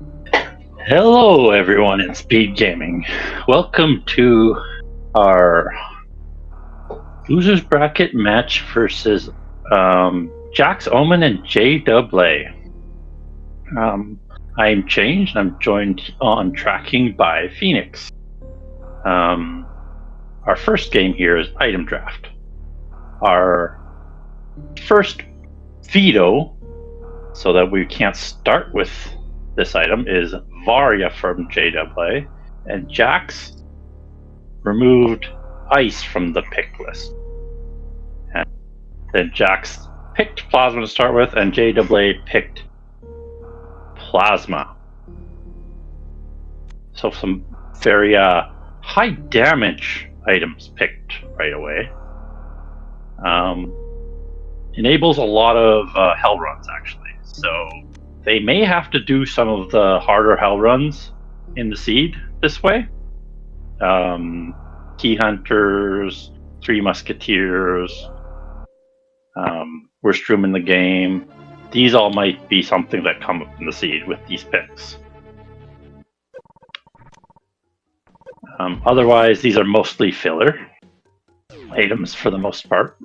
Hello, everyone in SpeedGaming. Welcome to our losers bracket match versus Jax, Omen, and JAA. I'm changed. I'm joined on tracking by Phoenix. Our first game here is Item Draft. Our first veto, so that we can't start with this item, is Varya from JAA, and Jax removed ice from the pick list. And then Jax picked Plasma to start with, and JAA picked Plasma. So some very high damage items picked right away. Enables a lot of hell runs, actually. So they may have to do some of the harder hell runs in the seed this way. Key Hunters, Three Musketeers, Worst Room in the Game. These all might be something that come up in the seed with these picks. Otherwise, these are mostly filler items for the most part.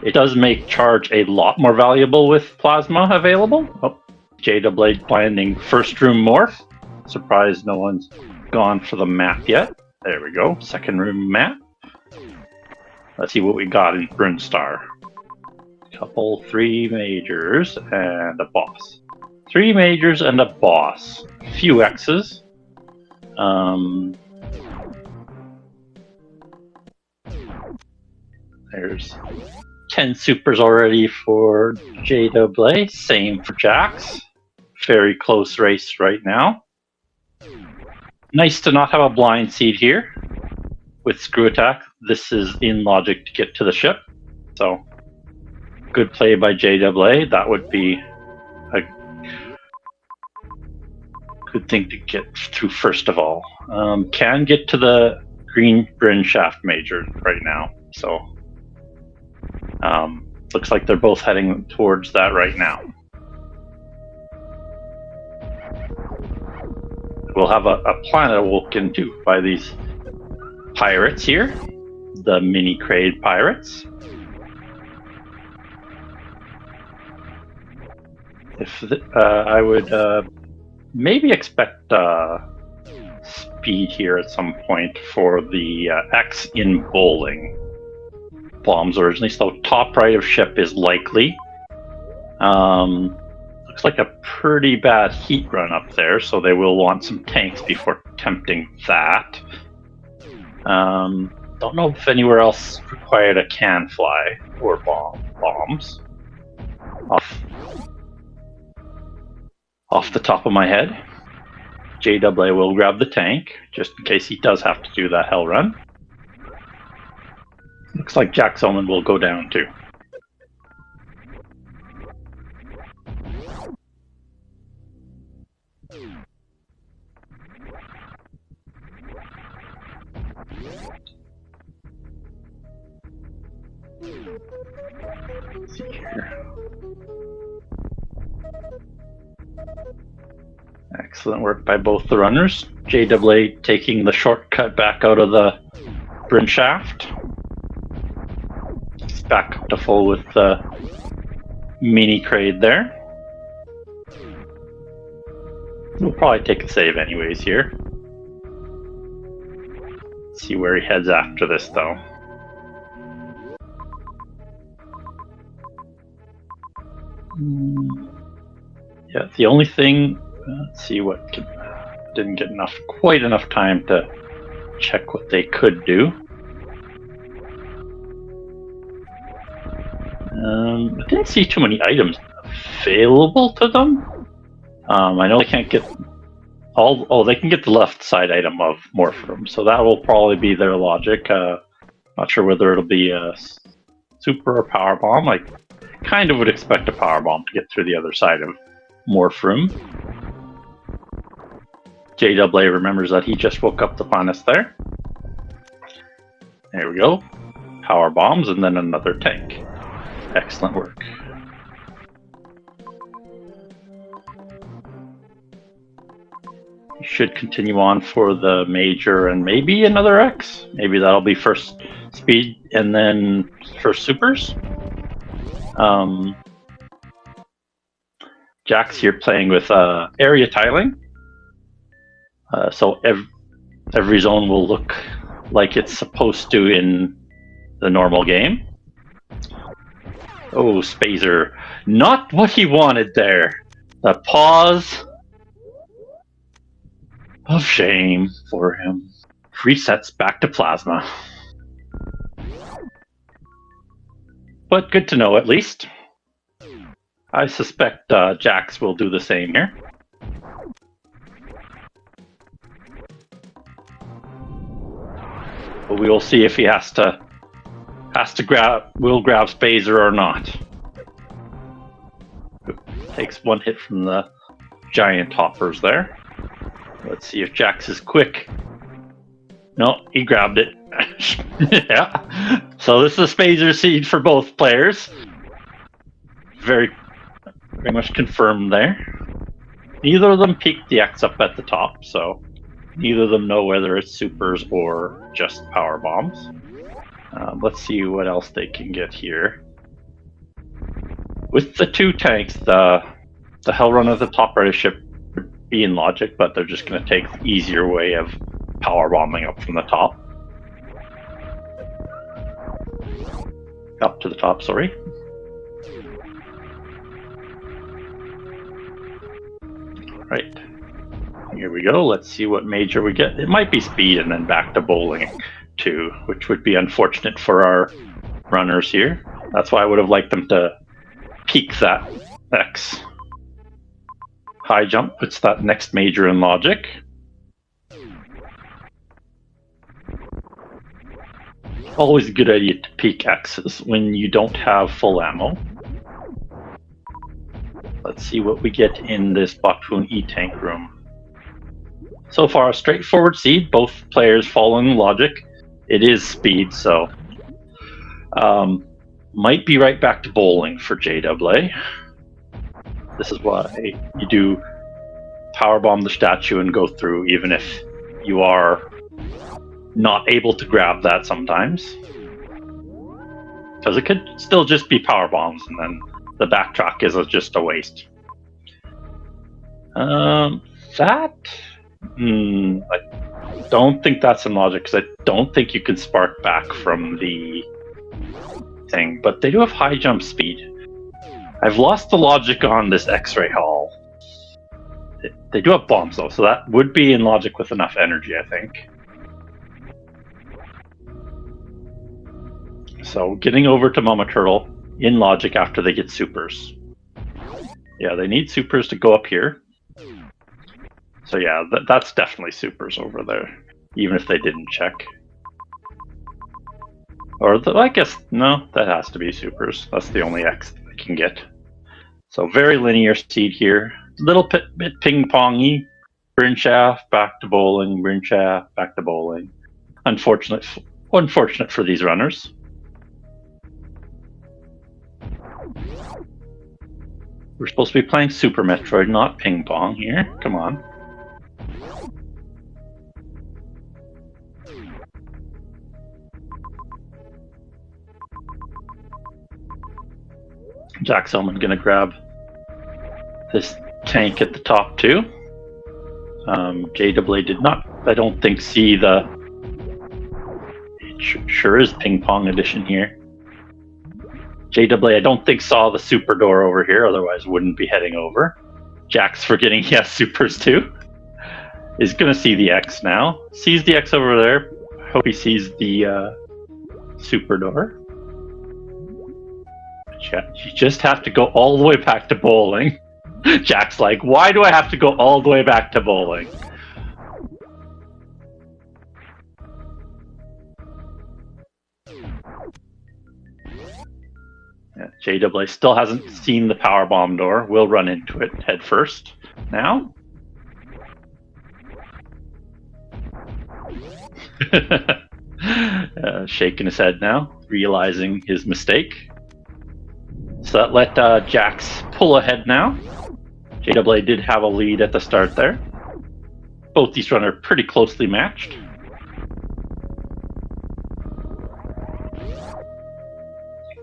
It does make charge a lot more valuable with Plasma available. Oh, JAA landing First Room Morph. Surprised no one's gone for the map yet. There we go, second room map. Let's see what we got in Brunstar. Couple 3 majors and a boss. 3 majors and a boss. Few X's. There's 10 supers already for JAA. Same for Jax. Very close race right now. Nice to not have a blind seed here. With Screw Attack, this is in logic to get to the ship. So, good play by JAA. That would be a good thing to get through first of all. Can get to the Green Bryn Shaft Major right now. So, looks like they're both heading towards that right now. We'll have a planet woken too by these pirates here, the mini Kraid pirates. I would maybe expect speed here at some point for the X in bowling bombs originally. So top right of ship is likely. Looks like a pretty bad heat run up there, so they will want some tanks before attempting that. Don't know if anywhere else required a can fly or bombs. Off the top of my head, JAA will grab the tank, just in case he does have to do that hell run. Looks like Jax Omen will go down too. Let's see here. Excellent work by both the runners. JAA taking the shortcut back out of the Bryn Shaft. It's back up to full with the mini Kraid there. We'll probably take a save anyways here. Let's see where he heads after this though. Yeah, the only thing, let's see what didn't get quite enough time to check what they could do. I didn't see too many items available to them. I know they can't get they can get the left side item of Morph, so that will probably be their logic. Not sure whether it'll be a super or power bomb. I kind of would expect a power bomb to get through the other side of Morph. JAA remembers that he just woke up the planets there. There we go. Power bombs and then another tank. Excellent work. should continue on for the major and maybe another X. Maybe that'll be first speed and then first supers. Jack's here playing with area tiling. So every zone will look like it's supposed to in the normal game. Oh, Spazer. Not what he wanted there. The pause of shame for him. Resets back to plasma. But good to know, at least. I suspect Jax will do the same here. But we will see if he has to grab Spazer or not. Takes one hit from the giant hoppers there. Let's see if Jax is quick. No, he grabbed it. Yeah. So this is a Spazer seed for both players. Very much confirmed there. Neither of them peeked the X up at the top, so neither of them know whether it's supers or just power bombs. Let's see what else they can get here. With the two tanks, the Hell Run of the top right ship would be in logic, but they're just going to take the easier way of power bombing up from the top. Up to the top, sorry. Right. Here we go. Let's see what major we get. It might be speed and then back to bowling too, which would be unfortunate for our runners here. That's why I would have liked them to peak that X. High jump puts that next major in logic. Always a good idea to peak X's when you don't have full ammo. Let's see what we get in this Bakun E-Tank room. So far, a straightforward seed, both players following logic. It is speed, so might be right back to bowling for JAA. This is why you do powerbomb the statue and go through, even if you are not able to grab that sometimes. Because it could still just be power bombs, and then the backtrack is just a waste. I don't think that's in logic, because I don't think you can spark back from the thing, but they do have high jump speed. I've lost the logic on this X-ray hall. They do have bombs though, so that would be in logic with enough energy, I think. So getting over to Mama Turtle in logic after they get supers. Yeah, they need supers to go up here. So yeah, that's definitely supers over there, even if they didn't check. Or I guess, no, that has to be supers. That's the only X they can get. So very linear seed here. Little bit ping-pongy. Burn shaft, back to bowling, burn shaft, back to bowling. Unfortunate for these runners. We're supposed to be playing Super Metroid, not ping pong here. Come on. Jack's Omen gonna grab this tank at the top too. JAA did not, I don't think, see the... It sure is ping pong edition here. JAA, I don't think, saw the super door over here, otherwise wouldn't be heading over. Jack's forgetting he has supers too. Is gonna see the X now. Sees the X over there. Hope he sees the super door. You just have to go all the way back to bowling. Jack's like, why do I have to go all the way back to bowling? Yeah, JAA still hasn't seen the power bomb door. We'll run into it head first now. Shaking his head now, realizing his mistake. So that let Jax pull ahead now. JAA did have a lead at the start there. both these runners are pretty closely matched.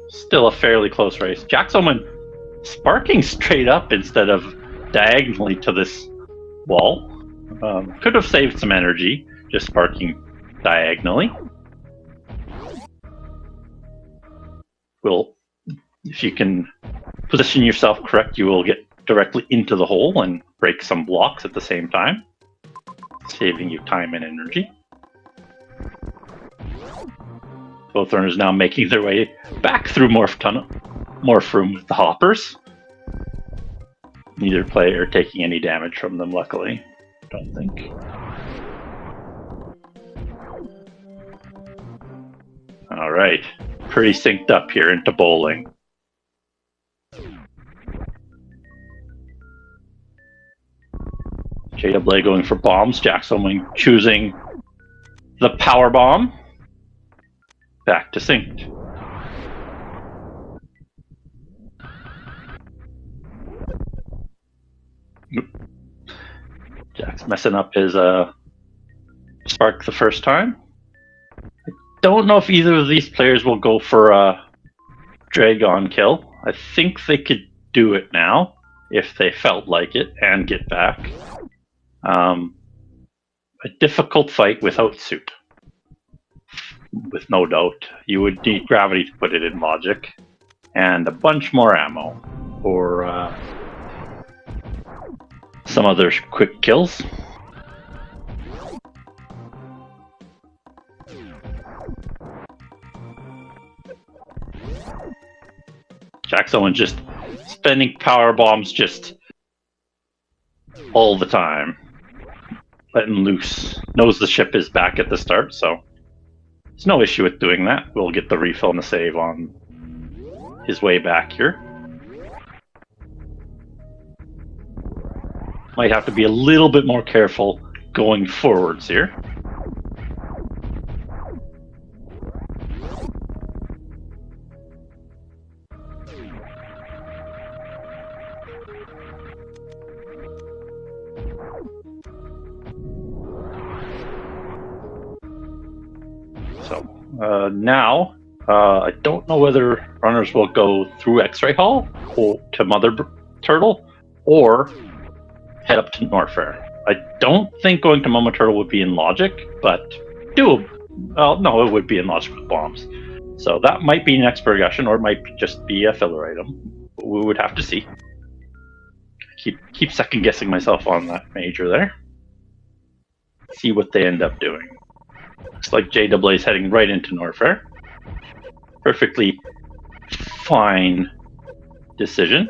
Still a fairly close race. Jack's Omen sparking straight up instead of diagonally to this wall. Could have saved some energy just sparking diagonally. Well, if you can position yourself correct, you will get directly into the hole and break some blocks at the same time, saving you time and energy. Both runners now making their way back through Morph Room with the hoppers. Neither player taking any damage from them, luckily. Don't think. Alright. Pretty synced up here into bowling. JWA going for bombs. Jack's Omen choosing the power bomb. Back to synced. Jack's messing up his spark the first time. I don't know if either of these players will go for a drag-on kill. I think they could do it now if they felt like it and get back. A difficult fight without soup. With no doubt. You would need gravity to put it in logic. And a bunch more ammo. Or some other quick kills. Jack's Omen just spending power bombs just all the time. Letting loose. Knows the ship is back at the start, so there's no issue with doing that. We'll get the refill and the save on his way back here. Might have to be a little bit more careful going forwards here. So now, I don't know whether runners will go through X-Ray Hall or to Mother Turtle or head up to Norfair. I don't think going to Mama Turtle would be in logic, but well, no, it would be in logic with bombs. So that might be next progression, or it might just be a filler item. We would have to see. Keep second guessing myself on that major there. See what they end up doing. Looks like JWA is heading right into Norfair. Perfectly fine decision.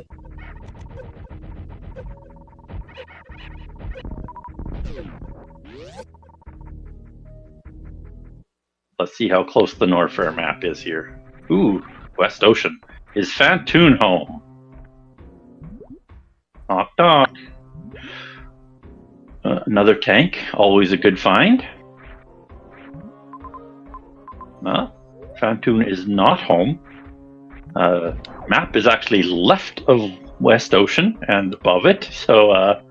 Let's see how close the Norfair map is here. Ooh, West Ocean. Is Fantoon home? Knock knock. Another tank, always a good find. Fantoon is not home. Map is actually left of West Ocean and above it, so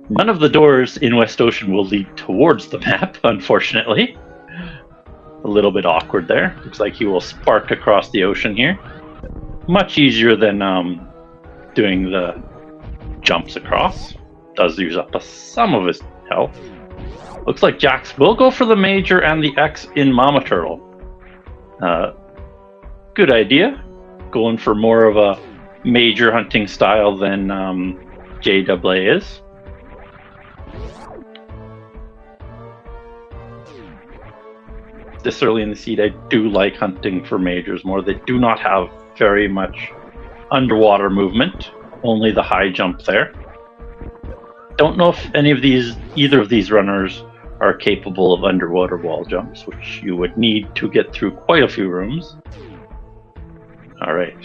none of the doors in West Ocean will lead towards the map, unfortunately. A little bit awkward there. Looks like he will spark across the ocean here. Much easier than doing the jumps across. Does use up some of his health. Looks like Jax will go for the Major and the X in Mama Turtle. Good idea. Going for more of a Major hunting style than JWA is. This early in the seed, I do like hunting for Majors more. They do not have very much underwater movement, only the high jump there. Don't know if either of these runners are capable of underwater wall jumps, which you would need to get through quite a few rooms. Alright.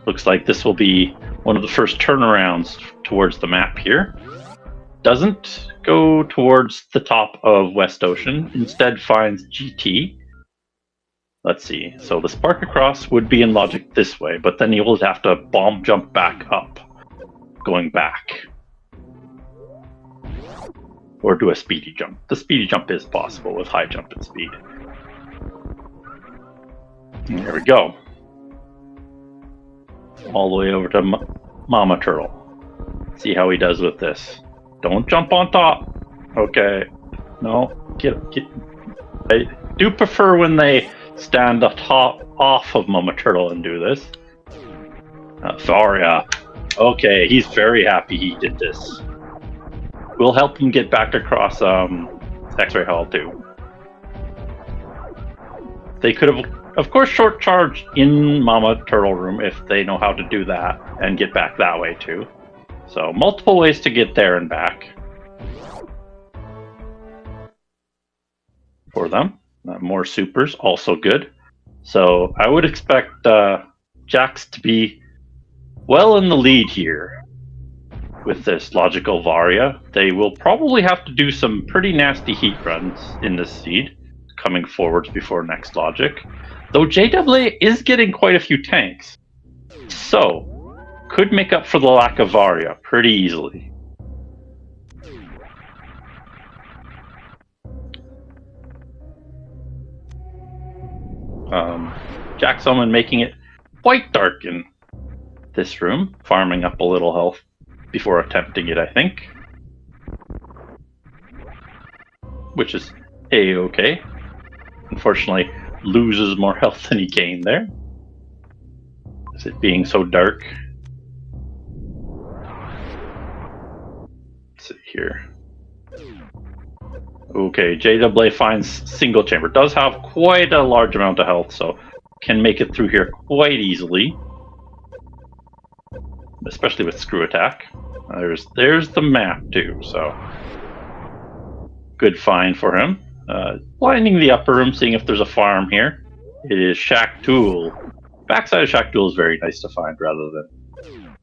Looks like this will be one of the first turnarounds towards the map here. Doesn't go towards the top of West Ocean, instead finds GT. Let's see, so the spark across would be in logic this way, but then you will have to bomb jump back up, going back. or do a speedy jump. The speedy jump is possible with high jump and speed. There we go. All the way over to Mama Turtle. See how he does with this. Don't jump on top. Okay. No. Get. I do prefer when they stand off of Mama Turtle and do this. Varya. Okay, he's very happy he did this. We'll help him get back across X-Ray Hall too. They could have, of course, short charged in Mama Turtle room if they know how to do that and get back that way too. So multiple ways to get there and back for them. More supers, also good. So I would expect Jax to be well in the lead here with this logical Varya. They will probably have to do some pretty nasty heat runs in this seed, coming forwards before next logic. Though JWA is getting quite a few tanks, so could make up for the lack of Varya pretty easily. Jax Omen making it quite dark in this room, farming up a little health before attempting it, I think. Which is A-okay. Unfortunately, loses more health than he gained there. Is it being so dark? Let's see here. Okay, JWA finds single chamber. Does have quite a large amount of health, so can make it through here quite easily. Especially with screw attack. There's the map too, so good find for him. Blinding the upper room, seeing if there's a farm here. It is Shack Tool. Backside of Shack Tool is very nice to find rather than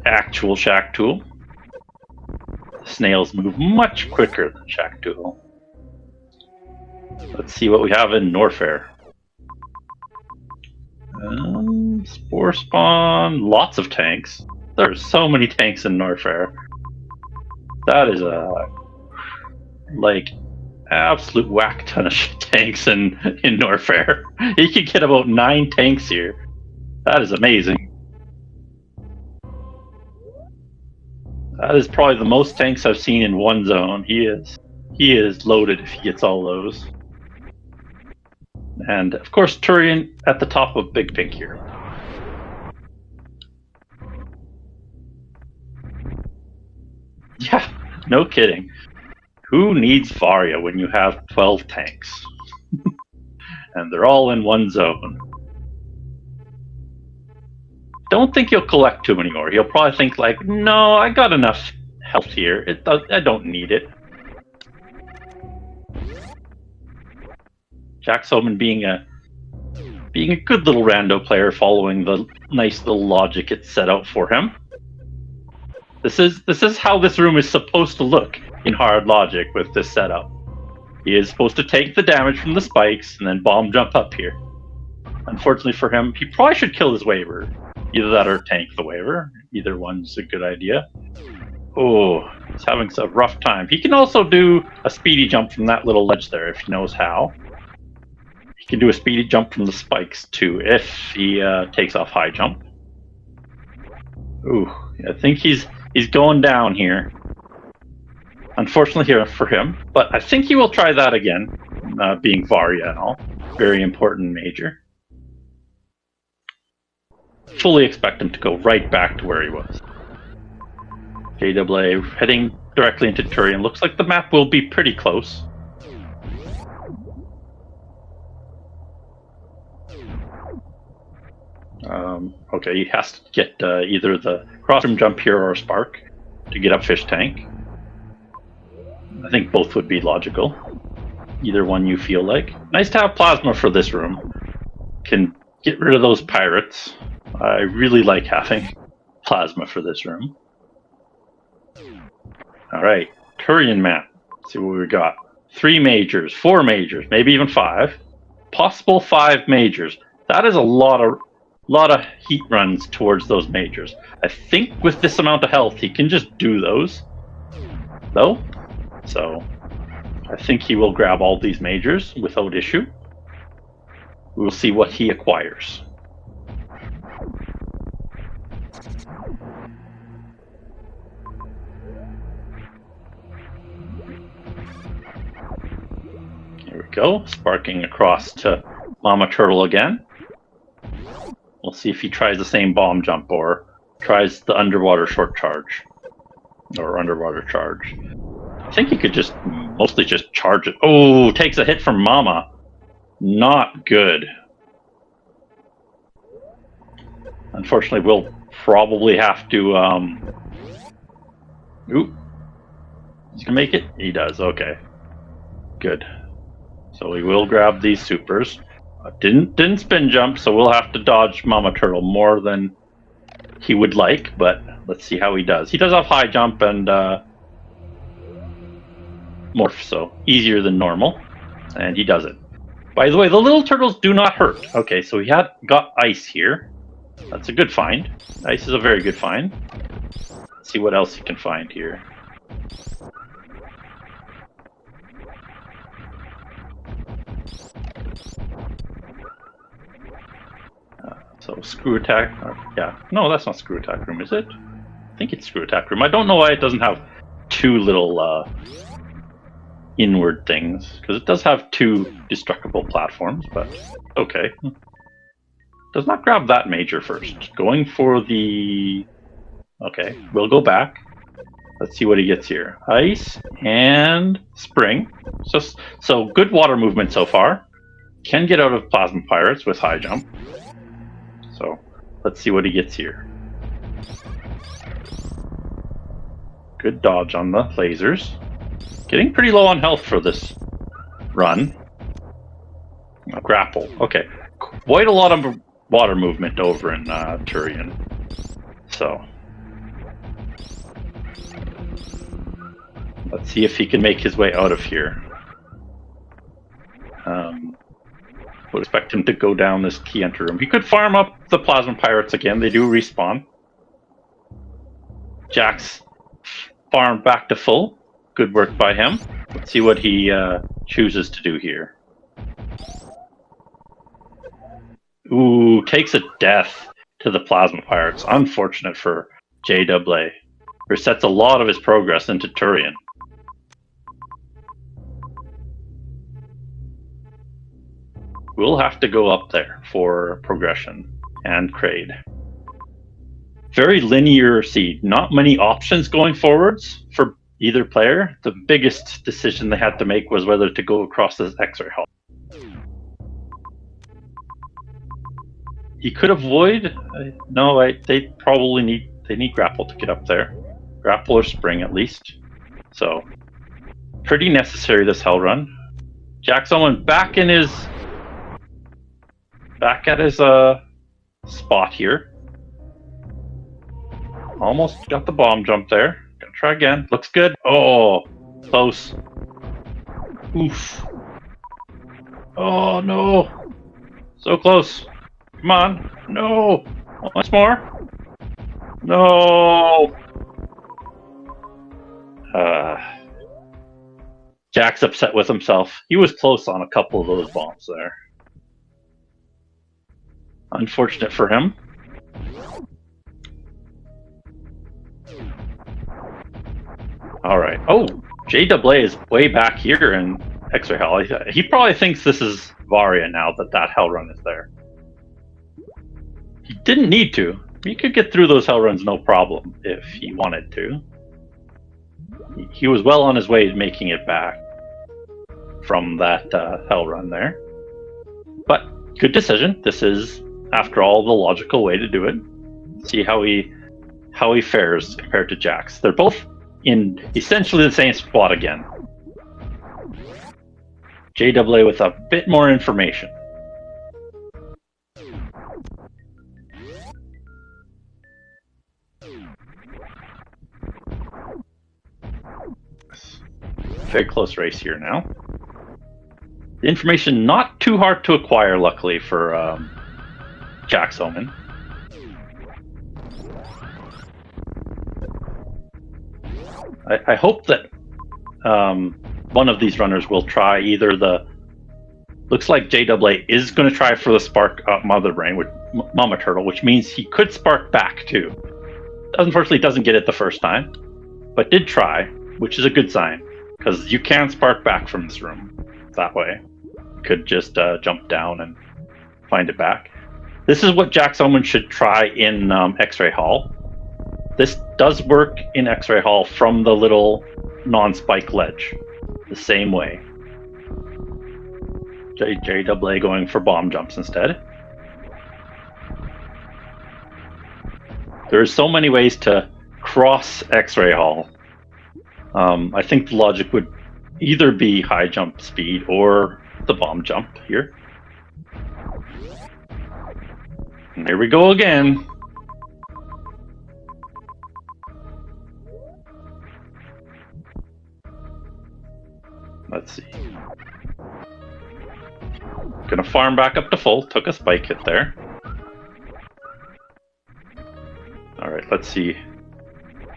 actual Shack Tool. Snails move much quicker than Shack Tool. Let's see what we have in Norfair. Spore spawn, lots of tanks. There's so many tanks in Norfair. That is a absolute whack ton of tanks in Norfair. You could get about 9 tanks here. That is amazing. That is probably the most tanks I've seen in one zone. He is loaded if he gets all those. And of course, Turian at the top of Big Pink here. Yeah, no kidding. Who needs Varya when you have 12 tanks? And they're all in one zone. Don't think he'll collect too many more. He'll probably think like, no, I got enough health here. I don't need it. Jax Omen being a good little rando player, following the nice little logic it's set out for him. This is how this room is supposed to look in hard logic with this setup. He is supposed to take the damage from the spikes and then bomb jump up here. Unfortunately for him, he probably should kill his waiver. Either that or tank the waiver. Either one's a good idea. Oh, he's having a rough time. He can also do a speedy jump from that little ledge there if he knows how. He can do a speedy jump from the spikes too if he takes off high jump. Ooh, I think he's going down here. Unfortunately here for him, but I think he will try that again, being Varya and all. Very important major. Fully expect him to go right back to where he was. JWA heading directly into Turian. Looks like the map will be pretty close. Okay, he has to get either the crossroom jump here or a spark to get up Fish Tank. I think both would be logical. Either one you feel like. Nice to have plasma for this room. Can get rid of those pirates. I really like having plasma for this room. Alright, Turian map. Let's see what we got. 3 majors, 4 majors, maybe even 5. Possible 5 majors. That is a lot of heat runs towards those majors. I think with this amount of health, he can just do those. Though, So I think he will grab all these majors without issue. We'll see what he acquires. Here we go, sparking across to Mama Turtle again. We'll see if he tries the same bomb jump or tries the underwater short charge. Or underwater charge. I think he could just mostly just charge it. Oh, takes a hit from Mama. Not good. Unfortunately, we'll probably have to... Ooh. He's gonna make it? He does, okay. Good. So we will grab these supers. Didn't spin jump, so we'll have to dodge Mama Turtle more than he would like, but let's see how he does. He does have high jump and morph, so easier than normal, and he does it. By the way, the little turtles do not hurt. Okay, so he got ice here. That's a good find. Ice is a very good find. Let's see what else he can find here. So screw attack, yeah. No, that's not screw attack room, is it? I think it's screw attack room. I don't know why it doesn't have two little inward things, because it does have two destructible platforms, but okay. Does not grab that major first. Going for the... Okay, we'll go back. Let's see what he gets here. Ice and spring. So good water movement so far. Can get out of Plasma Pirates with high jump. So let's see what he gets here. Good dodge on the lasers. Getting pretty low on health for this run. Grapple. Okay. Quite a lot of water movement over in Turian. So let's see if he can make his way out of here. Would expect him to go down this key enter room. He could farm up the Plasma Pirates again. They do respawn. Jack's farm back to full. Good work by him. Let's see what he chooses to do here. Ooh, takes a death to the Plasma Pirates. Unfortunate for JAA. Resets a lot of his progress into Turian. We'll have to go up there for progression and Kraid. Very linear seed. Not many options going forwards for either player. The biggest decision they had to make was whether to go across this X-ray hall. He could avoid. No, they probably need grapple to get up there. Grapple or spring at least. So pretty necessary this hell run. Jack's Omen back at his spot here. Almost got the bomb jump there. Gonna try again. Looks good. Oh, close. Oof. Oh no. So close. Come on. No. Once more. No. Jack's upset with himself. He was close on a couple of those bombs there. Unfortunate for him. Alright. Oh, JAA is way back here in X-ray Hell. He probably thinks this is Varia now that hell run is there. He didn't need to. He could get through those hell runs no problem if he wanted to. He was well on his way to making it back from that hell run there. But good decision. This is, after all, the logical way to do it. See how he fares compared to Jax. They're both in essentially the same spot again. JAA with a bit more information. Very close race here now. The information not too hard to acquire, luckily, for Jack's Omen. I hope that one of these runners will try either the. Looks like JAA is going to try for the spark Mother Brain with Mama Turtle, which means he could spark back too. Unfortunately, doesn't get it the first time, but did try, which is a good sign because you can spark back from this room that way. You could just jump down and find it back. This is what Jack's Omen should try in X-Ray Hall. This does work in X-Ray Hall from the little non-spike ledge, the same way. JAA going for bomb jumps instead. There's so many ways to cross X-Ray Hall. I think the logic would either be high jump speed or the bomb jump here. And there we go again. Let's see. Gonna farm back up to full. Took a spike hit there. Alright, let's see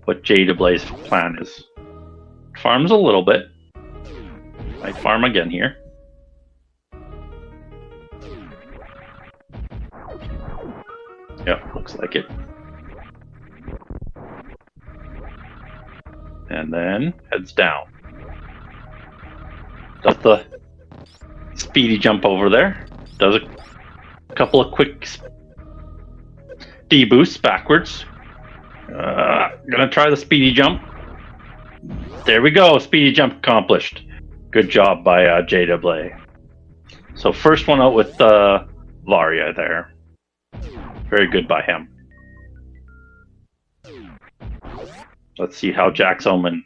what JAA's plan is. Farms a little bit. Might farm again here. Yep, looks like it. And then heads down. Does the speedy jump over there. Does a couple of quick D-boosts backwards. Gonna try the speedy jump. There we go. Speedy jump accomplished. Good job by JAA. So first one out with Varia there. Very good by him. Let's see how Jack's Omen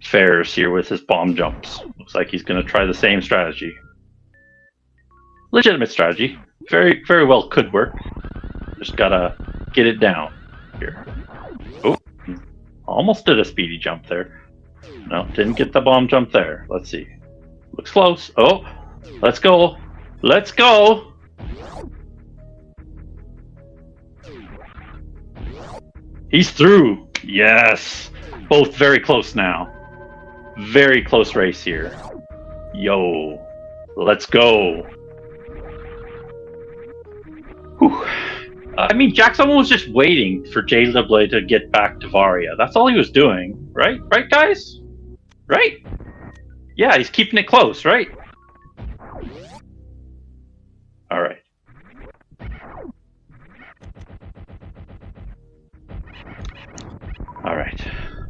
fares here with his bomb jumps. Looks like he's going to try the same strategy. Legitimate strategy. Very, very well could work. Just gotta get it down here. Oh, almost did a speedy jump there. No, didn't get the bomb jump there. Let's see. Looks close. Oh, let's go. Let's go. He's through. Yes. Both very close now. Very close race here. Yo. Let's go. Whew. I mean, Jack's Omen was just waiting for JAA to get back to Varia. That's all he was doing, right? Right, guys? Right? Yeah, he's keeping it close, right? All right. All right.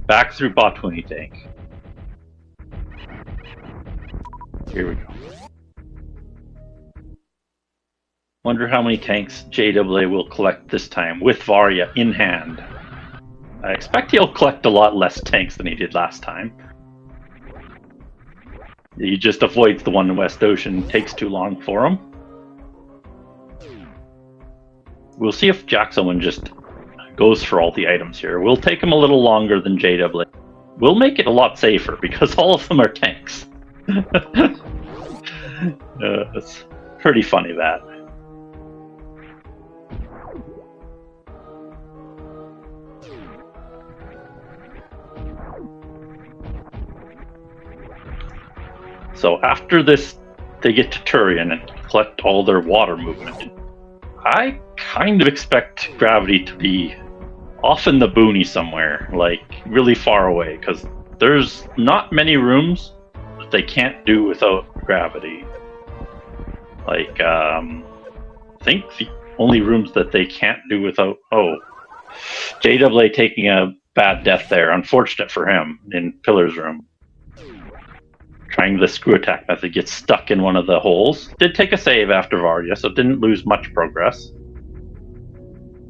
Back through bot 20 tank. Here we go. Wonder how many tanks JAA will collect this time with Varia in hand. I expect he'll collect a lot less tanks than he did last time. He just avoids the one in West Ocean. Takes too long for him. We'll see if Jack's Omen just goes for all the items here. We'll take him a little longer than JAA. We'll make it a lot safer because all of them are tanks. It's pretty funny that. So after this, they get to Turian and collect all their water movement. I kind of expect gravity to be off in the boony somewhere, like really far away, because there's not many rooms that they can't do without gravity. Like, I think the only rooms that they can't do without... Oh, JAA taking a bad death there. Unfortunate for him in Pillar's room. Trying the screw attack method, gets stuck in one of the holes. Did take a save after Varia, so didn't lose much progress.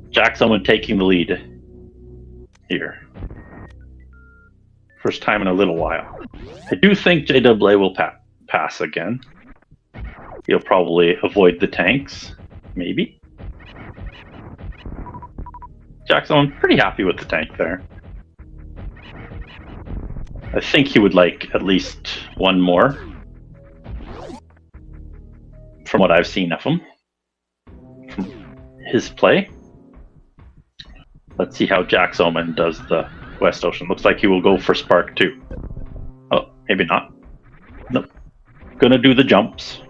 Jack's Omen taking the lead here. First time in a little while. I do think JAA will pass again. He'll probably avoid the tanks, maybe. Jack's Omen pretty happy with the tank there. I think he would like at least one more, from what I've seen of him, from his play. Let's see how Jack's Omen does the West Ocean. Looks like he will go for Spark 2. Oh, maybe not. Nope. Gonna do the jumps.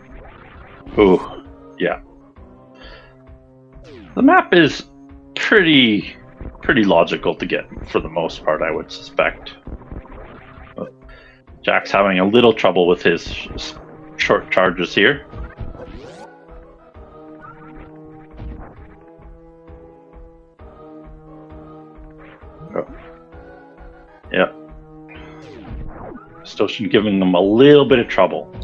Ooh, yeah. The map is pretty logical to get for the most part, I would suspect. Jack's having a little trouble with his short charges here. Oh. Yeah. Still giving them a little bit of trouble.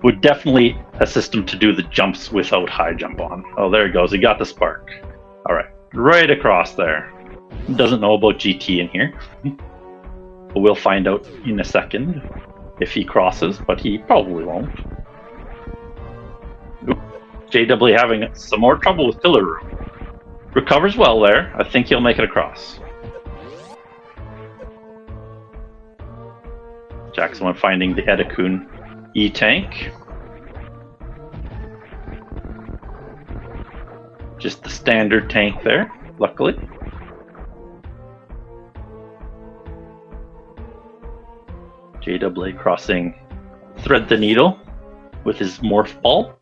Would definitely assist him to do the jumps without high jump on. Oh, there he goes. He got the spark. All right. Right across there. Doesn't know about GT in here. But we'll find out in a second if he crosses, but he probably won't. Oop. JW having some more trouble with pillar room. Recovers well there. I think he'll make it across. Jackson finding the Edakun E-tank. Just the standard tank there, luckily. JW crossing Thread the Needle with his morph ball.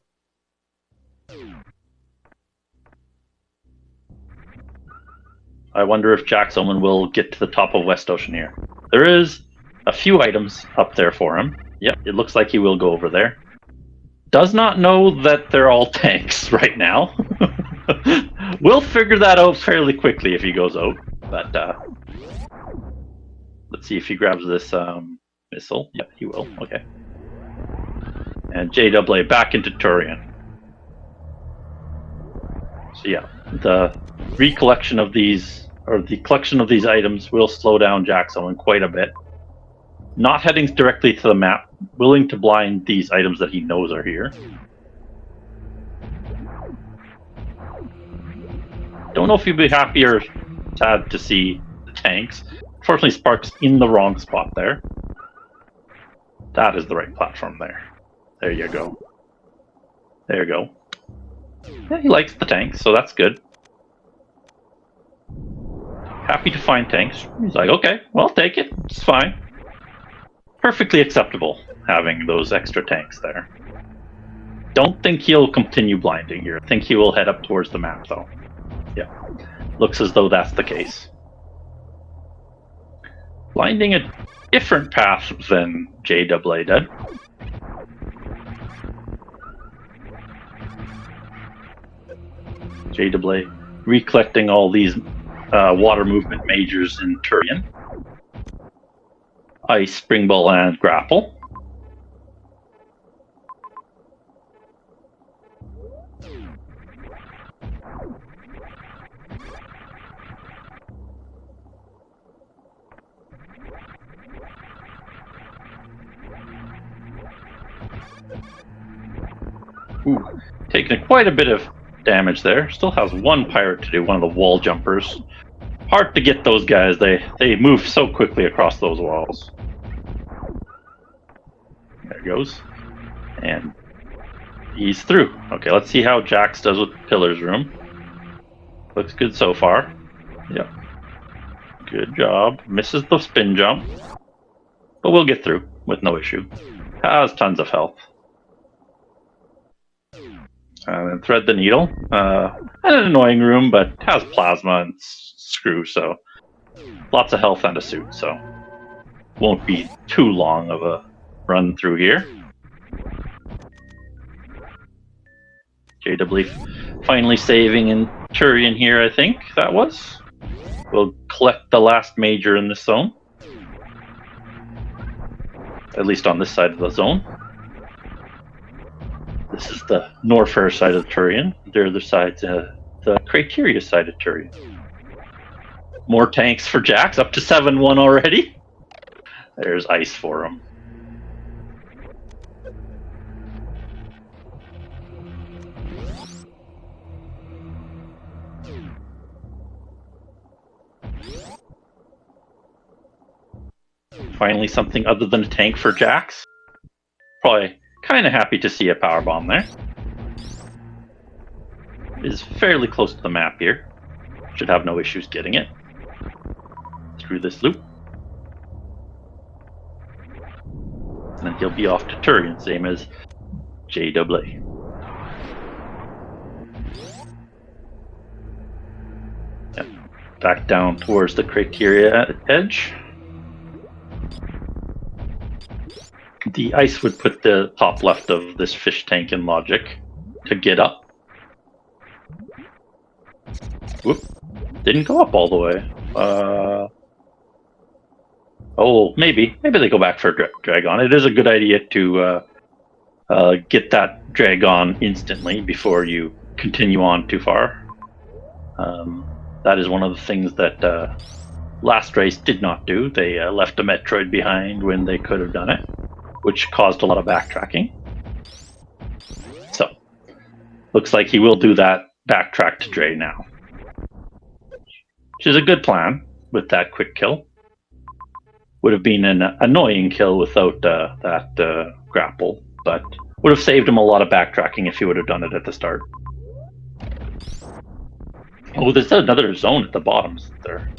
I wonder if Jack's Omen will get to the top of West Ocean here. There is a few items up there for him. Yep, it looks like he will go over there. Does not know that they're all tanks right now. We'll figure that out fairly quickly if he goes out. But let's see if he grabs this missile. Yep, he will. Okay. And JW back into Turian. So yeah, the recollection of these, or the collection of these items will slow down Jack's Omen quite a bit. Not heading directly to the map, willing to blind these items that he knows are here. Don't know if he'd be happy or sad to see the tanks. Unfortunately, Spark's in the wrong spot there. That is the right platform there. There you go. There you go. Yeah, he likes the tanks, so that's good. Happy to find tanks. He's like, okay, well, I'll take it. It's fine. Perfectly acceptable having those extra tanks there. Don't think he'll continue blinding here. I think he will head up towards the map, though. Yeah, looks as though that's the case. Blinding a different path than JW did. JW recollecting all these water movement majors in Turian. Ice, Spring Ball, and Grapple. Ooh, taking quite a bit of damage there. Still has one pirate to do, one of the wall jumpers. Hard to get those guys. They move so quickly across those walls. There it goes. And he's through. Okay, let's see how Jax does with Pillar's Room. Looks good so far. Yep. Good job. Misses the spin jump. But we'll get through with no issue. Has tons of health. And then Thread the Needle. An annoying room, but has plasma and screw, so lots of health and a suit, so won't be too long of a run through here. JW finally saving in Turian here, I think that was. We'll collect the last major in this zone. At least on this side of the zone. This is the Norfair side of Turian. The other side's the Criteria side of Turian. More tanks for Jax, up to 7-1 already. There's ice for him. Finally something other than a tank for Jax. Probably kind of happy to see a power bomb there. Is fairly close to the map here. Should have no issues getting it through this loop. And then he'll be off to Turian, same as JAA. Yep. Back down towards the criteria edge. The ice would put the top left of this fish tank in logic to get up. Whoop. Didn't go up all the way. Oh, maybe they go back for Dragon. It is a good idea to get that Dragon instantly before you continue on too far. That is one of the things that last race did not do. They left a Metroid behind when they could have done it, which caused a lot of backtracking. So, looks like he will do that backtrack to Dre now. Which is a good plan with that quick kill. Would have been an annoying kill without that grapple, but would have saved him a lot of backtracking if he would have done it at the start. Oh, there's another zone at the bottom there.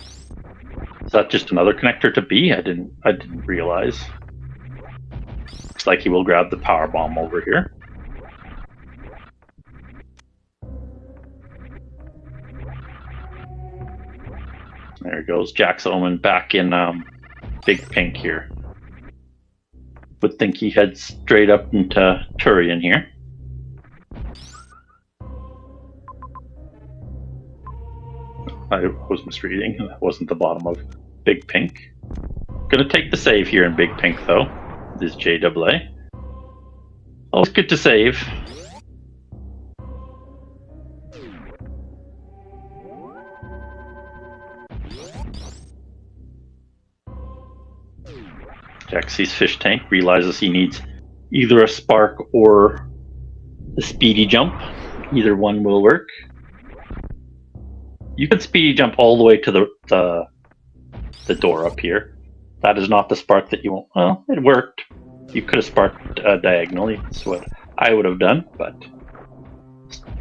Is that just another connector to B? I didn't realize. Looks like he will grab the power bomb over here. There he goes. Jack's Omen back in Big Pink here. Would think he heads straight up into Turian here. I was misreading. That wasn't the bottom of Big Pink. Gonna take the save here in Big Pink though. This is JAA. Always good to save. Jack sees fish tank, realizes he needs either a spark or the speedy jump. Either one will work. You could speedy jump all the way to the door up here. That is not the spark that you want. Well, it worked. You could have sparked diagonally. That's what I would have done, but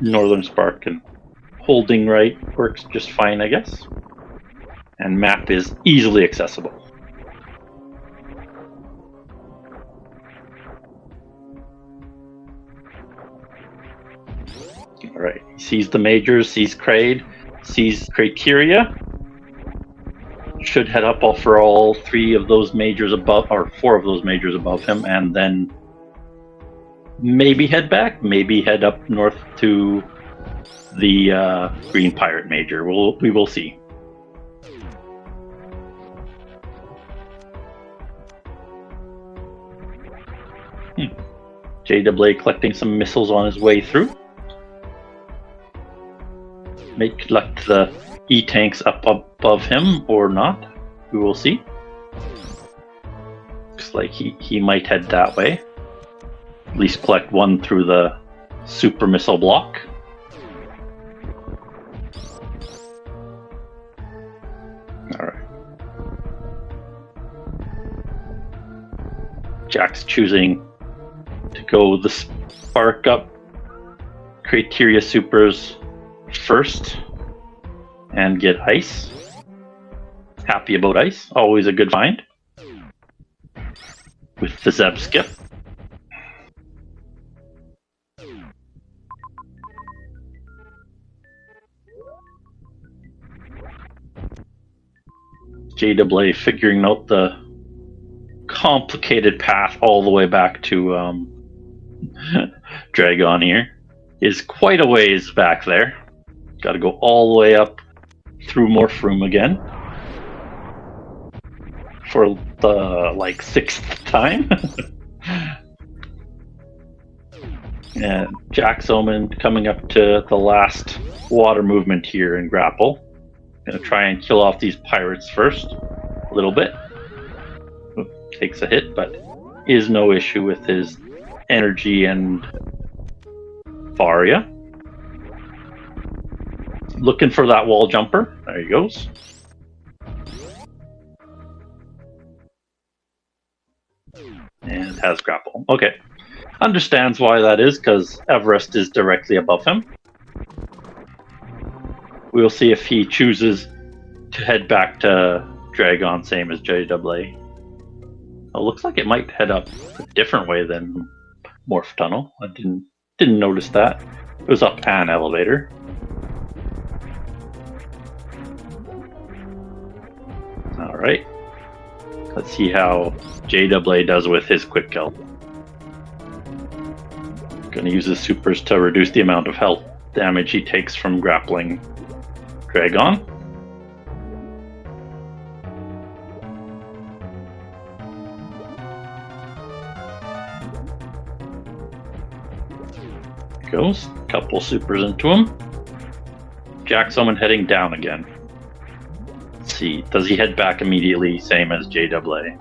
northern spark and holding right works just fine, I guess. And map is easily accessible. Alright, he sees the majors, sees Kraid, sees criteria. Should head up for all 3 of those majors above, or 4 of those majors above him, and then maybe head back, maybe head up north to the Green Pirate Major. We will see. JAA collecting some missiles on his way through. May collect the E-tanks up above him or not. We will see. Looks like he might head that way. At least collect one through the super missile block. Alright. Jack's choosing to go the spark up criteria supers first and get ice. Happy about ice, always a good find with the Zeb skip. JAA figuring out the complicated path all the way back to Dragon here is quite a ways back there. Got to go all the way up through Morphroom again for the 6th time. And Jack's Omen coming up to the last water movement here in Grapple. Gonna try and kill off these pirates first, a little bit. Takes a hit, but is no issue with his energy and Varia. Looking for that wall jumper. There he goes. And has grapple. Okay. Understands why that is, because Everest is directly above him. We'll see if he chooses to head back to Dragon, same as JAA. It looks like it might head up a different way than Morph Tunnel. I didn't notice that. It was up an elevator. All right. Let's see how JAA does with his quick kill. Gonna use his supers to reduce the amount of health damage he takes from grappling Dragon. Goes. Couple supers into him. Jack's Omen heading down again. Let's see. Does he head back immediately, same as JAA?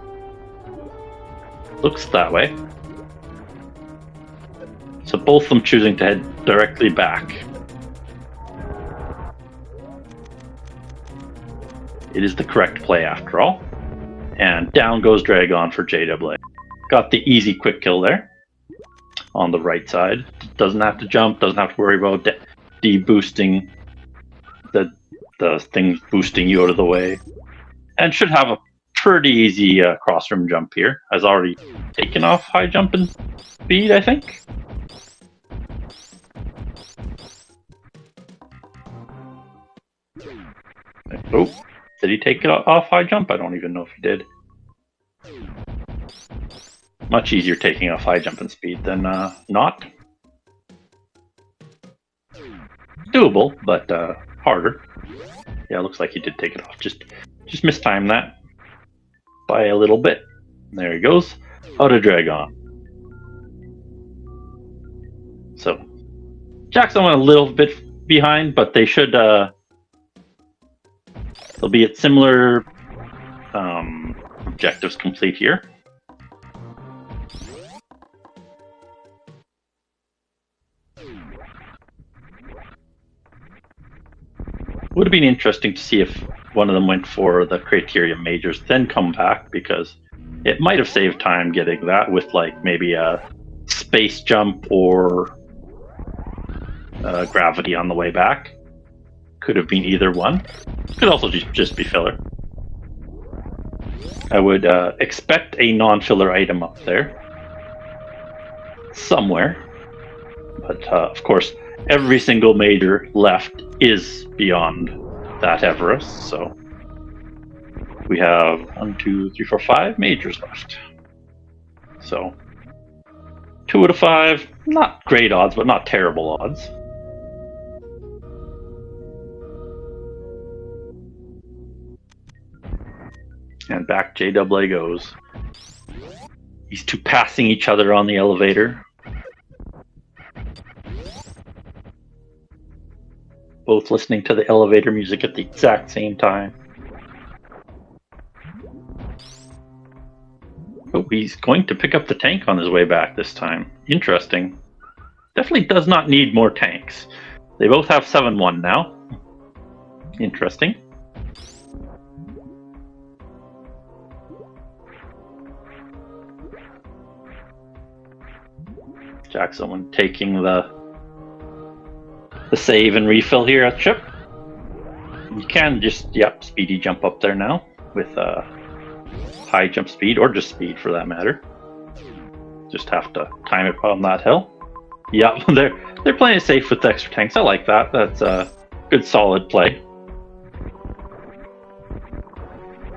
Looks that way. So both of them choosing to head directly back. It is the correct play after all. And down goes Dragon for JAA. Got the easy quick kill there. On the right side. Doesn't have to jump, doesn't have to worry about de-boosting the thing boosting you out of the way. And should have a pretty easy crossroom jump here. Has already taken off high jump and speed, I think. Oh, did he take it off high jump? I don't even know if he did. Much easier taking off high jump and speed than not. Doable, but harder. Yeah, looks like he did take it off. Just mistimed that by a little bit. There he goes. Out of Dragon. So Jackson went a little bit behind, but they should they'll be at similar objectives complete here. Would have been interesting to see if one of them went for the criteria majors, then come back, because it might have saved time getting that with like maybe a space jump or gravity on the way back. Could have been either one. Could also just be filler. I would expect a non-filler item up there somewhere, but of course every single major left is beyond that Everest, so we have 1, 2, 3, 4, 5 majors left. So 2 out of 5, not great odds, but not terrible odds. And back JAA goes. These two passing each other on the elevator. Both listening to the elevator music at the exact same time. Oh, he's going to pick up the tank on his way back this time. Interesting. Definitely does not need more tanks. They both have 7-1 now. Interesting. Jackson taking the save and refill here at ship. You can just, speedy jump up there now with high jump speed, or just speed for that matter. Just have to time it on that hill. Yep, they're playing it safe with the extra tanks. I like that. That's a good solid play.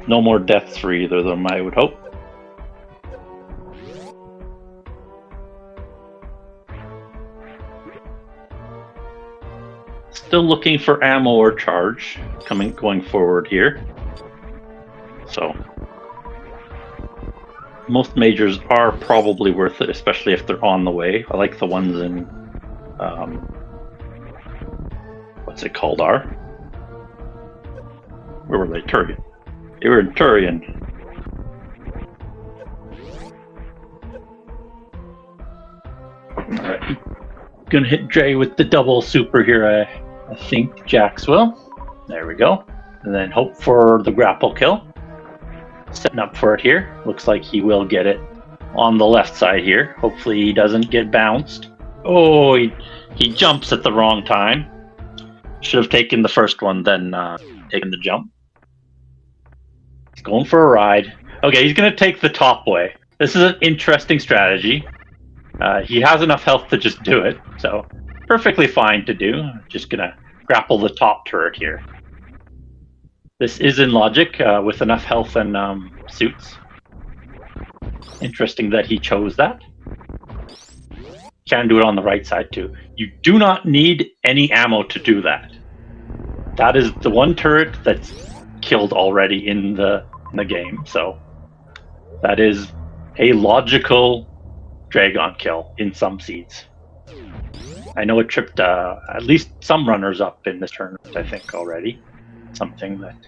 No more deaths for either of them, I would hope. Still looking for ammo or charge going forward here. So most majors are probably worth it, especially if they're on the way. I like the ones in what's it called? Where were they? Turian. They were in Turian. Alright. Gonna hit Dre with the double super here, I think Jax will. There we go. And then hope for the grapple kill. Setting up for it here. Looks like he will get it on the left side here. Hopefully he doesn't get bounced. Oh, he jumps at the wrong time. Should have taken the first one, then taken the jump. He's going for a ride. Okay, he's going to take the top way. This is an interesting strategy. He has enough health to just do it, so perfectly fine to do. Just going to grapple the top turret here. This is in logic with enough health and suits. Interesting that he chose that. Can do it on the right side too. You do not need any ammo to do that. That is the one turret that's killed already in the game, so that is a logical Dragon kill in some seeds. I know it tripped at least some runners up in this tournament, I think, already. Something that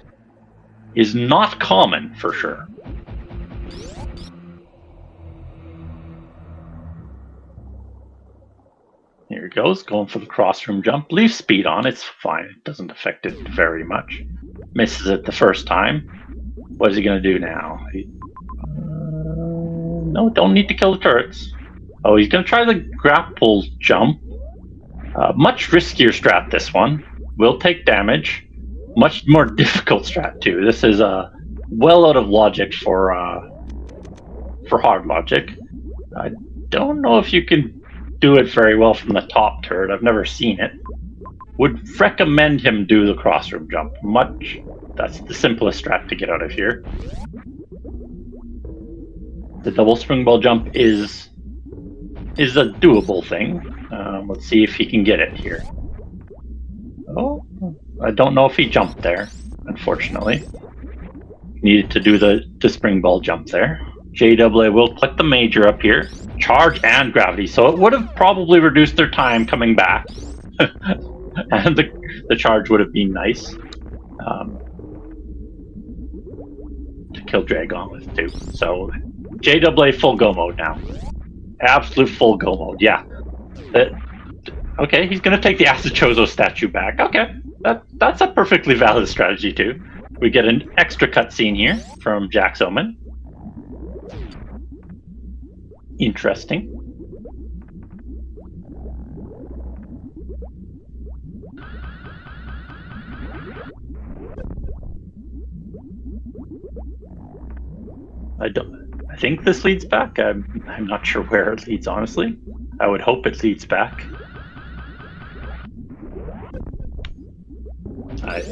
is not common, for sure. Here he goes, going for the crossroom jump. Leave speed on, it's fine. It doesn't affect it very much. Misses it the first time. What is he going to do now? No, don't need to kill the turrets. Oh, he's going to try the grapple jump. Much riskier strat, this one. Will take damage. Much more difficult strat, too. This is well out of logic for hard logic. I don't know if you can do it very well from the top turret. I've never seen it. Would recommend him do the crossroom jump. That's the simplest strat to get out of here. The double springball jump is a doable thing. Let's see if he can get it here. Oh, I don't know if he jumped there, unfortunately. Needed to do the springball jump there. JAA will click the major up here. Charge and gravity, so it would have probably reduced their time coming back. And the charge would have been nice to kill Dragon with too. So JAA full go mode now. Absolute full go mode, yeah. Okay, he's going to take the Acid Chozo statue back. Okay, that's a perfectly valid strategy too. We get an extra cutscene here from Jack's Omen. Interesting. I think this leads back. I'm not sure where it leads, honestly. I would hope it leads back. I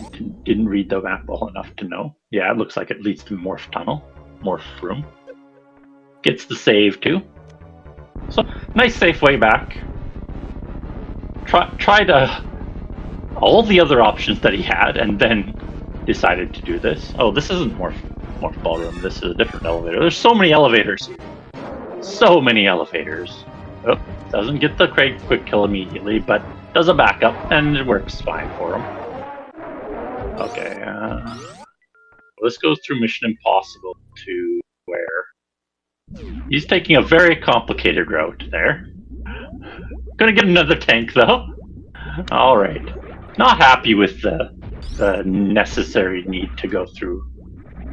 didn't read the map well enough to know. Yeah, it looks like it leads to Morph Tunnel. Morph Room. Gets the save too. So, nice safe way back. Tried all the other options that he had and then decided to do this. Oh, this isn't Morph Ballroom. This is a different elevator. There's so many elevators here. So many elevators. Oh, doesn't get the quick kill immediately, but does a backup and it works fine for him. Okay, this goes through Mission Impossible to where he's taking a very complicated route there. Gonna get another tank though. Alright. Not happy with the necessary need to go through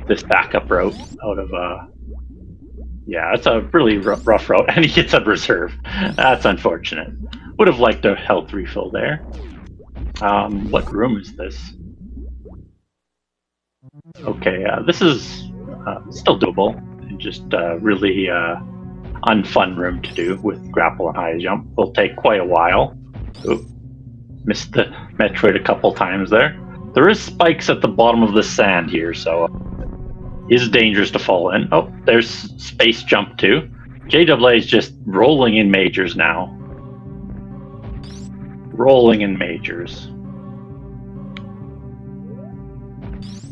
this backup route out of yeah, it's a really rough route, and he gets a reserve. That's unfortunate. Would have liked a health refill there. What room is this? Okay, this is still doable. Just really unfun room to do with grapple and high jump. Will take quite a while. Oop. Missed the Metroid a couple times there. There is spikes at the bottom of the sand here, so is dangerous to fall in. Oh, there's space jump too. JAA is just rolling in majors now. Rolling in majors.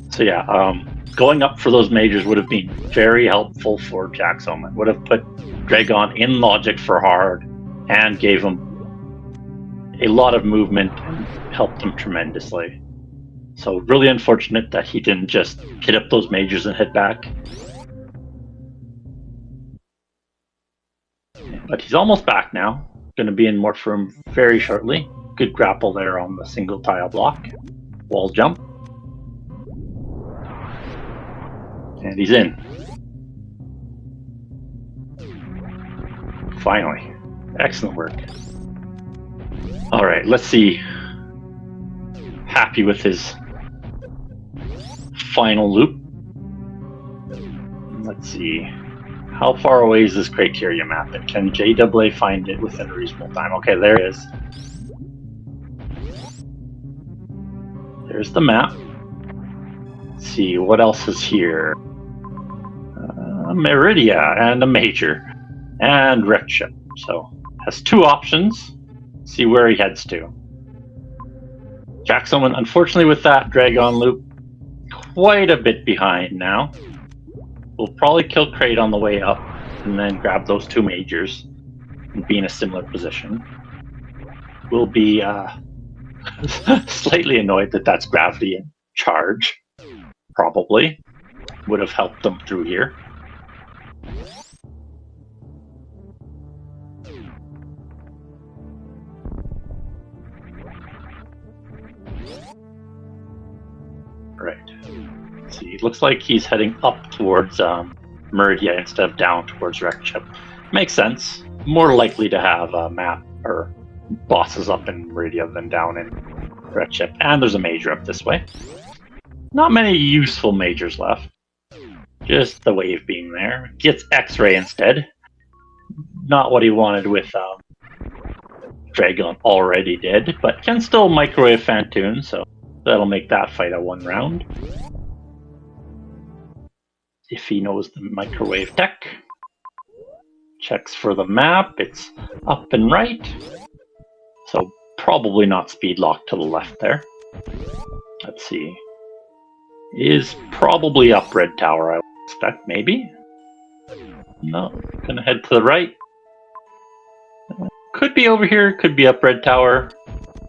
So yeah, going up for those majors would have been very helpful for Jack's Omen. Would have put Dragon in logic for hard and gave him a lot of movement and helped him tremendously. So really unfortunate that he didn't just hit up those majors and hit back. But he's almost back now. Going to be in Morph Room very shortly. Good grapple there on the single tile block. Wall jump. And he's in. Finally. Excellent work. Alright, let's see. Happy with his final loop. Let's see. How far away is this criteria map? And can JAA find it within a reasonable time? Okay, there it is. There's the map. Let's see, what else is here? Meridia and a major. And wreck ship. So, has 2 options. See where he heads to. Jackson, unfortunately with that Dragon loop, quite a bit behind now. We'll probably kill Kraid on the way up, and then grab those 2 majors and be in a similar position. We'll be slightly annoyed that that's gravity and charge. Probably would have helped them through here. Right. Let's see, it looks like he's heading up towards Meridia instead of down towards wreck ship. Makes sense. More likely to have a map or bosses up in Meridia than down in wreck ship. And there's a major up this way. Not many useful majors left. Just the wave beam there. Gets X-ray instead. Not what he wanted with Dragon already did, but can still microwave Fantoon, so that'll make that fight a 1 round. If he knows the microwave tech. Checks for the map, it's up and right. So probably not speed lock to the left there. Let's see. Is probably up red tower, I would expect, maybe? No, gonna head to the right. Could be over here, could be up red tower.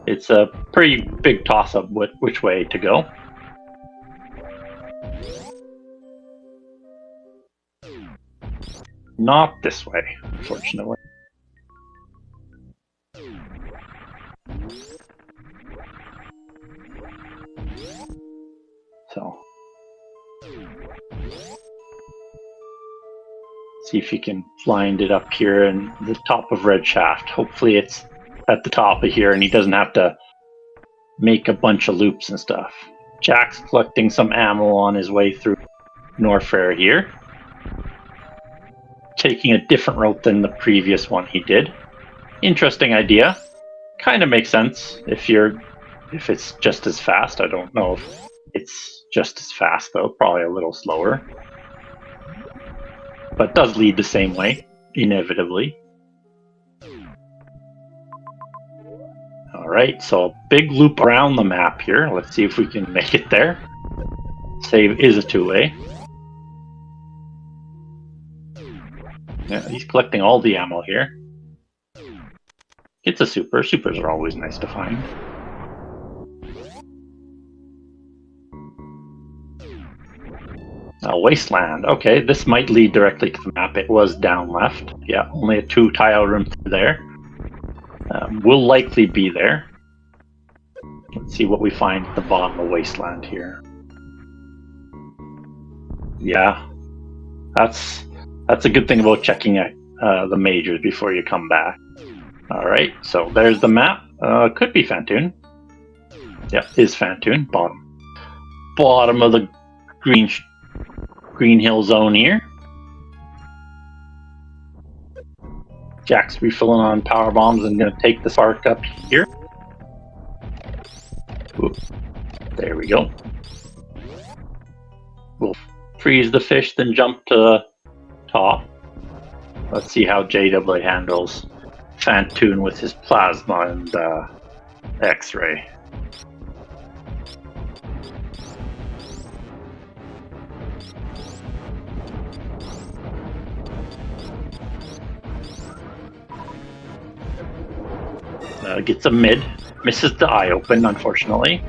It's a pretty big toss-up which way to go. Not this way, unfortunately. So, see if you can find it up here in the top of Red Shaft. Hopefully it's at the top of here and he doesn't have to make a bunch of loops and stuff. Jack's collecting some ammo on his way through Norfair here. Taking a different route than the previous one he did. Interesting idea. Kind of makes sense if it's just as fast. I don't know if it's just as fast though, probably a little slower. But does lead the same way, inevitably. Alright, so a big loop around the map here. Let's see if we can make it there. Save is a 2-way. Yeah, he's collecting all the ammo here. It's a super. Supers are always nice to find. Wasteland. Okay, this might lead directly to the map. It was down left. Yeah, only a 2 tile room through there. Will likely be there. Let's see what we find at the bottom of Wasteland here. Yeah, that's a good thing about checking the majors before you come back. Alright, so there's the map. Could be Fantoon. Yeah, is Fantoon. Bottom of the Green Hill zone here. Jack's refilling on power bombs and gonna take the spark up here. Ooh, there we go. We'll freeze the fish, then jump to the top. Let's see how JAA handles Fantoon with his plasma and X-ray. Gets a mid, misses the eye open, unfortunately.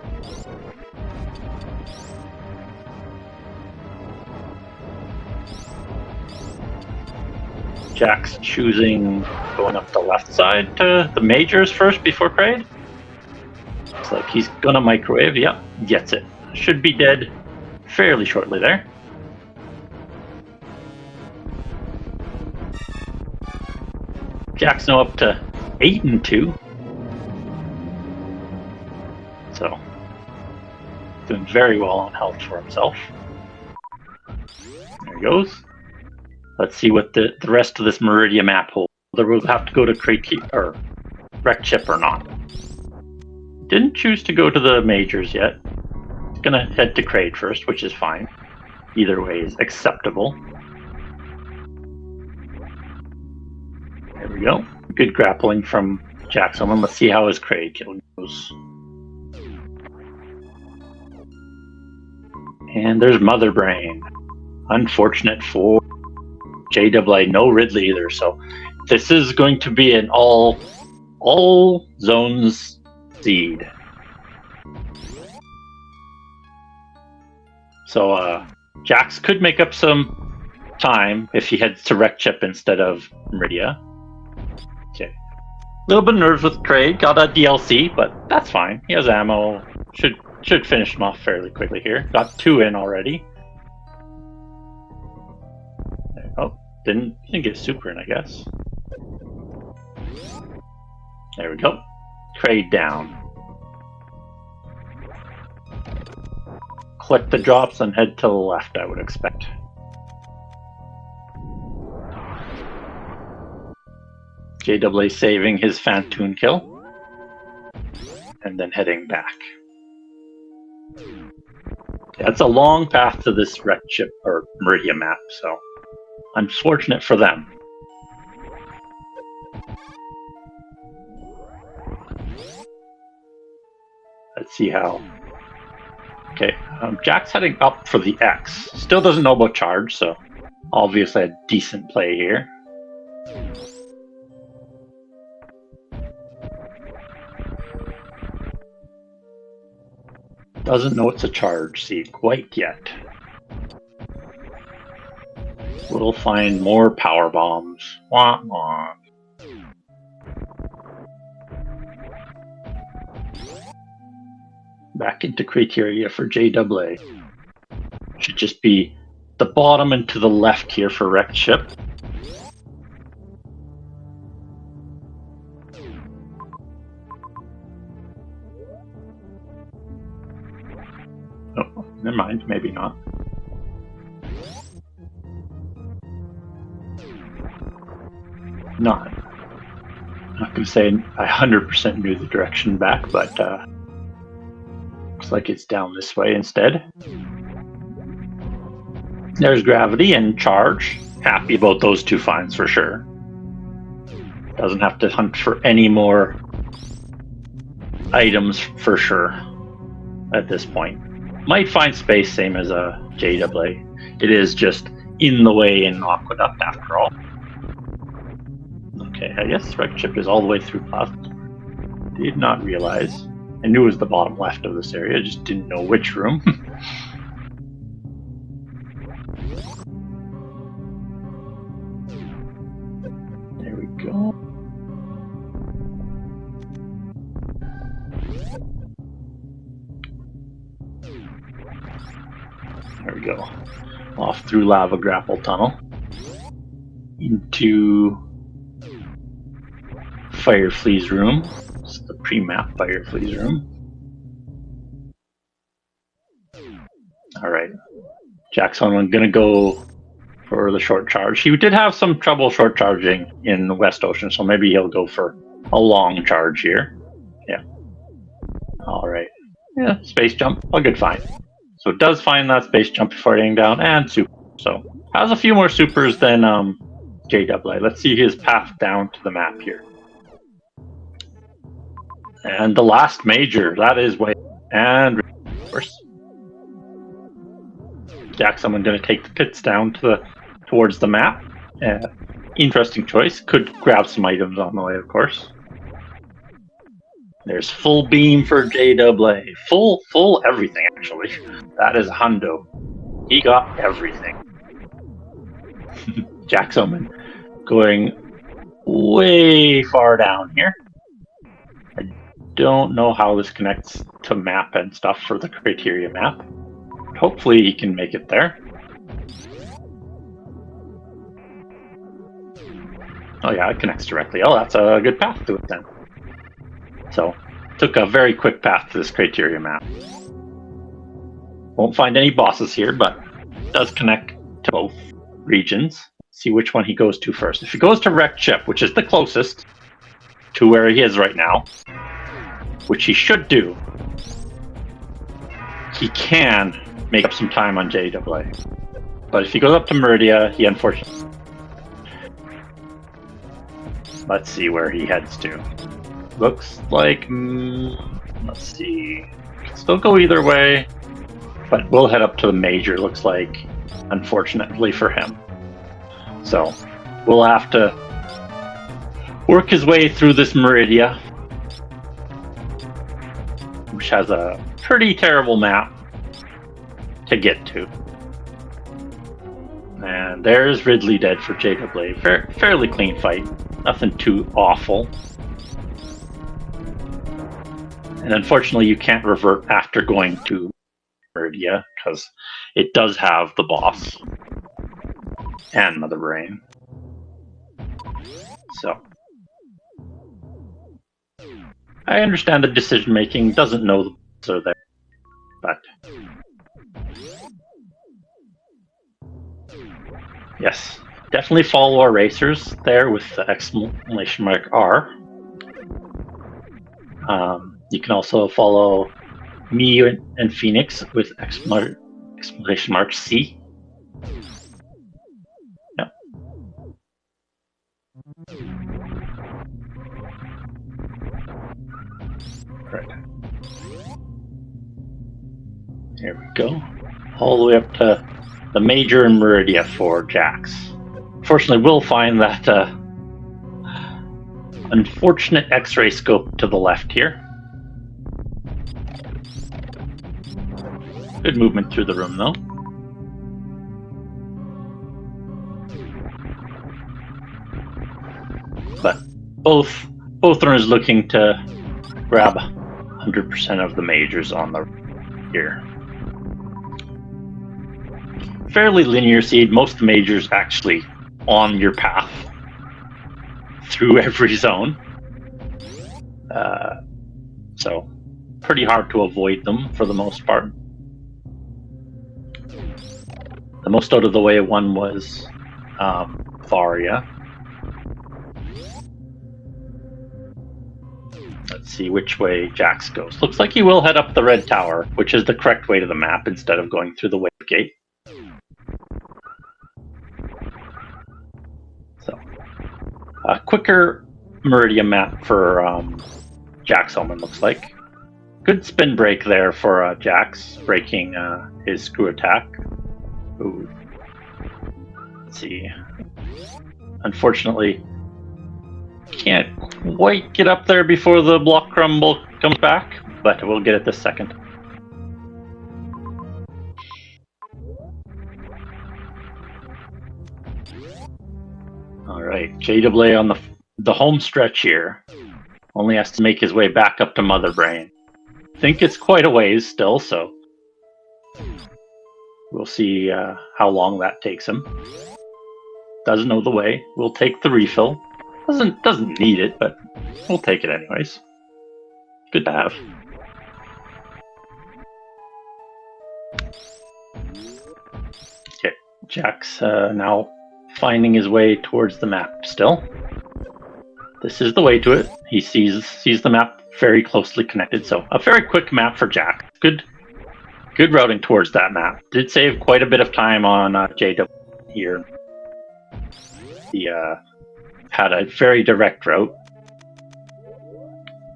Jack's choosing going up the left side to the majors first before Kraid. Looks like he's gonna microwave. Yep, gets it. Should be dead fairly shortly there. Jack's now up to 8-2. So, doing very well on health for himself. There he goes. Let's see what the rest of this Meridia map holds. Whether we'll have to go to Crate or Wreck Chip or not. Didn't choose to go to the majors yet. Gonna head to Crate first, which is fine. Either way is acceptable. There we go. Good grappling from Jackson. Let's see how his Crate kill goes. And there's Mother Brain. Unfortunate for JAA. No Ridley either. So this is going to be an all zones seed. So Jax could make up some time if he heads to Wreck Chip instead of Meridia. Okay. A little bit nervous with Craig. Got a DLC, but that's fine. He has ammo. Should finish him off fairly quickly here. Got 2 in already. Oh, didn't get super in, I guess. There we go. Trade down. Collect the drops and head to the left, I would expect. JAA saving his Fantoon kill. And then heading back. Yeah, it's a long path to this Wreck Chip or Meridia map, so unfortunate for them. Let's see how. Okay, Jack's heading up for the X. Still doesn't know about charge, so obviously a decent play here. Doesn't know it's a charge seed quite yet. We'll find more power bombs. Wah, wah. Back into criteria for JAA. Should just be the bottom and to the left here for Wreck Chip. Oh, never mind, maybe not. Not. I'm not going to say I 100% knew the direction back, but looks like it's down this way instead. There's gravity and charge. Happy about those 2 finds for sure. Doesn't have to hunt for any more items for sure at this point. Might find space, same as a JAA. It is just in the way in Aqueduct after all. Okay, I guess Wreck Chip is all the way through left. Did not realize. I knew it was the bottom left of this area, just didn't know which room. There we go. There we go. Off through Lava Grapple Tunnel. Into Fireflea's room. It's the pre-map Fireflea's room. Alright. Jackson gonna go for the short charge. He did have some trouble short charging in the West Ocean, so maybe he'll go for a long charge here. Yeah. Alright. Yeah, space jump. A good find. So it does find that space jump before getting down, and super. So has a few more supers than JAA. Let's see his path down to the map here. And the last major, that is way, and of course, Jackson going to take the pits down to towards the map. Interesting choice. Could grab some items on the way, of course. There's full beam for JAA. Full everything, actually. That is hundo. He got everything. Jackson going way far down here. I don't know how this connects to map and stuff for the criteria map. Hopefully he can make it there. Oh yeah, it connects directly. Oh, that's a good path to it then. So, took a very quick path to this criteria map. Won't find any bosses here, but it does connect to both regions. see which one he goes to first. If he goes to Wrecked Ship, which is the closest to where he is right now, which he should do, he can make up some time on JAA. But if he goes up to Meridia, he unfortunately... Let's see where he heads to. Looks like... let's see... Can still go either way, but we'll head up to the major, looks like, unfortunately for him. So, we'll have to work his way through this Meridia, which has a pretty terrible map to get to. And there's Ridley dead for JAA. Fairly clean fight. Nothing too awful. And unfortunately, you can't revert after going to Meridia, because it does have the boss and Mother Brain. So, I understand the decision making, doesn't know the boss are there, but yes, definitely follow our racers there with the exclamation mark R. You can also follow me and Phoenix with exclamation mark C. Yep. Right. Here we go. All the way up to the major in Meridia for Jax. Fortunately, we'll find that unfortunate X-ray scope to the left here. Good movement through the room, though. But both runners looking to grab 100% of the majors on the here. Fairly linear seed. Most majors actually on your path through every zone. So pretty hard to avoid them for the most part. The most out of the way one was Varia. Let's see which way Jax goes. Looks like he will head up the red tower, which is the correct way to the map instead of going through the wave gate. So, a quicker Meridia map for Jax Omen, looks like. Good spin break there for Jax, breaking his screw attack. Ooh. Let's see. Unfortunately, can't quite get up there before the block crumble comes back, but we'll get it this second. Alright, JAA on the home stretch here. Only has to make his way back up to Mother Brain. I think it's quite a ways still, so we'll see how long that takes him. Doesn't know the way. We'll take the refill. Doesn't need it, but we'll take it anyways. Good to have. Okay, Jack's now finding his way towards the map still. This is the way to it. He sees the map very closely connected, so a very quick map for Jack. Good routing towards that map. Did save quite a bit of time on JW here. He had a very direct route.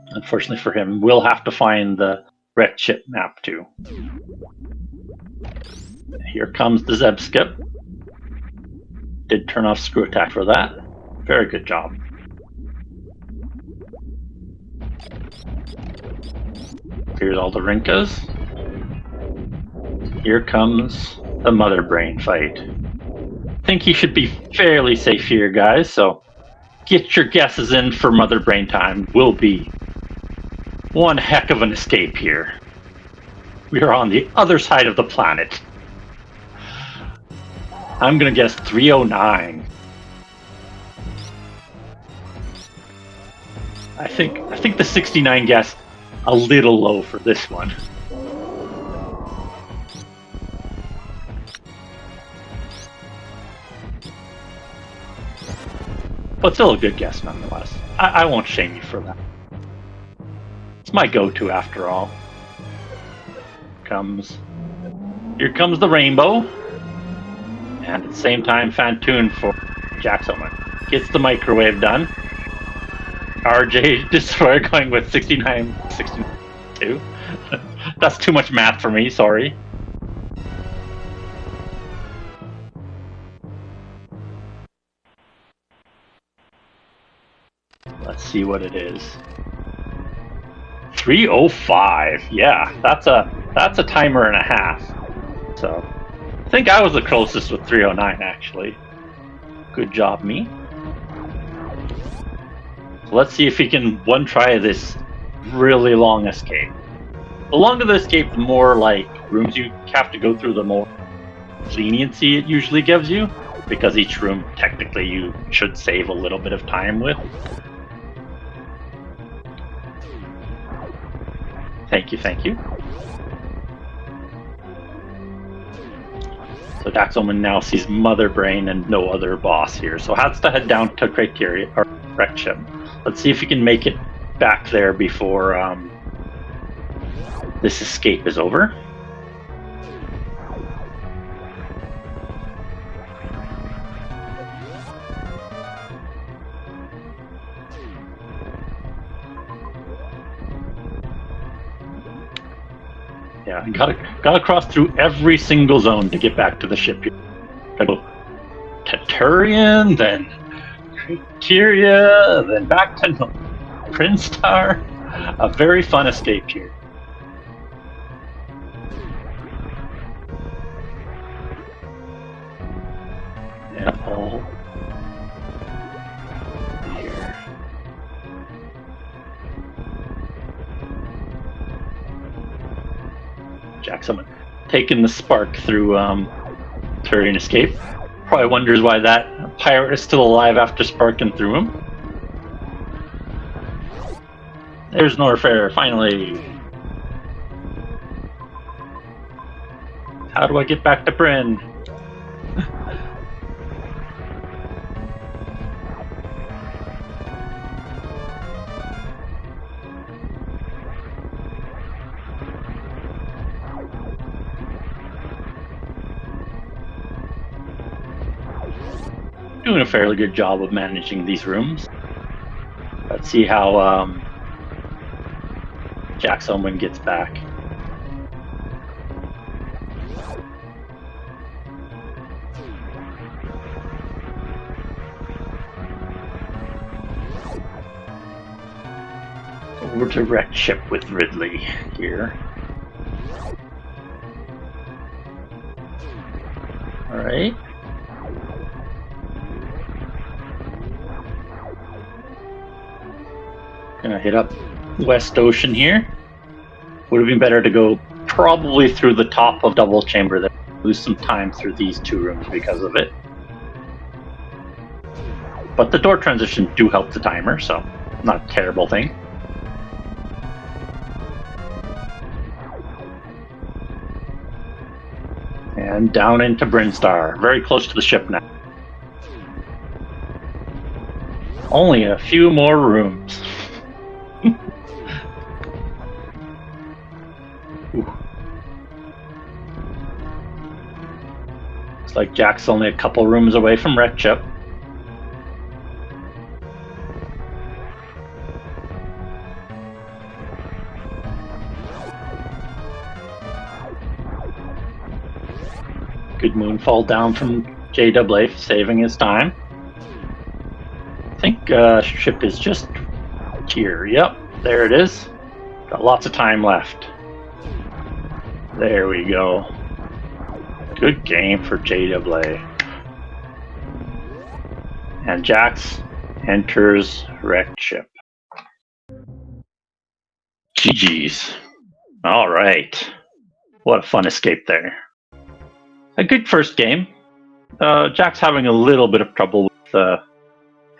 Unfortunately for him, we'll have to find the wrecked ship map too. Here comes the Zeb skip. Did turn off screw attack for that. Very good job. Here's all the Rinkas. Here comes the Mother Brain fight. I think he should be fairly safe here, guys, so get your guesses in for Mother Brain time. Will be one heck of an escape here. We are on the other side of the planet. I'm gonna guess 309. I think the 69 guess a little low for this one. but still a good guess nonetheless. I won't shame you for that. It's my go-to after all. Here comes the rainbow, and at the same time, Fantoon for Jack's Omen. Gets the microwave done. RJ Destroyer going with 69-62. That's too much math for me, sorry. Let's see what it is. 3:05. Yeah, that's a timer and a half. So I think I was the closest with 3:09 actually. Good job, me. So let's see if he can one try this really long escape. The longer the escape, the more like rooms you have to go through, the more leniency it usually gives you, because each room technically you should save a little bit of time with. Thank you, thank you. So Jack's Omen now sees Mother Brain and no other boss here, so has to head down to Criteria or Wreck Ship. Let's see if he can make it back there before this escape is over. Yeah, gotta cross through every single zone to get back to the ship here. Gotta go Taturian, then Criteria, then back to Prinstar. A very fun escape here. Yeah, all here. Jack's Omen taking the spark through Turian escape. Probably wonders why that pirate is still alive after sparking through him. There's Norfair, finally. How do I get back to Bryn? Doing a fairly good job of managing these rooms. Let's see how Jack's Omen gets back. Over to Wreck Ship with Ridley here. Alright. Gonna hit up West Ocean here. Would have been better to go probably through the top of Double Chamber there. Lose some time through these two rooms because of it. But the door transition do help the timer, so not a terrible thing. And down into Brinstar, very close to the ship now. Only a few more rooms. Looks like Jack's only a couple rooms away from Wreck Ship. Good moonfall down from JAA, saving his time. I think ship is just here. Yep, there it is. Got lots of time left. There we go. Good game for JAA. And Jax enters Wrecked Ship. GG's. All right. What a fun escape there. A good first game. Jack's having a little bit of trouble with the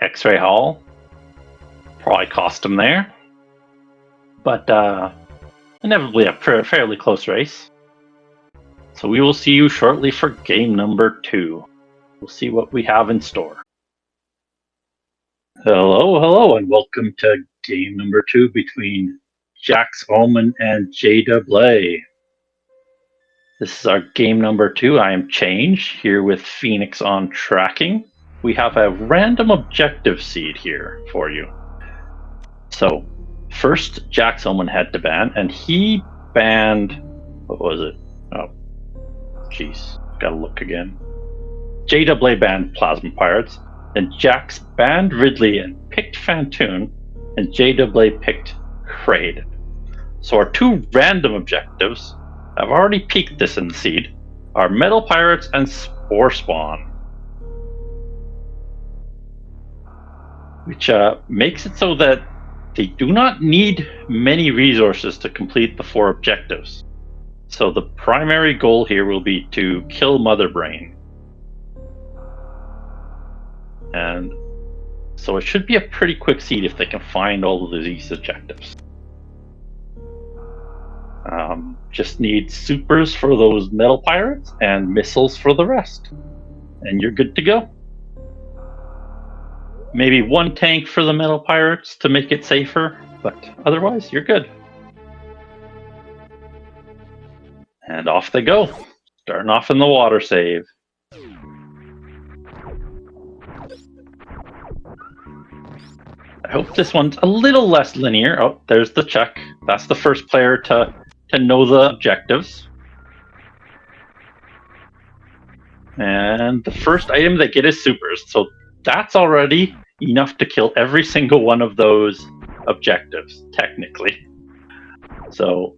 X-ray Hall. Probably cost him there. But inevitably a fairly close race. So we will see you shortly for game number 2. We'll see what we have in store. Hello, and welcome to game number 2 between Jax Omen and JW. This is our game number 2. I am Change, here with Phoenix on tracking. We have a random objective seed here for you. So, first, Jax Omen had to ban, and he banned... What was it? Oh, jeez. Gotta look again. JW banned Plasma Pirates. Then Jax banned Ridley and picked Fantoon, and JW picked Kraid. So our two random objectives have already peaked this in the seed are Metal Pirates and Spore Spawn. Which makes it so that they do not need many resources to complete the 4 objectives. So the primary goal here will be to kill Mother Brain. And so it should be a pretty quick seed if they can find all of these objectives. Just need supers for those Metal Pirates and missiles for the rest. And you're good to go. Maybe 1 tank for the Metal Pirates to make it safer, but otherwise you're good. And off they go. Starting off in the water save. I hope this one's a little less linear. Oh, there's the check. That's the first player to know the objectives. And the first item they get is supers. So that's already enough to kill every single one of those objectives, technically. So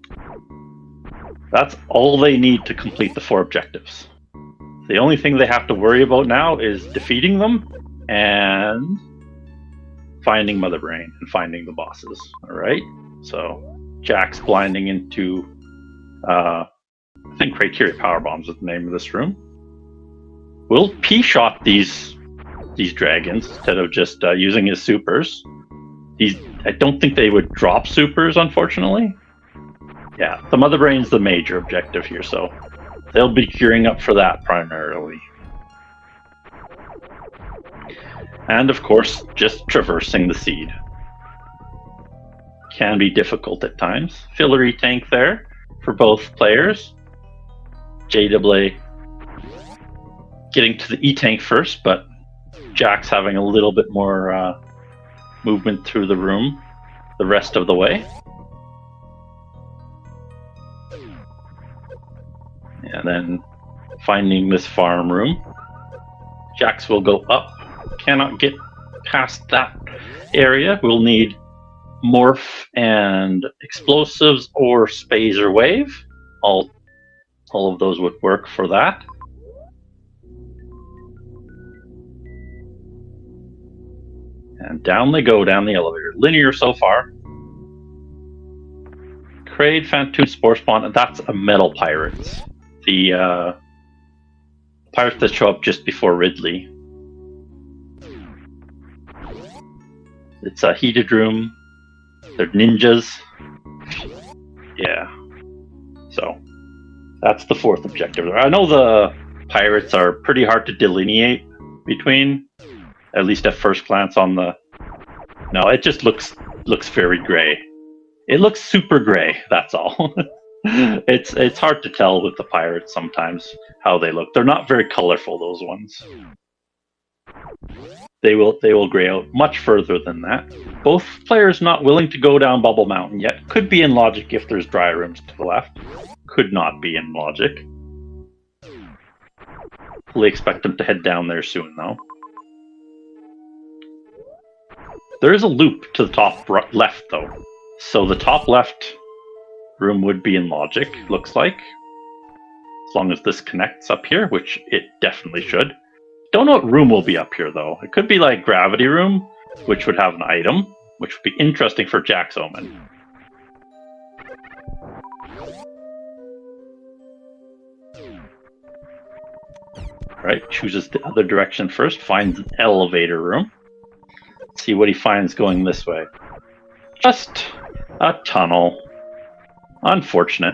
that's all they need to complete the 4 objectives. The only thing they have to worry about now is defeating them and finding Mother Brain and finding the bosses. Alright? So Jax blinding into I think Criteria Power Bombs is the name of this room. We'll P-shot these dragons instead of just using his supers. I don't think they would drop supers, unfortunately. Yeah, the Mother Brain's the major objective here, so they'll be gearing up for that primarily. And of course, just traversing the seed. Can be difficult at times. Fillery tank there for both players. JW getting to the E-tank first, but Jax having a little bit more movement through the room the rest of the way. And then finding this farm room. Jax will go up. Cannot get past that area. We'll need morph and explosives or spazer wave. All of those would work for that. And down they go, down the elevator. Linear so far. Kraid, Fantoon, Spore Spawn, and that's a Metal Pirates. The pirates that show up just before Ridley. It's a heated room. They're ninjas. Yeah. So that's the 4th objective. I know the pirates are pretty hard to delineate between, at least at first glance on the... No, it just looks very gray. It looks super gray, that's all. It's hard to tell with the pirates sometimes how they look. They're not very colorful, those ones. They will gray out much further than that. Both players not willing to go down Bubble Mountain yet. Could be in Logic if there's dry rooms to the left. Could not be in Logic. Fully expect them to head down there soon, though. There is a loop to the top left, though. So the top left room would be in Logic, looks like. As long as this connects up here, which it definitely should. Don't know what room will be up here, though. It could be like Gravity Room, which would have an item, which would be interesting for Jax Omen. Right, chooses the other direction first, finds an elevator room. Let's see what he finds going this way. Just a tunnel. Unfortunate.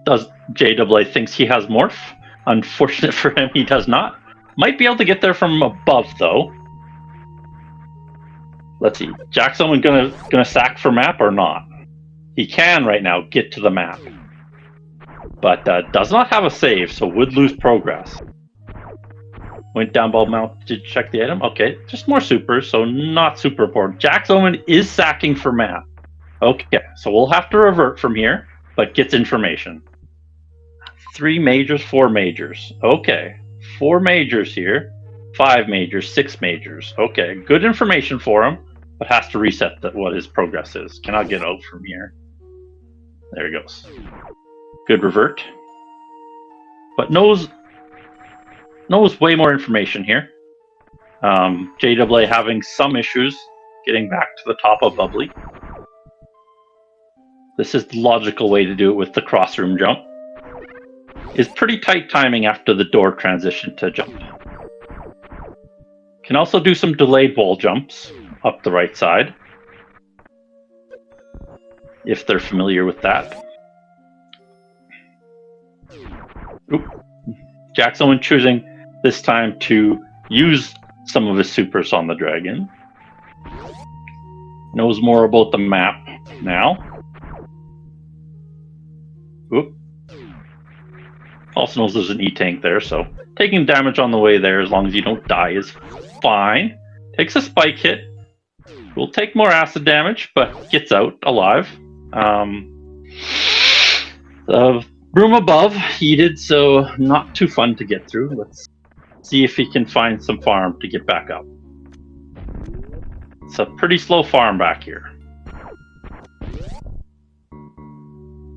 JW thinks he has morph. Unfortunate for him, he does not. Might be able to get there from above, though. Let's see. Jack's Omen gonna sack for map or not? He can right now get to the map, but does not have a save, so would lose progress. Went down ball mount to check the item. Okay, just more supers, so not super important. Jack's Omen is sacking for map. Okay, so we'll have to revert from here, but gets information. 3 majors, 4 majors. Okay, 4 majors here, 5 majors, 6 majors. Okay, good information for him, but has to reset what his progress is. Cannot get out from here. There he goes. Good revert. But knows way more information here. JAA having some issues getting back to the top of Bubbly. This is the logical way to do it with the crossroom jump. Is pretty tight timing after the door transition to jump. Can also do some delayed wall jumps up the right side, if they're familiar with that. Oop. Jack's Omen choosing this time to use some of his supers on the dragon. Knows more about the map now. Oop. Also knows there's an E-tank there, so taking damage on the way there as long as you don't die is fine. Takes a spike hit. Will take more acid damage, but gets out alive. The room above heated, so not too fun to get through. Let's see if he can find some farm to get back up. It's a pretty slow farm back here.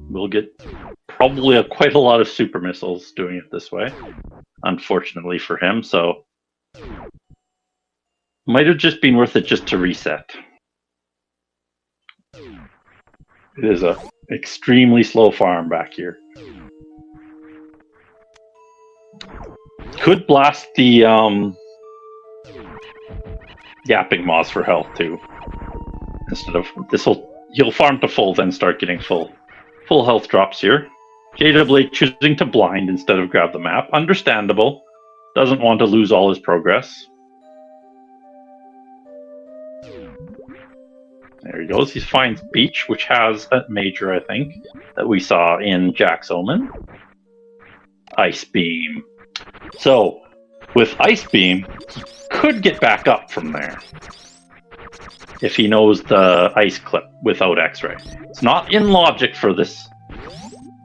We'll get probably quite a lot of super missiles doing it this way, unfortunately for him, so might have just been worth it just to reset. It is a extremely slow farm back here. Could blast the yapping moths for health too. Instead of he'll farm to full, then start getting full health drops here. JAA choosing to blind instead of grab the map. Understandable. Doesn't want to lose all his progress. There he goes. He finds Beach, which has a major, I think, that we saw in Jack's Omen. Ice Beam. So, with Ice Beam, he could get back up from there if he knows the ice clip without X-ray. It's not in logic for this.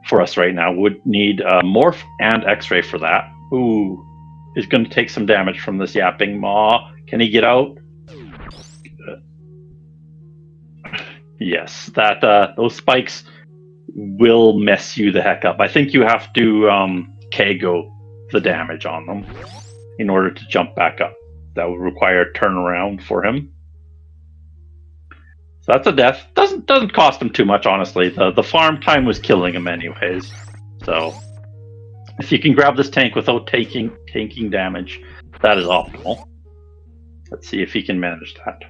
For us right now, would need Morph and X-ray for that. Ooh, he's going to take some damage from this yapping maw. Can he get out? Yes, that those spikes will mess you the heck up. I think you have to KO the damage on them in order to jump back up. That would require a turnaround for him. So that's a death. Doesn't cost him too much, honestly. The farm time was killing him anyways. So if you can grab this tank without taking damage, that is optimal. Let's see if he can manage that.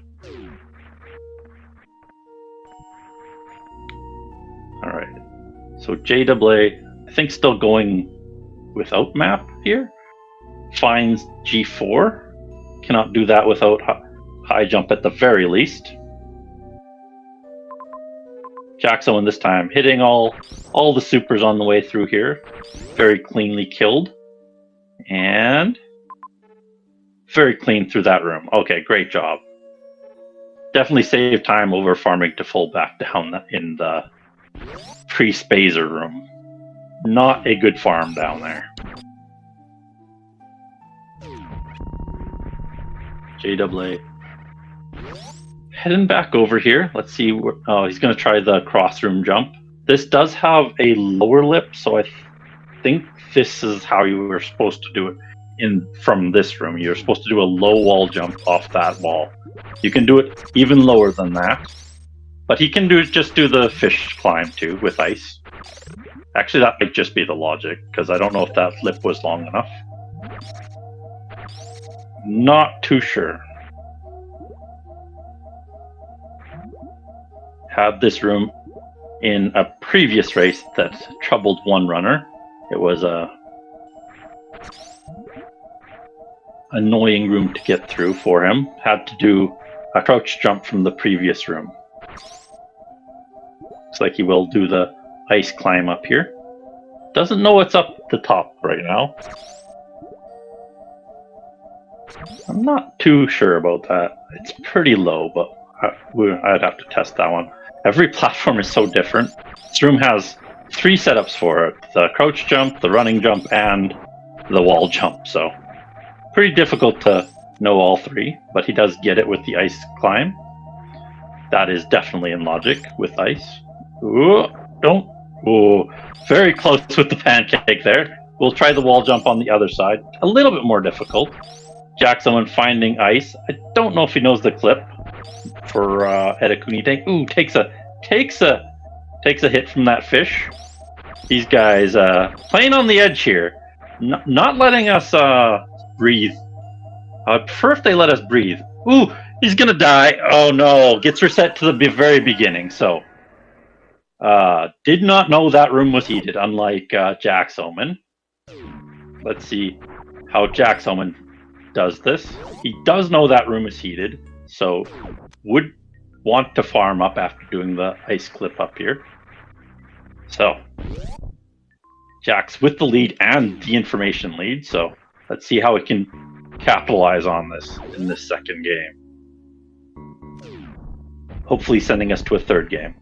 Alright. So JAA, I think still going without map here. Finds G4. Cannot do that without high jump at the very least. Jack's Omen this time hitting all the supers on the way through here. Very cleanly killed. And very clean through that room. Okay, great job. Definitely saved time over farming to full back down in the pre-spazer room. Not a good farm down there. JAA heading back over here. Let's see. Oh, he's going to try the crossroom jump. This does have a lower lip, so I think this is how you were supposed to do it from this room. You're supposed to do a low wall jump off that wall. You can do it even lower than that, but he can just do the fish climb too with ice. Actually, that might just be the logic, because I don't know if that lip was long enough. Not too sure. Had this room in a previous race that troubled one runner. It was annoying room to get through for him. Had to do a crouch jump from the previous room. Looks like he will do the ice climb up here. Doesn't know what's up the top right now. I'm not too sure about that. It's pretty low, but I'd have to test that one. Every platform is so different. This room has 3 setups for it. The crouch jump, the running jump, and the wall jump. So pretty difficult to know all 3, but he does get it with the ice climb. That is definitely in logic with ice. Ooh, don't. Ooh, very close with the pancake there. We'll try the wall jump on the other side. A little bit more difficult. Jack's Omen finding ice. I don't know if he knows the clip for Edakuni tank. Ooh, takes a hit from that fish. These guys playing on the edge here, not letting us breathe. I'd prefer if they let us breathe. Ooh, he's gonna die. Oh no, gets reset to the very beginning. So, did not know that room was heated, unlike Jack's Omen. Let's see how Jack's Omen does this. He does know that room is heated, so would want to farm up after doing the ice clip up here. So, Jack's with the lead and the information lead, so let's see how it can capitalize on this in this second game. Hopefully sending us to a third game.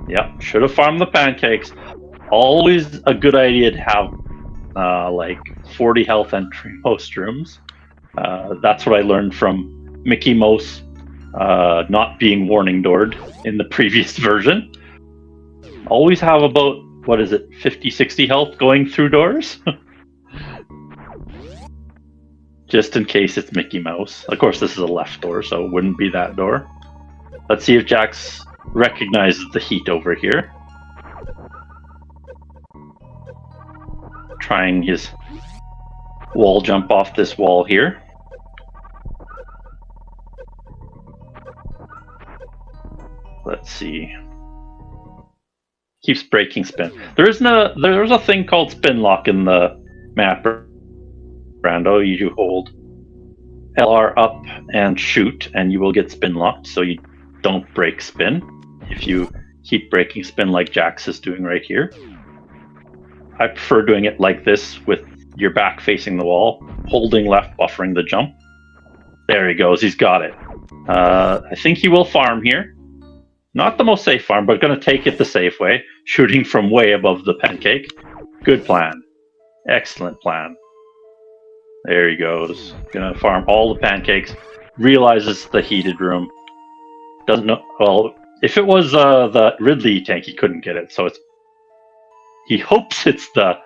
Yep, should have farmed the pancakes. Always a good idea to have like 40 health entry most rooms. That's what I learned from Mickey Mouse not being warning doored in the previous version. Always have about, 50, 60 health going through doors? Just in case it's Mickey Mouse. Of course, this is a left door, so it wouldn't be that door. Let's see if Jax recognizes the heat over here. Trying his wall jump off this wall here. Let's see. Keeps breaking spin. There's a thing called spin lock in the map, Rando. You hold LR up and shoot, and you will get spin locked, so you don't break spin. If you keep breaking spin like Jax is doing right here. I prefer doing it like this with your back facing the wall, holding left, buffering the jump. There he goes, he's got it. I think he will farm here. Not the most safe farm, but going to take it the safe way, shooting from way above the pancake. Good plan. Excellent plan. There he goes. Going to farm all the pancakes. Realizes the heated room. Doesn't know. Well, if it was the Ridley tank, he couldn't get it. So he hopes it's the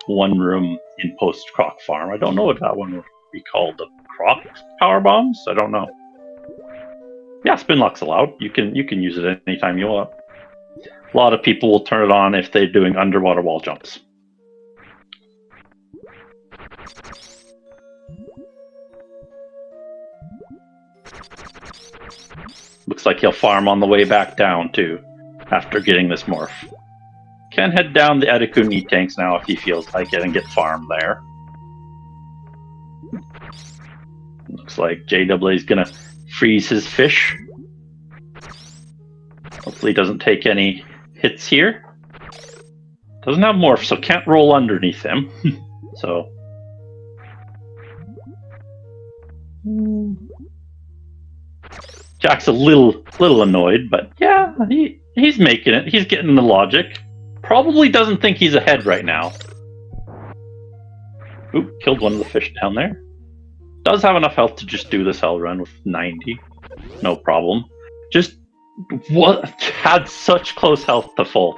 one room in post Croc farm. I don't know what that one would be called. The Croc power bombs? I don't know. Yeah, spin lock's allowed. You can use it anytime you want. A lot of people will turn it on if they're doing underwater wall jumps. Looks like he'll farm on the way back down too, after getting this morph. Can head down the Edakuni tanks now if he feels like it and get farmed there. Looks like JAA is gonna freeze his fish. Hopefully he doesn't take any hits here. Doesn't have morph, so can't roll underneath him. So Jack's a little annoyed, but yeah, he's making it. He's getting the logic. Probably doesn't think he's ahead right now. Oop, killed one of the fish down there. Does have enough health to just do this hell run with 90. No problem. Just had such close health to full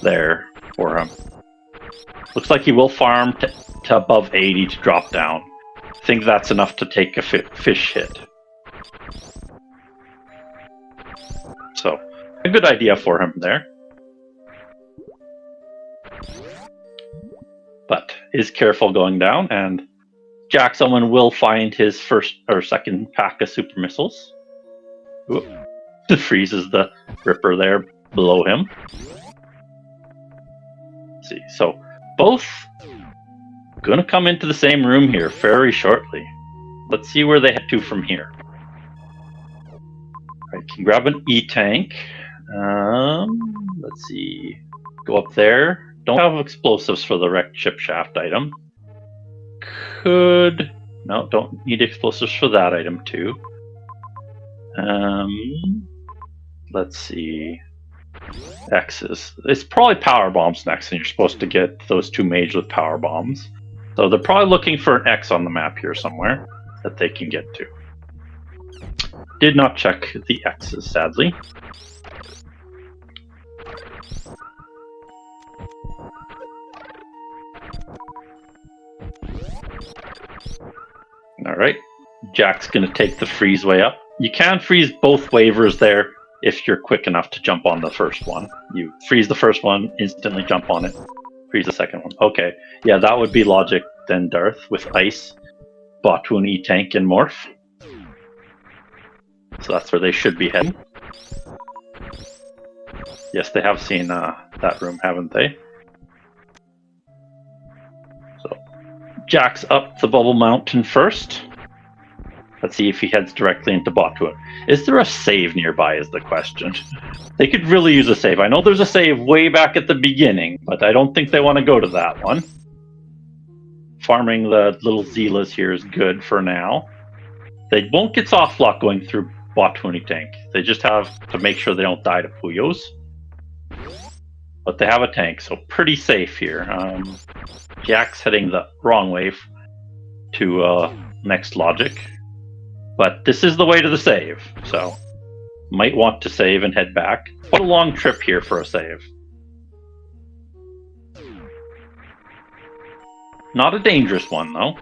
there for him. Looks like he will farm to above 80 to drop down. I think that's enough to take a fish hit. So, a good idea for him there. But is careful going down, and Jack's Omen will find his first or second pack of super missiles. Oop. Freezes the Ripper there below him. Let's see, so both Gonna come into the same room here very shortly. Let's see where they head to from here. I can grab an E-tank. Let's see. Go up there. Don't have explosives for the wrecked ship shaft item. No, don't need explosives for that item too. Let's see. X's. It's probably power bombs next, and you're supposed to get those 2 mage with power bombs. So they're probably looking for an X on the map here somewhere that they can get to. Did not check the X's, sadly. Alright, Jack's going to take the freeze way up. You can freeze both waivers there if you're quick enough to jump on the first one. You freeze the first one, instantly jump on it, freeze the second one. Okay, yeah, that would be logic then, Darth, with Ice, Botwoon, E-Tank, and Morph. So that's where they should be heading. Yes, they have seen that room, haven't they? So, Jack's up the Bubble Mountain first. Let's see if he heads directly into Botwoon. Is there a save nearby is the question. They could really use a save. I know there's a save way back at the beginning, but I don't think they want to go to that one. Farming the little Zeelas here is good for now. They won't get soft lock going through Botwoon tank. They just have to make sure they don't die to Puyos. But they have a tank, so pretty safe here. Jack's heading the wrong way to next logic. But this is the way to the save, so might want to save and head back. What a long trip here for a save. Not a dangerous one, though.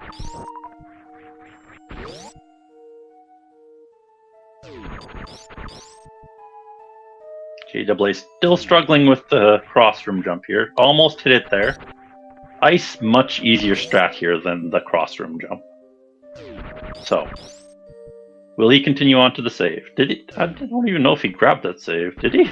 JAA still struggling with the crossroom jump here. Almost hit it there. Ice, much easier strat here than the crossroom jump. So, will he continue on to the save? Did he? I don't even know if he grabbed that save. Did he?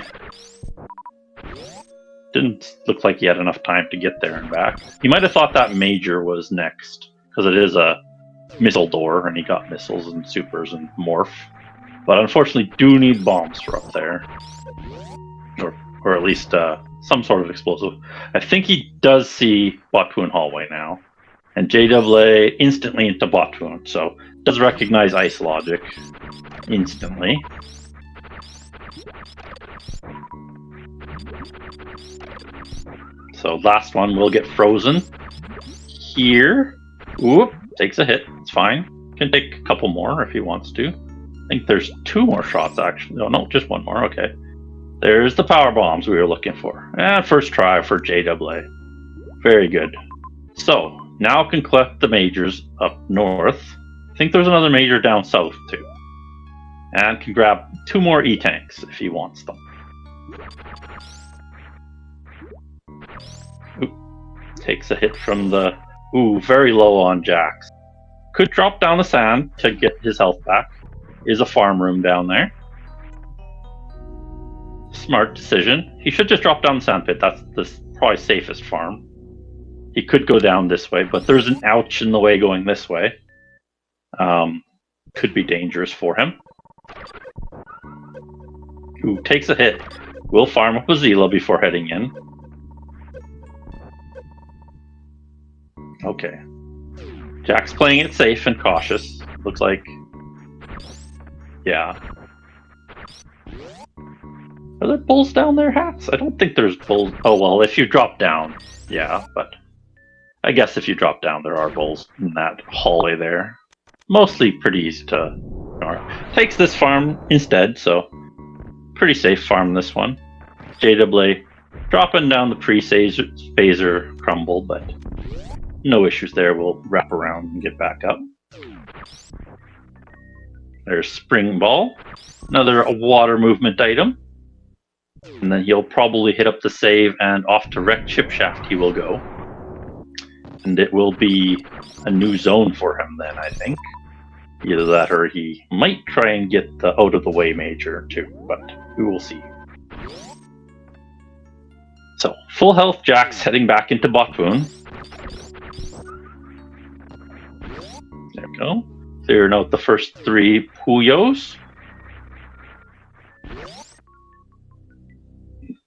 Didn't look like he had enough time to get there and back. He might have thought that major was next, because it is a missile door, and he got missiles and supers and morph. But unfortunately, do need bombs for up there. Or at least some sort of explosive. I think he does see Botwoon hallway now. And JAA instantly into Botwoon, so does recognize ice logic instantly. So last one will get frozen here. Oop, takes a hit. It's fine. Can take a couple more if he wants to. I think there's 2 more shots actually. No, just 1 more. Okay. There's the power bombs we were looking for. And first try for JAA. Very good. So now can collect the majors up north. I think there's another major down south too. And can grab 2 more E-tanks if he wants them. Oop. Takes a hit from the... Ooh, very low on Jax. Could drop down the sand to get his health back. Is a farm room down there. Smart decision. He should just drop down the sand pit. That's the probably safest farm. He could go down this way, but there's an ouch in the way going this way. Could be dangerous for him. Ooh, takes a hit. Will farm up a Zila before heading in. Okay. Jack's playing it safe and cautious. Looks like... Yeah. Are there bulls down there, Hats? I don't think there's bulls. Oh, well, if you drop down, yeah, but I guess if you drop down, there are bulls in that hallway there. Mostly pretty easy to ignore. Takes this farm instead, so pretty safe farm this one. JAA dropping down the pre-phaser crumble, but no issues there. We'll wrap around and get back up. There's Spring Ball, another water movement item. And then he'll probably hit up the save and off to wreck chip shaft he will go. And it will be a new zone for him then, I think. Either that or he might try and get the out of the way major too, but we will see. So, full health Jack's heading back into Botwoon. There we go. Clearing out the first 3 Puyos.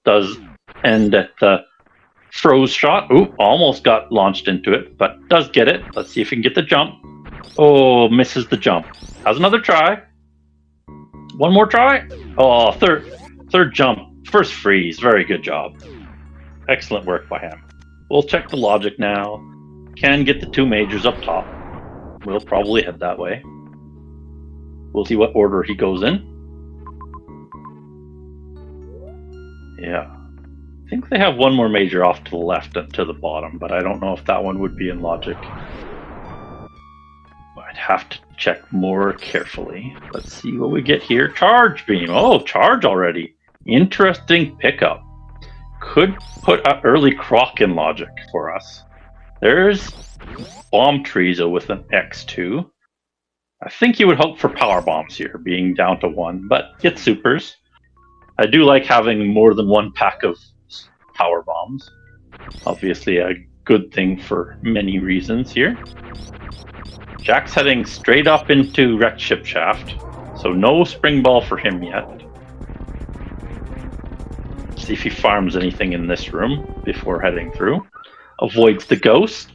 Does end at the froze shot. Ooh, almost got launched into it, but does get it. Let's see if he can get the jump. Oh, misses the jump. Has another try. One more try. Oh, third jump. First freeze. Very good job. Excellent work by him. We'll check the logic now. Can get the 2 majors up top. We'll probably head that way. We'll see what order he goes in. Yeah. I think they have 1 more major off to the left and to the bottom, but I don't know if that one would be in logic. I'd have to check more carefully. Let's see what we get here. Charge beam. Oh, charge already. Interesting pickup. Could put an early croc in logic for us. There's Bomb Trezo with an X2. I think you would hope for power bombs here, being down to 1, but get supers. I do like having more than 1 pack of power bombs. Obviously a good thing for many reasons here. Jack's heading straight up into Wrecked Ship Shaft, so no spring ball for him yet. See if he farms anything in this room before heading through. Avoids the ghost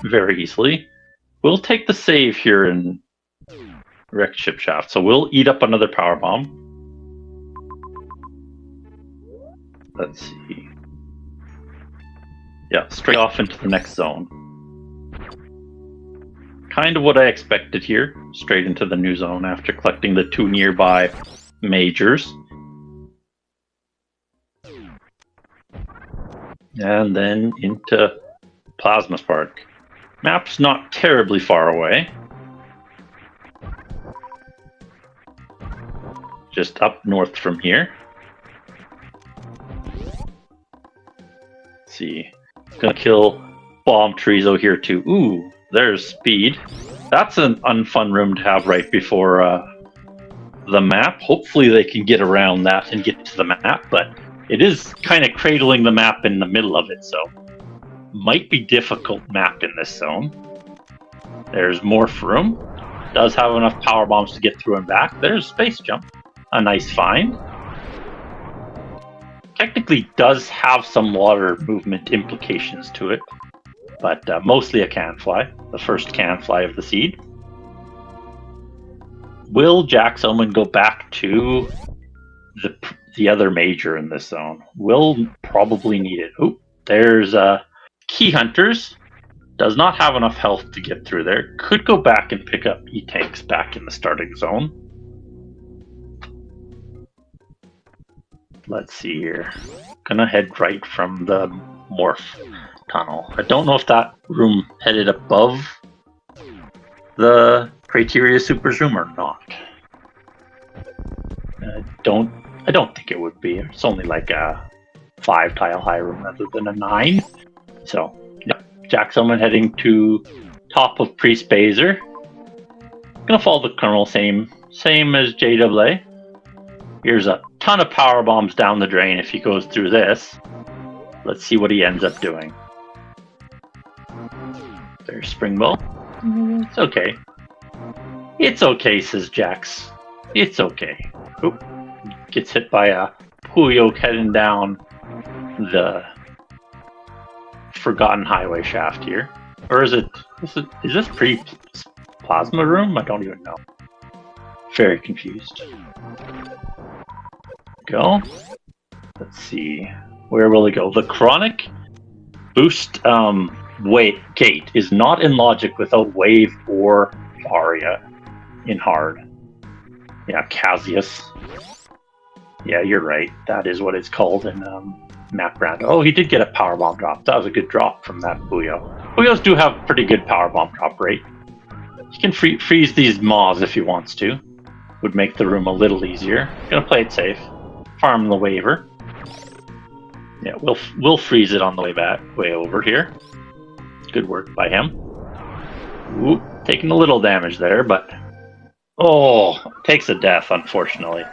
very easily. We'll take the save here in Wrecked Ship Shaft, so we'll eat up another power bomb. Let's see. Yeah, straight off into the next zone. Kind of what I expected here. Straight into the new zone after collecting the 2 nearby majors. And then into Plasma Spark. Map's not terribly far away. Just up north from here. Let's see. Gonna kill Bomb Trezo here too. Ooh, there's speed. That's an unfun room to have right before the map. Hopefully they can get around that and get to the map, but it is kind of cradling the map in the middle of it, so might be difficult map in this zone. There's Morph Room. Does have enough power bombs to get through and back. There's Space Jump. A nice find. Technically does have some water movement implications to it, but mostly a can fly. The first can fly of the seed. Will Jack's Omen go back to the other major in this zone? Will probably need it. Oh, there's Key Hunters. Does not have enough health to get through there. Could go back and pick up E-Tanks back in the starting zone. Let's see here. Gonna head right from the Morph tunnel. I don't know if that room headed above the Criteria Supers room or not. I don't think it would be. It's only like a 5 tile high room rather than a 9. So, yeah. Jack's Omen heading to top of Priest Baser. Gonna follow the Colonel, same as JAA. Here's a ton of power bombs down the drain if he goes through this. Let's see what he ends up doing. There's Spring Ball. It's okay. It's okay, says Jax. It's okay. Oop. Gets hit by a Puyo heading down the Forgotten Highway shaft here. Or is this pre-plasma room? I don't even know. Very confused. Go. Let's see. Where will it go? The Chronic Boost gate is not in logic without Wave or Varia in hard. Yeah, Cassius. Yeah, you're right. That is what it's called in Map Rando. Oh, he did get a power bomb drop. That was a good drop from that Puyo. Puyos do have pretty good power bomb drop rate. He can freeze these Maws if he wants to. Would make the room a little easier. Gonna play it safe. Farm the waiver. Yeah, we'll freeze it on the way over here. Good work by him. Ooh, taking a little damage there, but takes a death, unfortunately.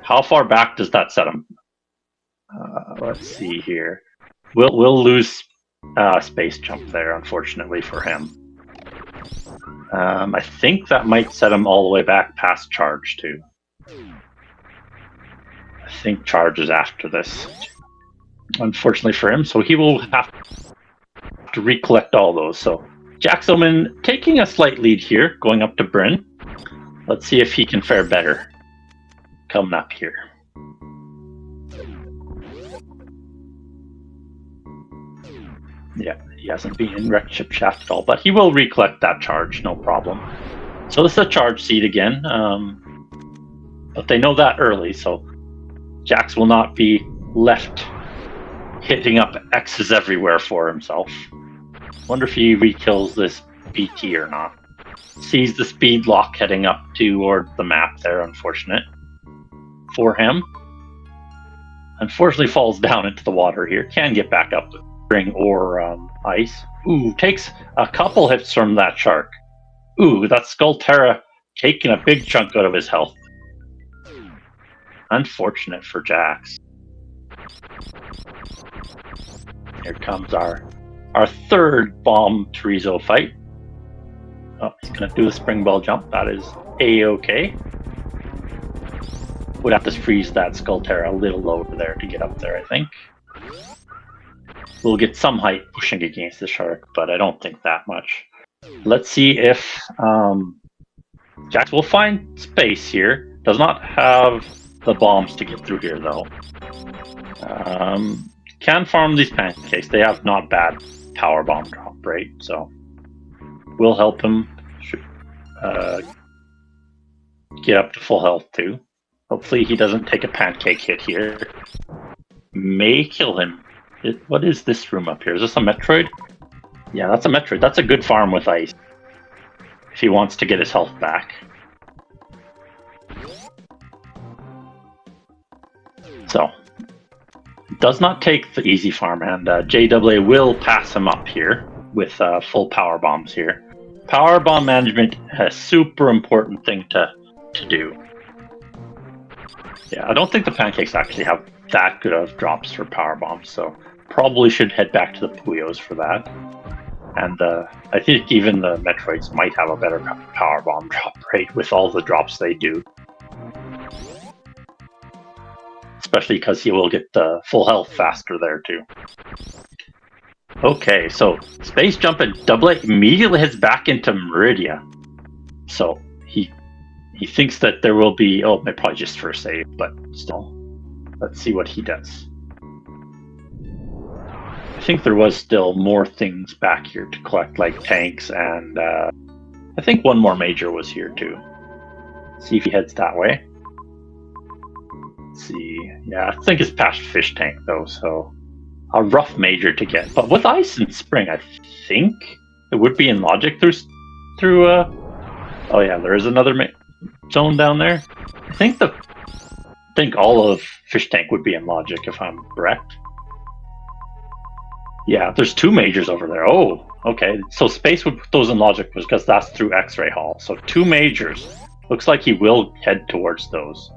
How far back does that set him? Let's see here. We'll lose Space Jump there, unfortunately for him. I think that might set him all the way back past charge too. I think charge is after this. Unfortunately for him, so he will have to recollect all those. So Jax Omen taking a slight lead here, going up to Bryn. Let's see if he can fare better coming up here. Yeah, he hasn't been in wrecked ship shaft at all, but he will recollect that charge, no problem. So this is a charge seed again, but they know that early, so Jax will not be left hitting up X's everywhere for himself. Wonder if he re-kills this BT or not. Sees the speed lock heading up toward the map there, unfortunate for him. Unfortunately falls down into the water here. Can get back up with spring or ice. Ooh, takes a couple hits from that shark. Ooh, that Skullterra taking a big chunk out of his health. Unfortunate for Jax. Here comes our third bomb Chorizo fight. Oh, he's going to do a spring ball jump. That is A-okay. Would have to freeze that Skullterra a little lower there to get up there, I think. We'll get some height pushing against the shark, but I don't think that much. Let's see if Jax will find space here. Does not have the bombs to get through here, though. Can farm these pancakes. They have not bad power bomb drop rate, so will help him get up to full health too. Hopefully he doesn't take a pancake hit here. May kill him. What is this room up here? Is this a Metroid? Yeah, that's a Metroid. That's a good farm with ice. If he wants to get his health back. So, does not take the easy farm, and JWA will pass him up here with full power bombs here. Power bomb management is a super important thing to do. Yeah, I don't think the pancakes actually have that good of drops for power bombs, so probably should head back to the Puyos for that. And I think even the Metroids might have a better power bomb drop rate with all the drops they do. Especially because he will get full health faster there too. Okay, so space jump and double A immediately heads back into Meridia. So he thinks that there will be probably just for a save, but still, let's see what he does. I think there was still more things back here to collect, like tanks, and I think one more major was here too. See if he heads that way. Let's see, yeah, I think it's past fish tank though, so a rough major to get. But with ice and spring, I think it would be in logic through. Oh yeah, there is another zone down there. I think all of fish tank would be in logic if I'm correct. Yeah, there's two majors over there. Oh, okay. So space would put those in logic because that's through X-ray Hall. So two majors. Looks like he will head towards those.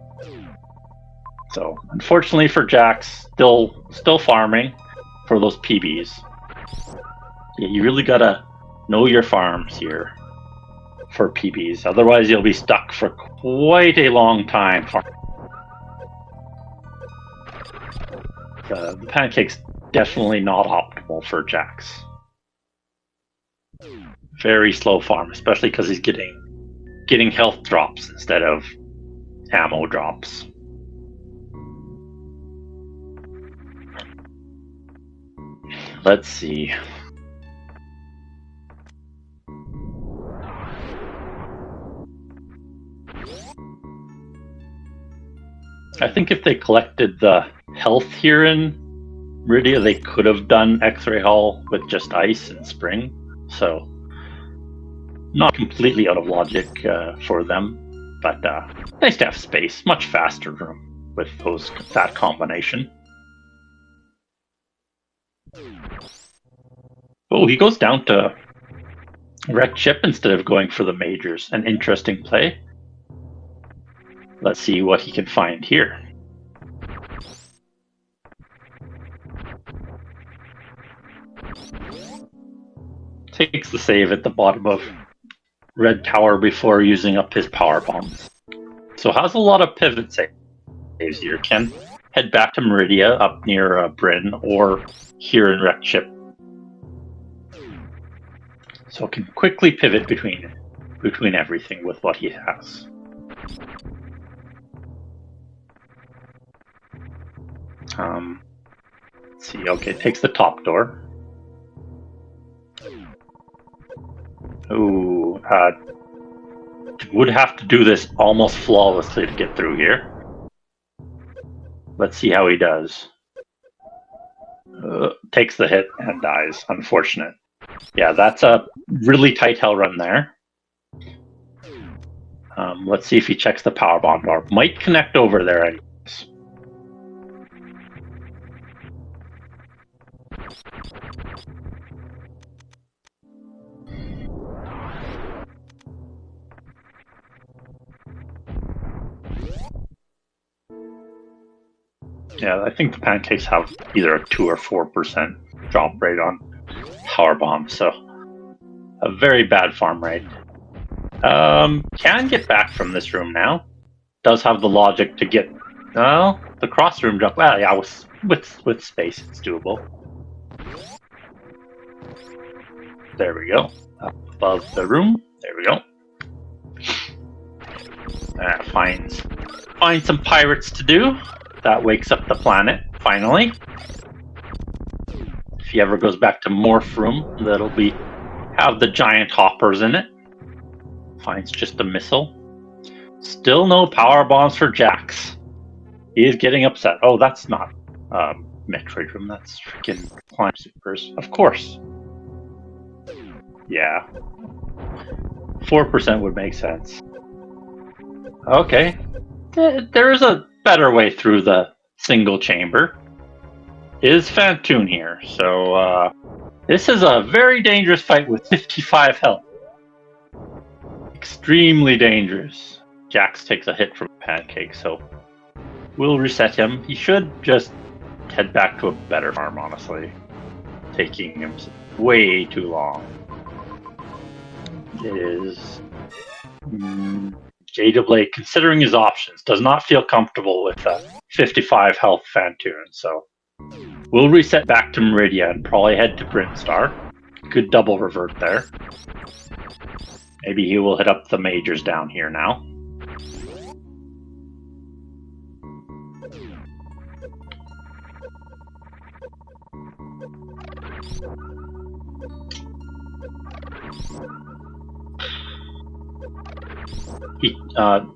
So unfortunately for Jax, still farming for those PBs. Yeah, you really gotta know your farms here for PBs. Otherwise, you'll be stuck for quite a long time. The pancake's definitely not optimal for Jax. Very slow farm, especially because he's getting health drops instead of ammo drops. Let's see. I think if they collected the health here in Meridia, they could have done X-ray Hall with just ice and spring. So, not completely out of logic for them, but nice to have space. Much faster room with that combination. Oh, he goes down to wrecked ship instead of going for the majors. An interesting play. Let's see what he can find here. Takes the save at the bottom of red tower before using up his power bombs. So has a lot of pivot saves here. Can head back to Meridia up near Bryn or here in Wreck Ship. So can quickly pivot between everything with what he has. Let's see, okay, takes the top door. Ooh, would have to do this almost flawlessly to get through here. Let's see how he does. Takes the hit and dies. Unfortunate. Yeah, that's a really tight hell run there. Let's see if he checks the power bomb door. Might connect over there anyways. Yeah, I think the pancakes have either a 2 or 4% drop rate on power bombs, so a very bad farm rate. Can get back from this room now. Does have the logic to get the cross room jump. Well, yeah, with space, it's doable. There we go. Up above the room. There we go. Finds some pirates to do. That wakes up the planet, finally. If he ever goes back to Morph Room, that'll have the giant hoppers in it. Finds just a missile. Still no power bombs for Jax. He is getting upset. Oh, that's not Metroid Room, that's freaking Climb Supers. Of course. Yeah. 4% would make sense. Okay. There is a better way through the single chamber. Is Fantoon here, so this is a very dangerous fight with 55 health. Extremely dangerous. Jax takes a hit from Pancake, so we'll reset him. He should just head back to a better farm, honestly. Taking him way too long. It is... JW, considering his options, does not feel comfortable with a 55 health Fantoon, so we'll reset back to Meridia and probably head to Brinstar. Good double revert there. Maybe he will hit up the majors down here now.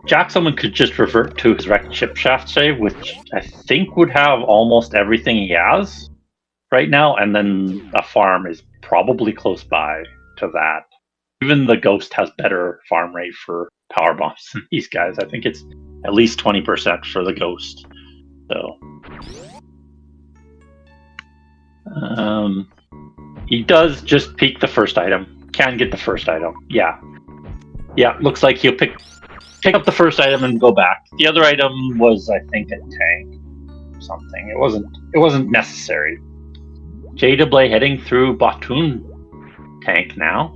Jackson could just revert to his wrecked ship shaft save, which I think would have almost everything he has right now, and then a farm is probably close by to that. Even the Ghost has better farm rate for power bombs than these guys. I think it's at least 20% for the Ghost. So he does just peek the first item. Can get the first item. Yeah, looks like he'll pick up the first item and go back. The other item was, I think, a tank or something. It wasn't necessary. JW heading through Batoon tank now.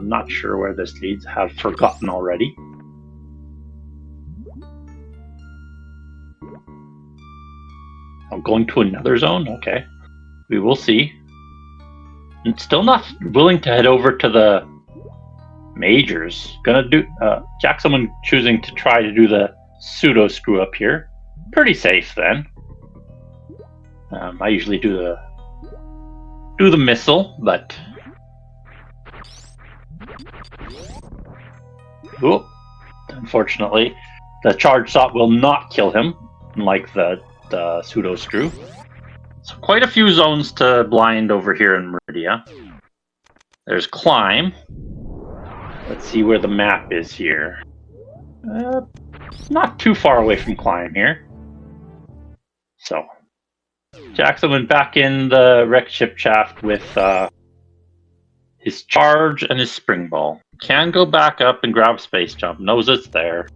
Not sure where this leads. Have forgotten already. I'm going to another zone? Okay. We will see. And still not willing to head over to the majors. Gonna do Jackson choosing to try to do the pseudo screw up here. Pretty safe then. I usually do the missile, but unfortunately the charge shot will not kill him, unlike the pseudo screw. So quite a few zones to blind over here in Meridia. There's climb. Let's see where the map is here. Not too far away from climb here. So Jackson went back in the wrecked ship shaft with his charge and his spring ball. Can go back up and grab space jump. Knows it's there.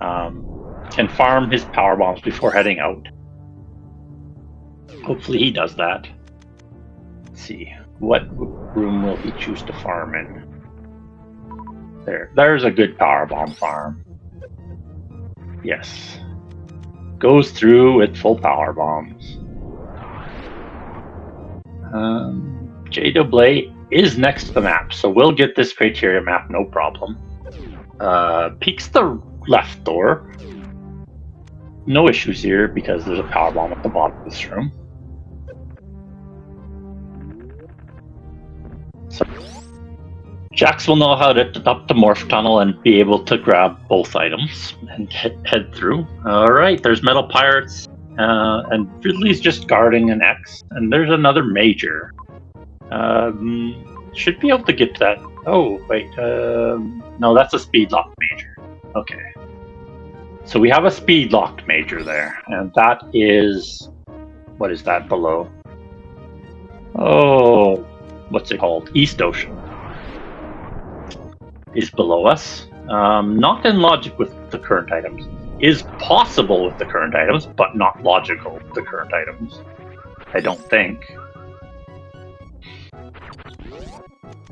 Can farm his power bombs before heading out. Hopefully he does that. Let's see. What room will he choose to farm in? There's a good powerbomb farm. Yes. Goes through with full power bombs. JAA is next to the map, so we'll get this criteria map, no problem. Peeks the left door. No issues here because there's a power bomb at the bottom of this room. So Jax will know how to get up the morph tunnel and be able to grab both items and head through. Alright, there's metal pirates, and Ridley's just guarding an X, and there's another major. Should be able to get to that. Oh, wait, no, that's a speed locked major. Okay. So we have a speed locked major there, and that is, what is that below? Oh, what's it called? East Ocean is below us. Not in logic with the current items. Is possible with the current items, but not logical with the current items. I don't think.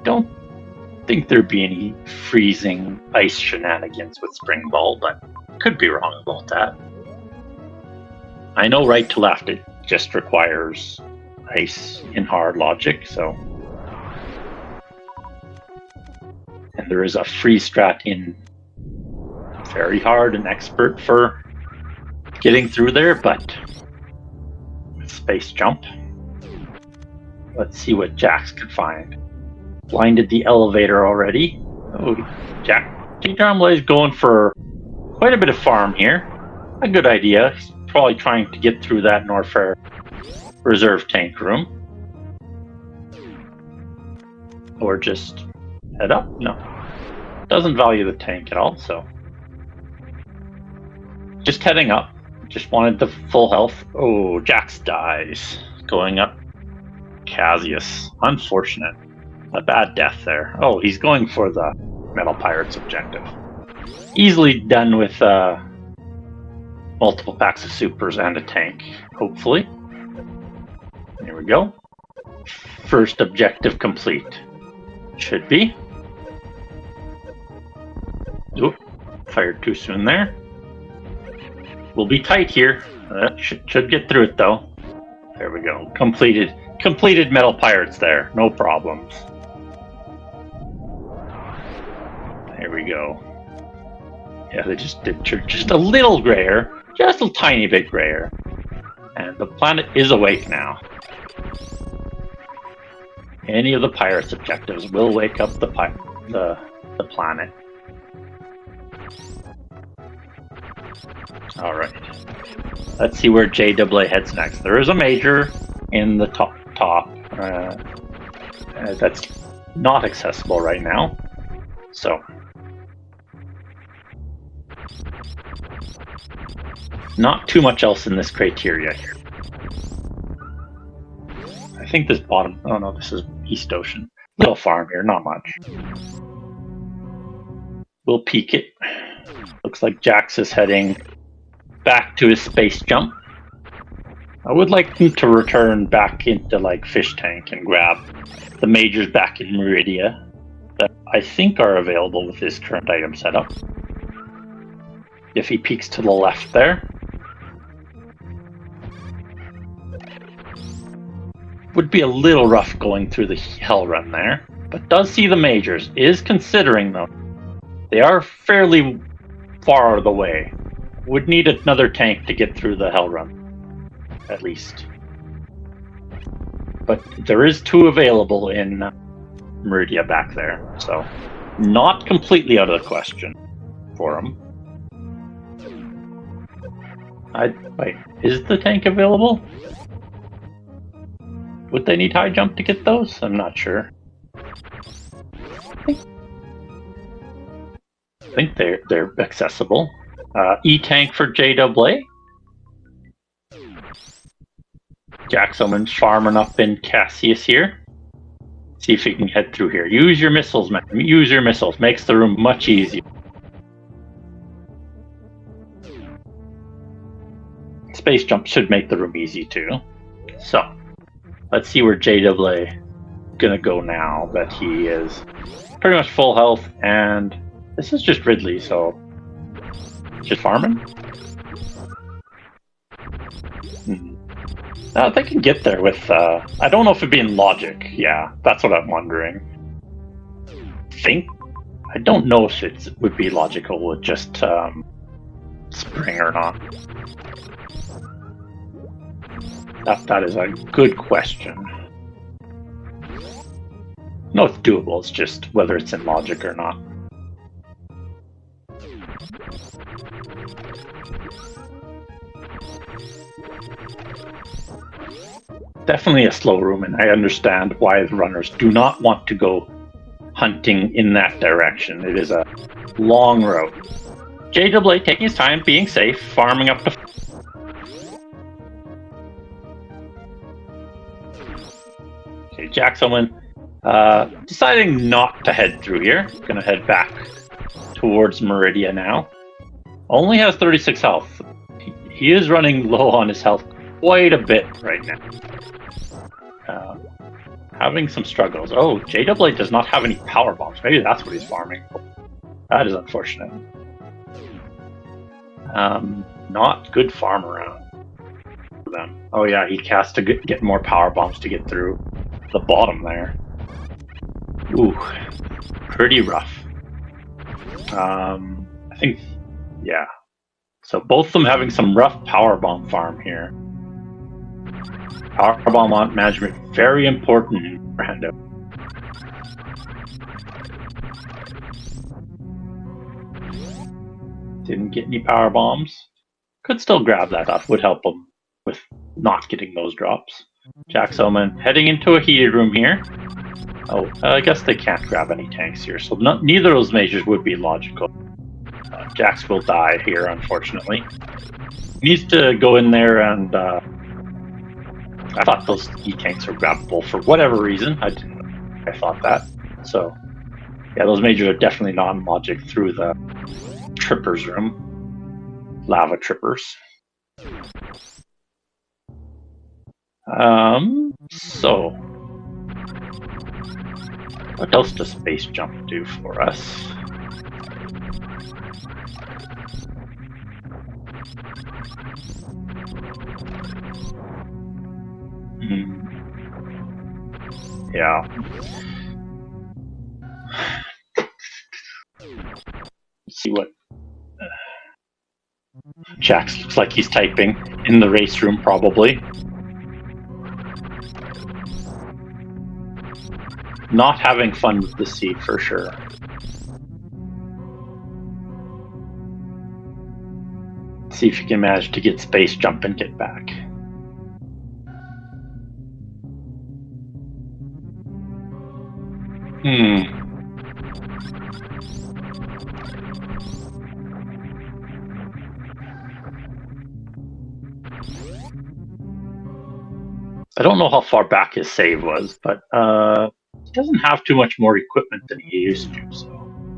Don't think there'd be any freezing ice shenanigans with Spring Ball, but could be wrong about that. I know right to left it just requires ice in hard logic, so. And there is a freeze strat in very hard and expert for getting through there, but space jump. Let's see what Jax can find. Blinded the elevator already. Oh, JAA is going for quite a bit of farm here. A good idea. He's probably trying to get through that Norfair reserve tank room. Or just head up? No. Doesn't value the tank at all, so. Just heading up. Just wanted the full health. Oh, Jax dies. Going up. Cassius. Unfortunate. A bad death there. Oh, he's going for the Metal Pirates objective. Easily done with multiple packs of supers and a tank, hopefully. Here we go. First objective complete. Should be. Oop, fired too soon there. We'll be tight here. Should get through it though. There we go. Completed Metal Pirates there. No problems. There we go. Yeah, they just did just a little grayer. Just a tiny bit grayer. And the planet is awake now. Any of the pirates' objectives will wake up the planet. Alright. Let's see where JAA heads next. There is a major in the top. That's not accessible right now. So. Not too much else in this criteria here. I think this bottom... Oh no, this is East Ocean. Little farm here, not much. We'll peek it. Looks like Jax is heading back to his space jump. I would like him to return back into like Fish Tank and grab the majors back in Meridia that I think are available with his current item setup. If he peeks to the left there. Would be a little rough going through the hell run there, but does see the majors, is considering them. They are fairly far out of the way. Would need another tank to get through the hell run, at least. But there is 2 available in Meridia back there, so not completely out of the question for him. Wait, is the tank available? Would they need high jump to get those? I'm not sure. I think they're accessible. E-tank for JAA. Omen's farming up in Cassius here. See if he can head through here. Use your missiles, man. Use your missiles. Makes the room much easier. Space jump should make the room easy too. So, let's see where JAA gonna go now that he is pretty much full health and This is just Ridley, so just farming. They can get there with. I don't know if it'd be in logic. Yeah, that's what I'm wondering. I don't know if it would be logical with just spring or not. That is a good question. No, it's doable. It's just whether it's in logic or not. Definitely a slow room, and I understand why the runners do not want to go hunting in that direction. It is a long road. JAA taking his time, being safe, farming up to... Okay, Jack's Omen deciding not to head through here. Gonna head back towards Meridia now. Only has 36 health. He is running low on his health quite a bit right now. Having some struggles. Oh, JAA does not have any power bombs. Maybe that's what he's farming. That is unfortunate. Not good farm around for them. Oh yeah, he has to get more power bombs to get through the bottom there. Ooh, pretty rough. I think, yeah. So both of them having some rough power bomb farm here. Power bomb management, very important in Rando. Didn't get any power bombs. Could still grab that up, would help him with not getting those drops. Jack's Omen heading into a heated room here. Oh, I guess they can't grab any tanks here, so neither of those measures would be logical. Jax will die here, unfortunately. Needs to go in there and... I thought those E-tanks were grabbable for whatever reason. I thought that. So, yeah, those majors are definitely non-logic through the Trippers room. Lava Trippers. So... what else does Space Jump do for us? Yeah. Let's see what... Jax looks like he's typing in the race room, probably. Not having fun with the sea, for sure. See if you can manage to get Space Jump and get back. I don't know how far back his save was, but he doesn't have too much more equipment than he used to, so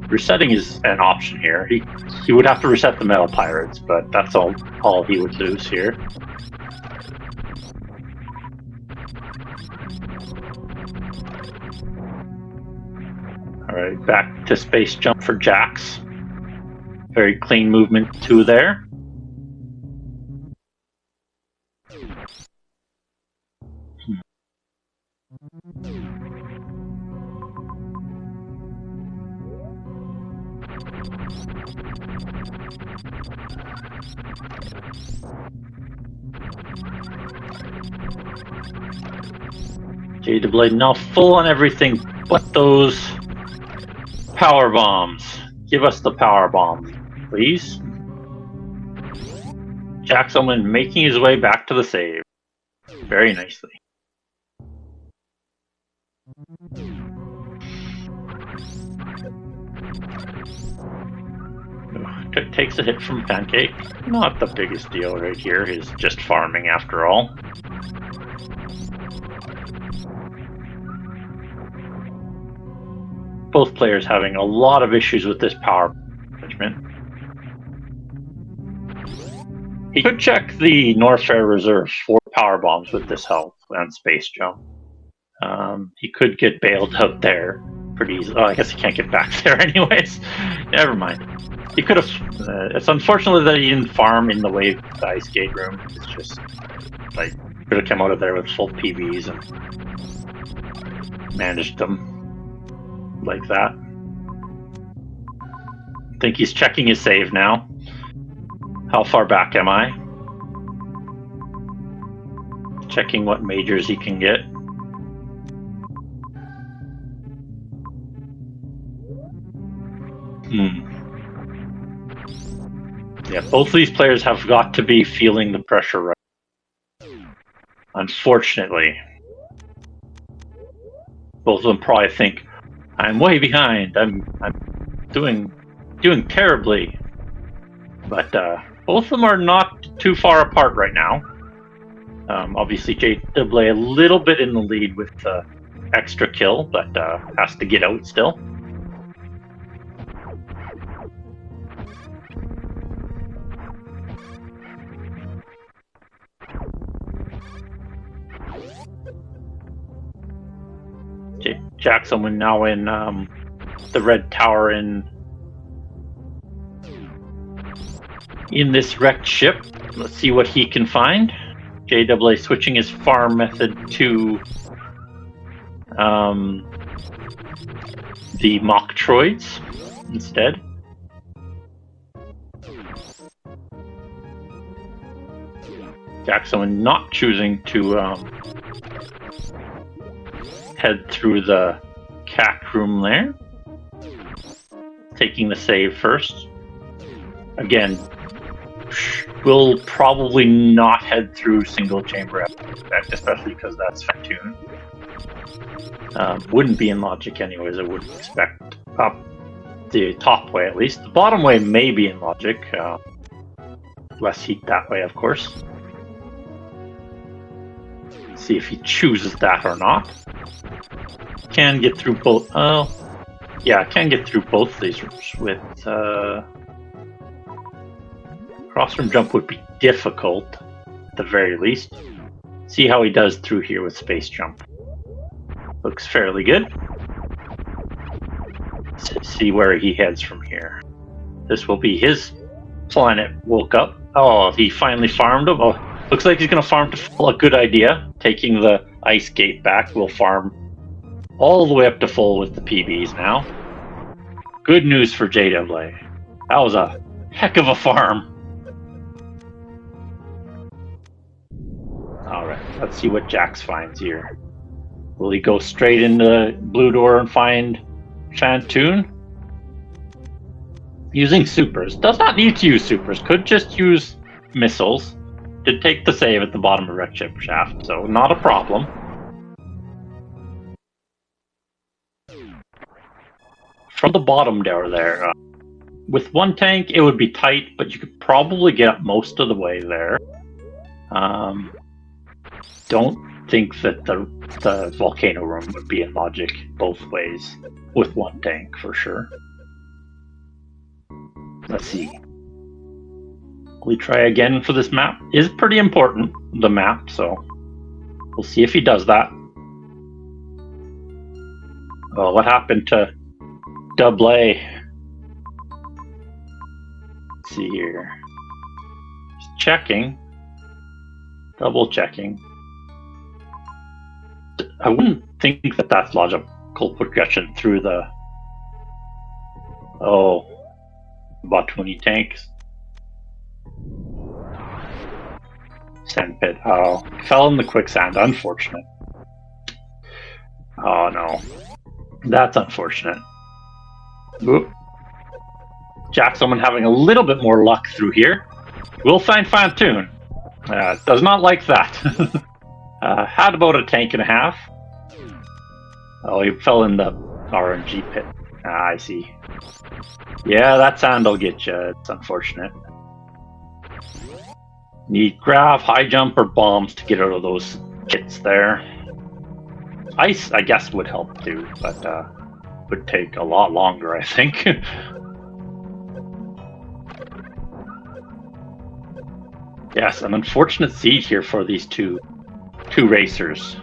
resetting is an option here. He would have to reset the Metal Pirates, but that's all he would lose here. Alright, back to Space Jump for Jax. Very clean movement too there. JAA now full on everything but those power bombs. Give us the power bombs, please. Jack's Omen making his way back to the save. Very nicely. Takes a hit from Pancake. Not the biggest deal right here. He's just farming after all. Both players having a lot of issues with this power management. He could check the North Fair Reserve for power bombs with this health and Space Jump. He could get bailed out there. pretty easy. Oh, I guess he can't get back there anyways. Never mind. He could have. It's unfortunate that he didn't farm in the way of the ice skate room. It's just like could have come out of there with full PBs and managed them like that. I think he's checking his save now. How far back am I? Checking what majors he can get. Yeah, both of these players have got to be feeling the pressure right. Unfortunately. Both of them probably think, I'm way behind. I'm doing terribly. But both of them are not too far apart right now. Obviously, JW a little bit in the lead with the extra kill, but has to get out still. Jackson now in the red tower in this wrecked ship. Let's see what he can find. JWA switching his farm method to the Metroids instead. Jackson not choosing to head through the CAC room there. Taking the save first. Again, we'll probably not head through single chamber, especially because that's Fantoon. Wouldn't be in logic anyways, I wouldn't expect up the top way at least. The bottom way may be in logic. Less heat that way, of course. See if he chooses that or not. Can get through both. Oh, yeah, can get through both of these rooms with crossroom jump would be difficult at the very least. See how he does through here with space jump. Looks fairly good. See where he heads from here. This will be his planet. Woke up. Oh, he finally farmed him. Oh, looks like he's going to farm to full. A good idea. Taking the ice gate back, we'll farm all the way up to full with the PBs now. Good news for JWA. That was a heck of a farm. Alright, let's see what Jax finds here. Will he go straight into the blue door and find Fantoon? Using supers. Does not need to use supers. Could just use missiles. Did take the save at the bottom of Red Chip Shaft, so not a problem. From the bottom door there, with one tank it would be tight, but you could probably get up most of the way there. Don't think that the volcano room would be in logic both ways with one tank for sure. Let's see. We try again for this map. Is pretty important, the map, so we'll see if he does that. Oh, what happened to Double A? Let's see here. Just checking. Double checking. I wouldn't think that that's logical progression through the... Oh, about 20 tanks. Sand pit. Oh, fell in the quicksand. Unfortunate. Oh no, that's unfortunate. Oop. Jackson having a little bit more luck through here. We'll find Fantoon. Does not like that. Had about a tank and a half. Oh, he fell in the RNG pit. I see. Yeah, that sand will get you. It's unfortunate. Need grav, high jump, or bombs to get out of those pits there. Ice, I guess, would help too, but would take a lot longer, I think. Yes, an unfortunate siege here for these two racers.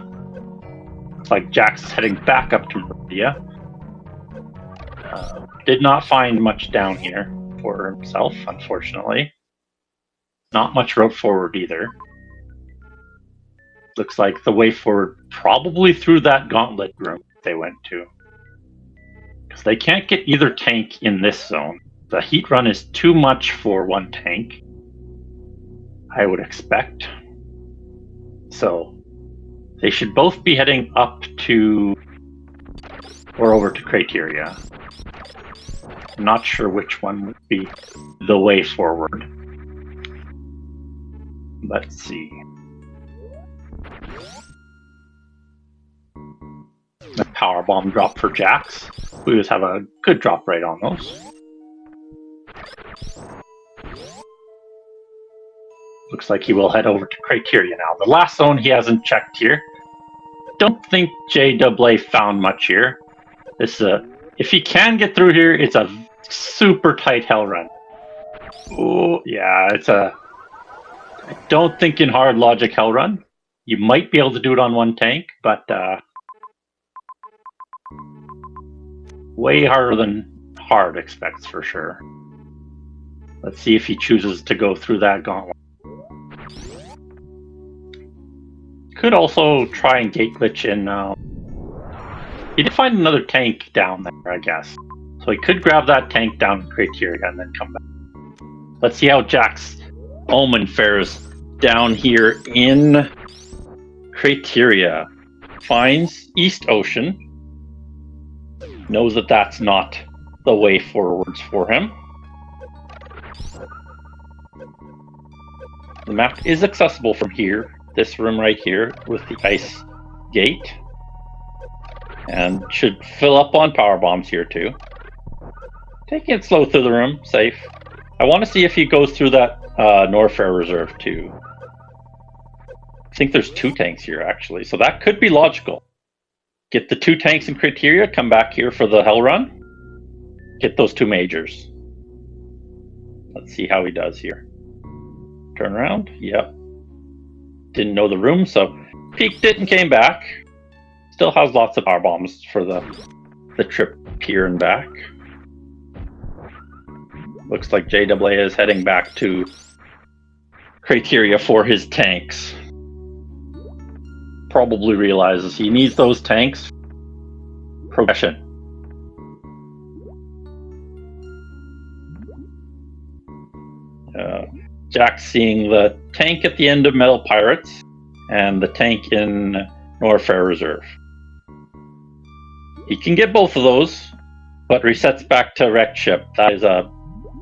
Looks like Jack's heading back up to Meridia. Did not find much down here for himself, unfortunately. Not much road forward either. Looks like the way forward probably through that gauntlet room they went to. Because they can't get either tank in this zone. The heat run is too much for one tank, I would expect. So they should both be heading up to or over to Criteria. I'm not sure which one would be the way forward. Let's see. The power bomb drop for Jax. We always have a good drop rate on those. Looks like he will head over to Criteria now. The last zone he hasn't checked here. Don't think JAA found much here. This if he can get through here, it's a super tight hell run. Oh yeah, it's a. I don't think in hard logic hell run. You might be able to do it on one tank, but way harder than hard expects for sure. Let's see if he chooses to go through that gauntlet. Could also try and gate glitch in. He did find another tank down there, I guess. So he could grab that tank down in Criteria and then come back. Let's see how Jack's Omen fares down here in Criteria. Finds East Ocean. Knows that that's not the way forwards for him. The map is accessible from here. This room right here with the ice gate. And should fill up on power bombs here too. Taking it slow through the room, safe. I want to see if he goes through that Norfair Reserve too. I think there's 2 tanks here actually, so that could be logical. Get the 2 tanks in Criteria, come back here for the hell run. Get those 2 majors. Let's see how he does here. Turn around, yep. Didn't know the room, so peeked it and came back. Still has lots of power bombs for the trip here and back. Looks like JAA is heading back to Criteria for his tanks. Probably realizes he needs those tanks. Progression. Jack's seeing the tank at the end of Metal Pirates and the tank in Norfair Reserve. He can get both of those, but resets back to wrecked ship. That is a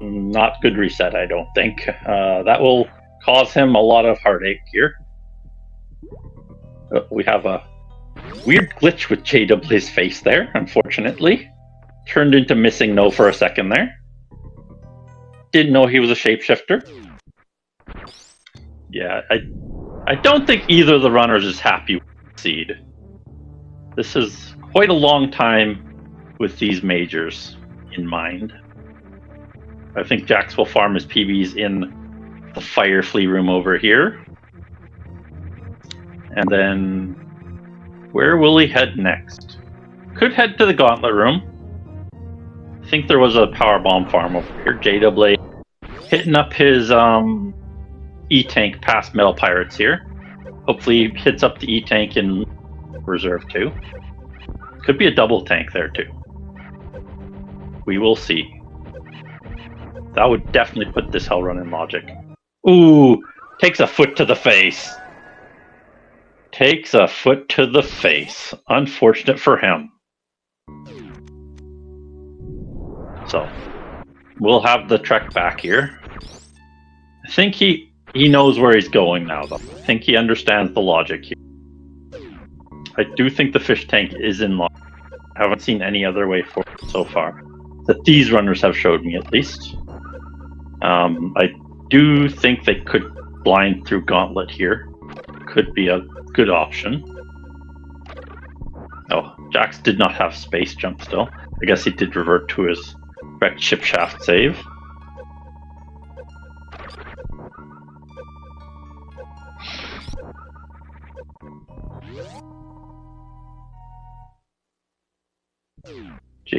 not good reset, I don't think. That will cause him a lot of heartache here. We have a weird glitch with JAA's face there, unfortunately. Turned into missing no for a second there. Didn't know he was a shapeshifter. Yeah, I don't think either of the runners is happy with the seed. This is quite a long time with these majors in mind. I think Jax will farm his PBs in the fire flea room over here. And then where will he head next? Could head to the gauntlet room. I think there was a power bomb farm over here. JAA hitting up his E-tank past Metal Pirates here. Hopefully he hits up the E-tank in Reserve too. Could be a double tank there too. We will see. That would definitely put this hell run in logic. Ooh, takes a foot to the face. Takes a foot to the face. Unfortunate for him. So, we'll have the trek back here. I think he knows where he's going now, though. I think he understands the logic here. I do think the fish tank is in logic. I haven't seen any other way forward so far. That these runners have showed me, at least. I do think they could blind through Gauntlet here. Could be a good option. Oh, Jax did not have space jump still. I guess he did revert to his wrecked ship shaft save.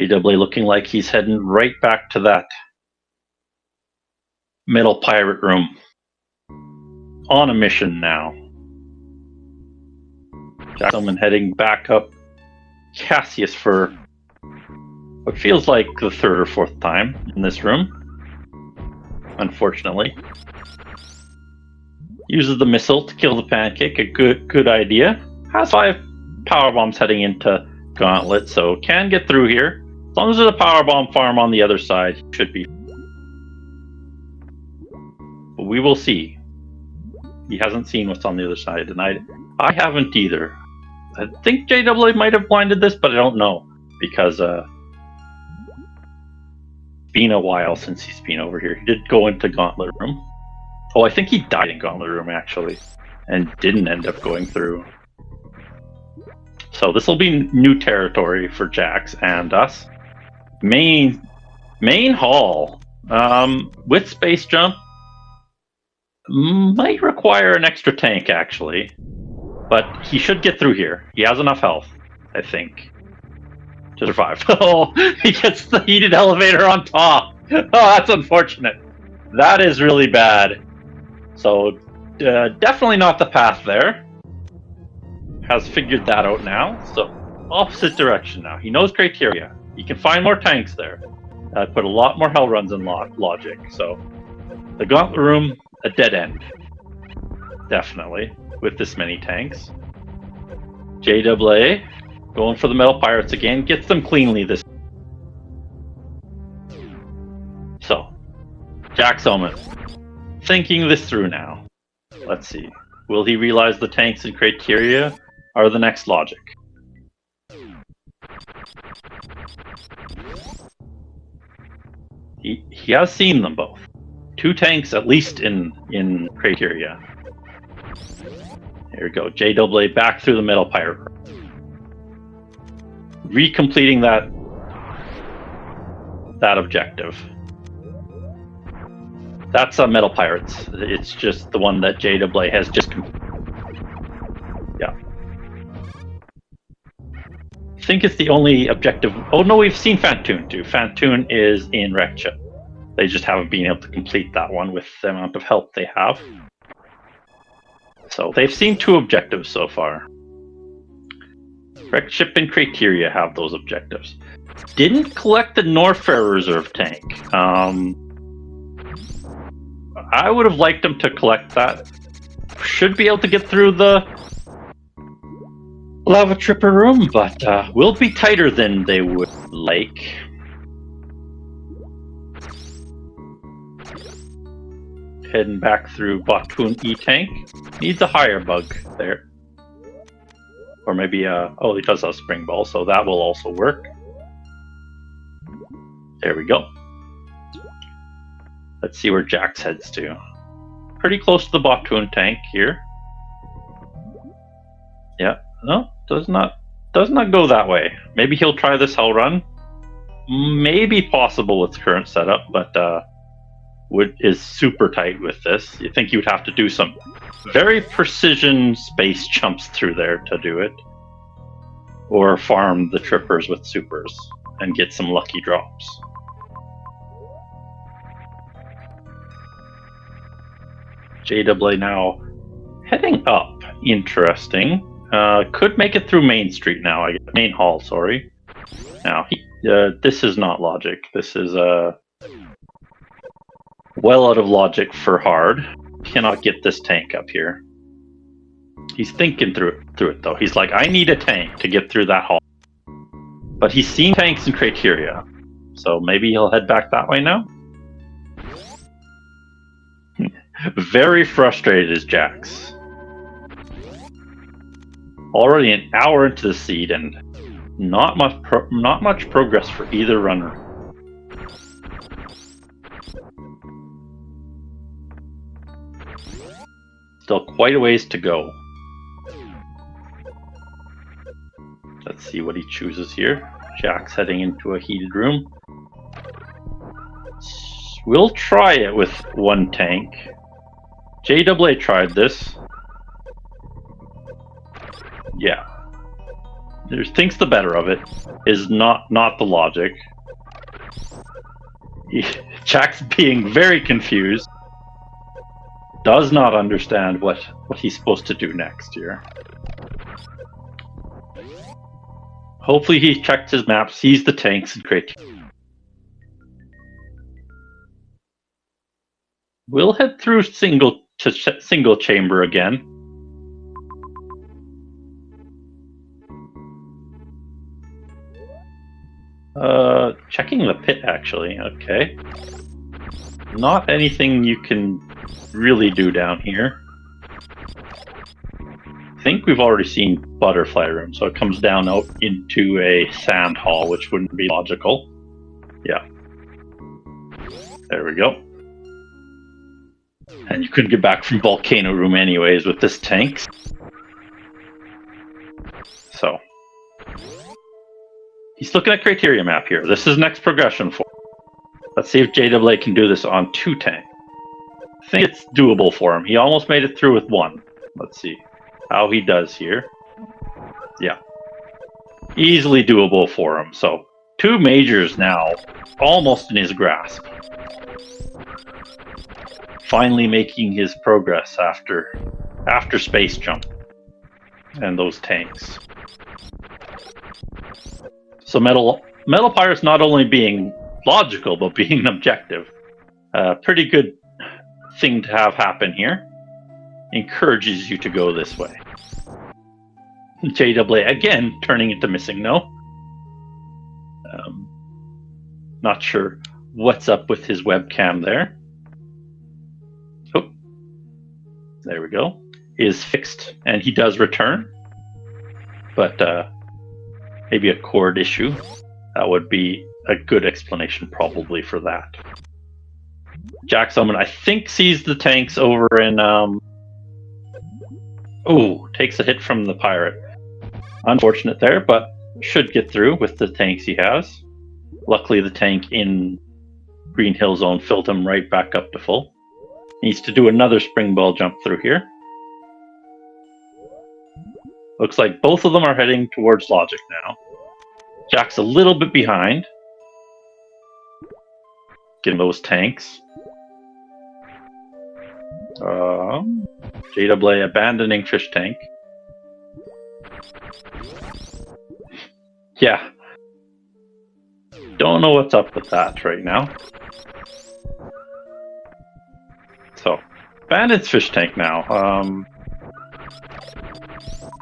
JW looking like he's heading right back to that metal pirate room. On a mission now. Omen heading back up Cassius for what feels like the third or fourth time in this room. Unfortunately. Uses the missile to kill the pancake. A good idea. Has 5 power bombs heading into Gauntlet, so can get through here. As long as there's a power bomb farm on the other side, should be. But we will see. He hasn't seen what's on the other side, and I haven't either. I think JW might have blinded this, but I don't know, because it's been a while since he's been over here. He did go into Gauntlet Room. Oh, I think he died in Gauntlet Room, actually, and didn't end up going through. So this will be new territory for Jax and us. Main hall with space jump might require an extra tank, actually, but he should get through here. He has enough health, I think, to survive. Oh, he gets the heated elevator on top. Oh, that's unfortunate. That is really bad. So definitely not the path there. Has figured that out now. So opposite direction now. He knows criteria. He can find more tanks there. Put a lot more hell runs in logic. So the Gauntlet Room, a dead end. Definitely. With this many tanks. JAA going for the Metal Pirates again. Gets them cleanly this. So Jax Omen thinking this through now. Let's see. Will he realize the tanks and criteria are the next logic? He has seen them both. 2 tanks at least in criteria. Here we go. JAA back through the Metal Pirate. Recompleting that objective. That's Metal Pirates. It's just the one that JAA has just completed. Yeah. I think it's the only objective. Oh no, we've seen Fantoon too. Fantoon is in Wreck Ship. They just haven't been able to complete that one with the amount of help they have. So they've seen 2 objectives so far. Wreck Ship and Criteria have those objectives. Didn't collect the Norfair Reserve tank. I would have liked them to collect that. Should be able to get through the Lava Tripper room, but will be tighter than they would like. Heading back through Botpoon E-Tank. Needs a higher bug there. Or maybe, oh, he does have Spring Ball, so that will also work. There we go. Let's see where Jax heads to. Pretty close to the Botpoon tank here. Yeah, no, does not go that way. Maybe he'll try this hell run. Maybe possible with current setup, but is super tight with this. You think you would have to do some very precision space jumps through there to do it. Or farm the trippers with supers and get some lucky drops. JAA now heading up. Interesting. Could make it through Main Street now. Main Hall, sorry. Now, this is not logic. This is well out of logic for hard. Cannot get this tank up here. He's thinking through it though. He's like, I need a tank to get through that hall. But he's seen tanks and criteria. So maybe he'll head back that way now? Very frustrated is Jax. Already an hour into the seed and not much progress for either runner. Still quite a ways to go. Let's see what he chooses here. Jax heading into a heated room. We'll try it with 1 tank. JAA tried this. Yeah. thinks the better of it, is not the logic. Jack's being very confused. Does not understand what he's supposed to do next here. Hopefully he checked his map, sees the tanks and criteria. We'll head through single chamber again. Checking the pit actually, okay. Not anything you can really do down here. I think we've already seen butterfly room, so it comes down out into a sand hall, which wouldn't be logical. Yeah. There we go. And you couldn't get back from volcano room anyways with this tank. So he's looking at criteria map here. This is next progression for him. Let's see if JAA can do this on 2 tanks. I think it's doable for him. He almost made it through with 1. Let's see how he does here. Yeah. Easily doable for him. So 2 majors now, almost in his grasp. Finally making his progress after space jump and those tanks. So Metal Pirate's not only being logical, but being objective. Pretty good thing to have happen here. Encourages you to go this way. JAA again turning into missing no. Not sure what's up with his webcam there. Oh, there we go. Is fixed, and he does return. But maybe a cord issue. That would be a good explanation probably for that. Jack's Omen, I think, sees the tanks over in... takes a hit from the pirate. Unfortunate there, but should get through with the tanks he has. Luckily the tank in Green Hill Zone filled him right back up to full. Needs to do another spring ball jump through here. Looks like both of them are heading towards logic now. Jack's a little bit behind. Getting those tanks. JAA abandoning fish tank. Yeah. Don't know what's up with that right now. So, abandons fish tank now.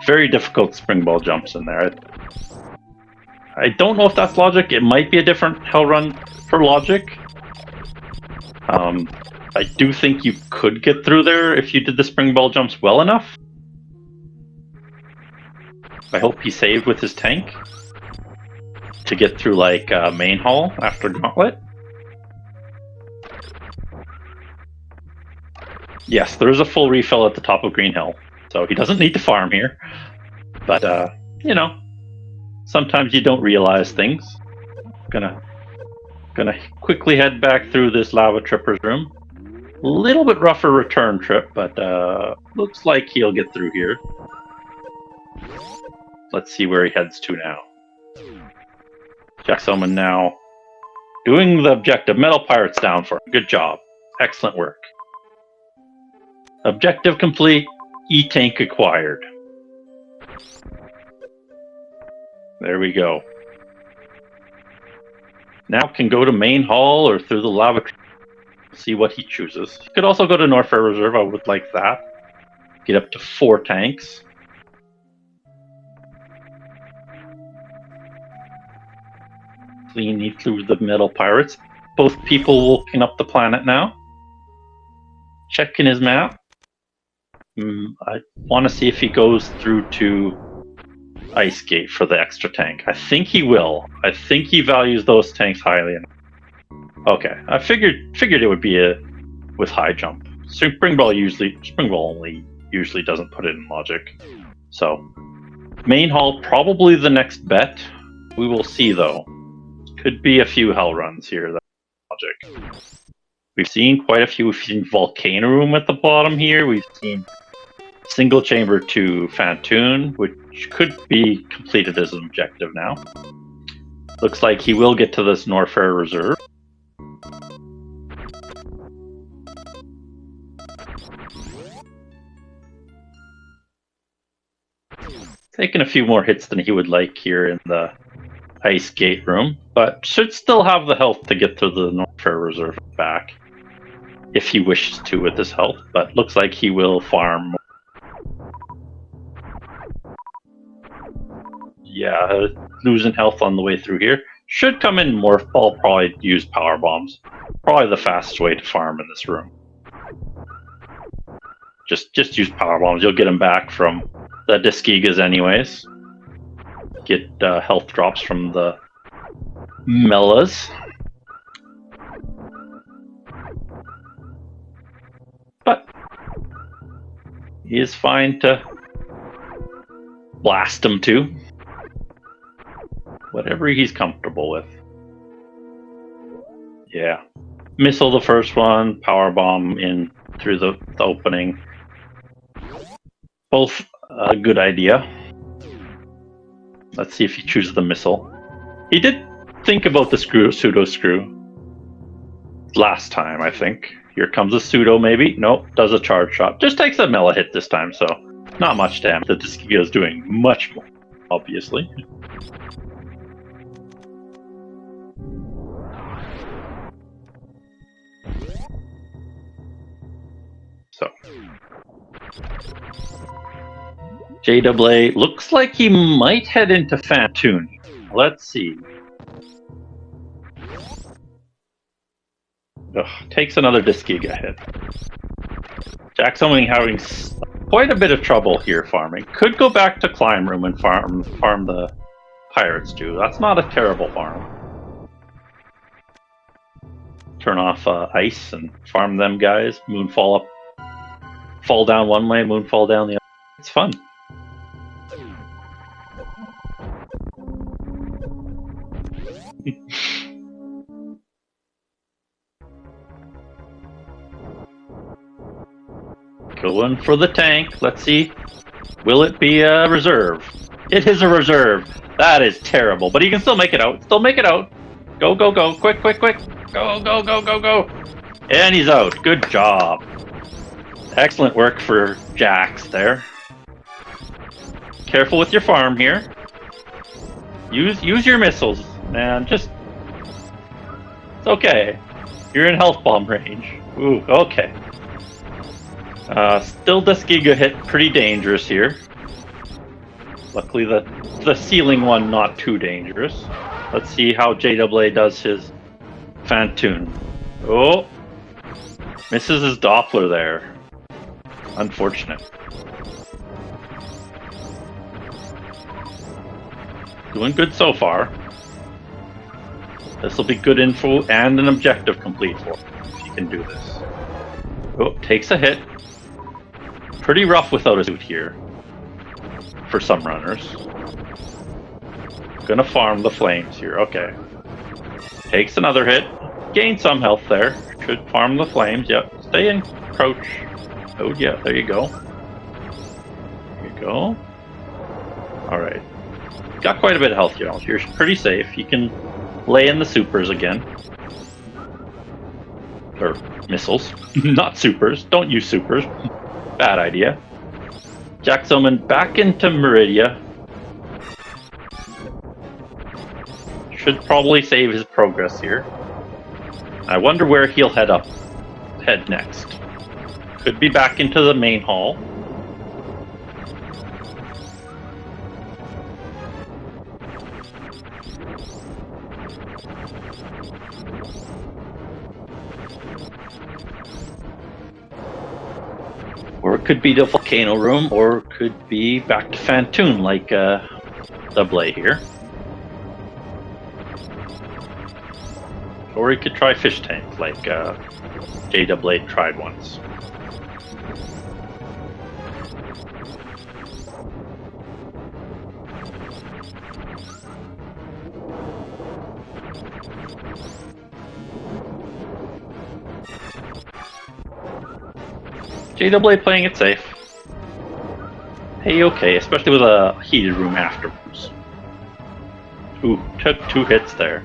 Very difficult spring ball jumps in there. I don't know if that's logic. It might be a different hell run for logic. I do think you could get through there if you did the spring ball jumps well enough. I hope he saved with his tank to get through like main hall after gauntlet. Yes, there is a full refill at the top of Green Hill, so he doesn't need to farm here. But you know, sometimes you don't realize things. Gonna quickly head back through this lava tripper's room. A little bit rougher return trip, but looks like he'll get through here. Let's see where he heads to now. Jack's Omen now doing the objective. Metal Pirate's down for him. Good job. Excellent work. Objective complete. E-tank acquired. There we go. Now can go to main hall or through the lava. See what he chooses. He could also go to North Fair Reserve. I would like that. Get up to 4 tanks. Clean through the Metal Pirates. Both people will clean up the planet now. Checking his map. I want to see if he goes through to Ice Gate for the extra tank. I think he will. I think he values those tanks highly enough. Okay, I figured it would be a with high jump. Spring ball only usually doesn't put it in logic. So main hall probably the next bet. We will see though. Could be a few hell runs here. That logic. We've seen quite a few. We've seen volcano room at the bottom here. We've seen single chamber to Fantoon, which could be completed as an objective now. Looks like he will get to this Norfair Reserve. Taking a few more hits than he would like here in the Ice Gate room, but should still have the health to get to the Norfair Reserve back if he wishes to with his health, but looks like he will farm. Yeah, losing health on the way through here. Should come in Morph Ball, probably use Power Bombs. Probably the fastest way to farm in this room. Just use Power Bombs, you'll get him back from the Disgigas anyways. Get health drops from the Mellas. But he is fine to blast him too. Whatever he's comfortable with. Yeah. Missile the first one, Power Bomb in through the opening. Both a good idea. Let's see if he chooses the missile. He did think about the pseudo screw last time, I think. Here comes a pseudo, maybe. Nope, does a charge shot. Just takes a melee hit this time, so not much damage. The Disgiga is doing much more, obviously. So JAA looks like he might head into Fantoon. Let's see. Ugh, takes another Disgiga hit. Jack's only having quite a bit of trouble here farming. Could go back to Climb Room and farm the Pirates too. That's not a terrible farm. Turn off ice and farm them guys. Moonfall up. Fall down one way, moonfall down the other. It's fun. Going for the tank. Let's see. Will it be a reserve? It is a reserve. That is terrible. But he can still make it out. Still make it out. Go, go, go. Quick, quick, quick. Go, go, go, go, go. And he's out. Good job. Excellent work for Jax there. Careful with your farm here. Use your missiles, man. Just... It's okay. You're in health bomb range. Ooh, okay. Still Disgiga hit pretty dangerous here. Luckily the ceiling one not too dangerous. Let's see how JAA does his Fantoon. Oh! Misses his Doppler there. Unfortunate. Doing good so far. This will be good info and an objective complete for him if he can do this. Oh, takes a hit. Pretty rough without a suit here for some runners. Gonna farm the flames here. Okay. Takes another hit. Gain some health there. Should farm the flames. Yep. Stay in crouch. Oh yeah, there you go. There you go. Alright. Got quite a bit of health here. You're pretty safe. You can lay in the supers again. Or missiles. Not supers. Don't use supers. Bad idea. Jax Omen back into Meridia. Should probably save his progress here. I wonder where he'll head next. Could be back into the main hall. Or it could be the volcano room, or it could be back to Fantoon like Double here. Or he could try Fish Tank like JAA tried once. JAA playing it safe. okay, especially with a heated room afterwards. Ooh, took 2 hits there.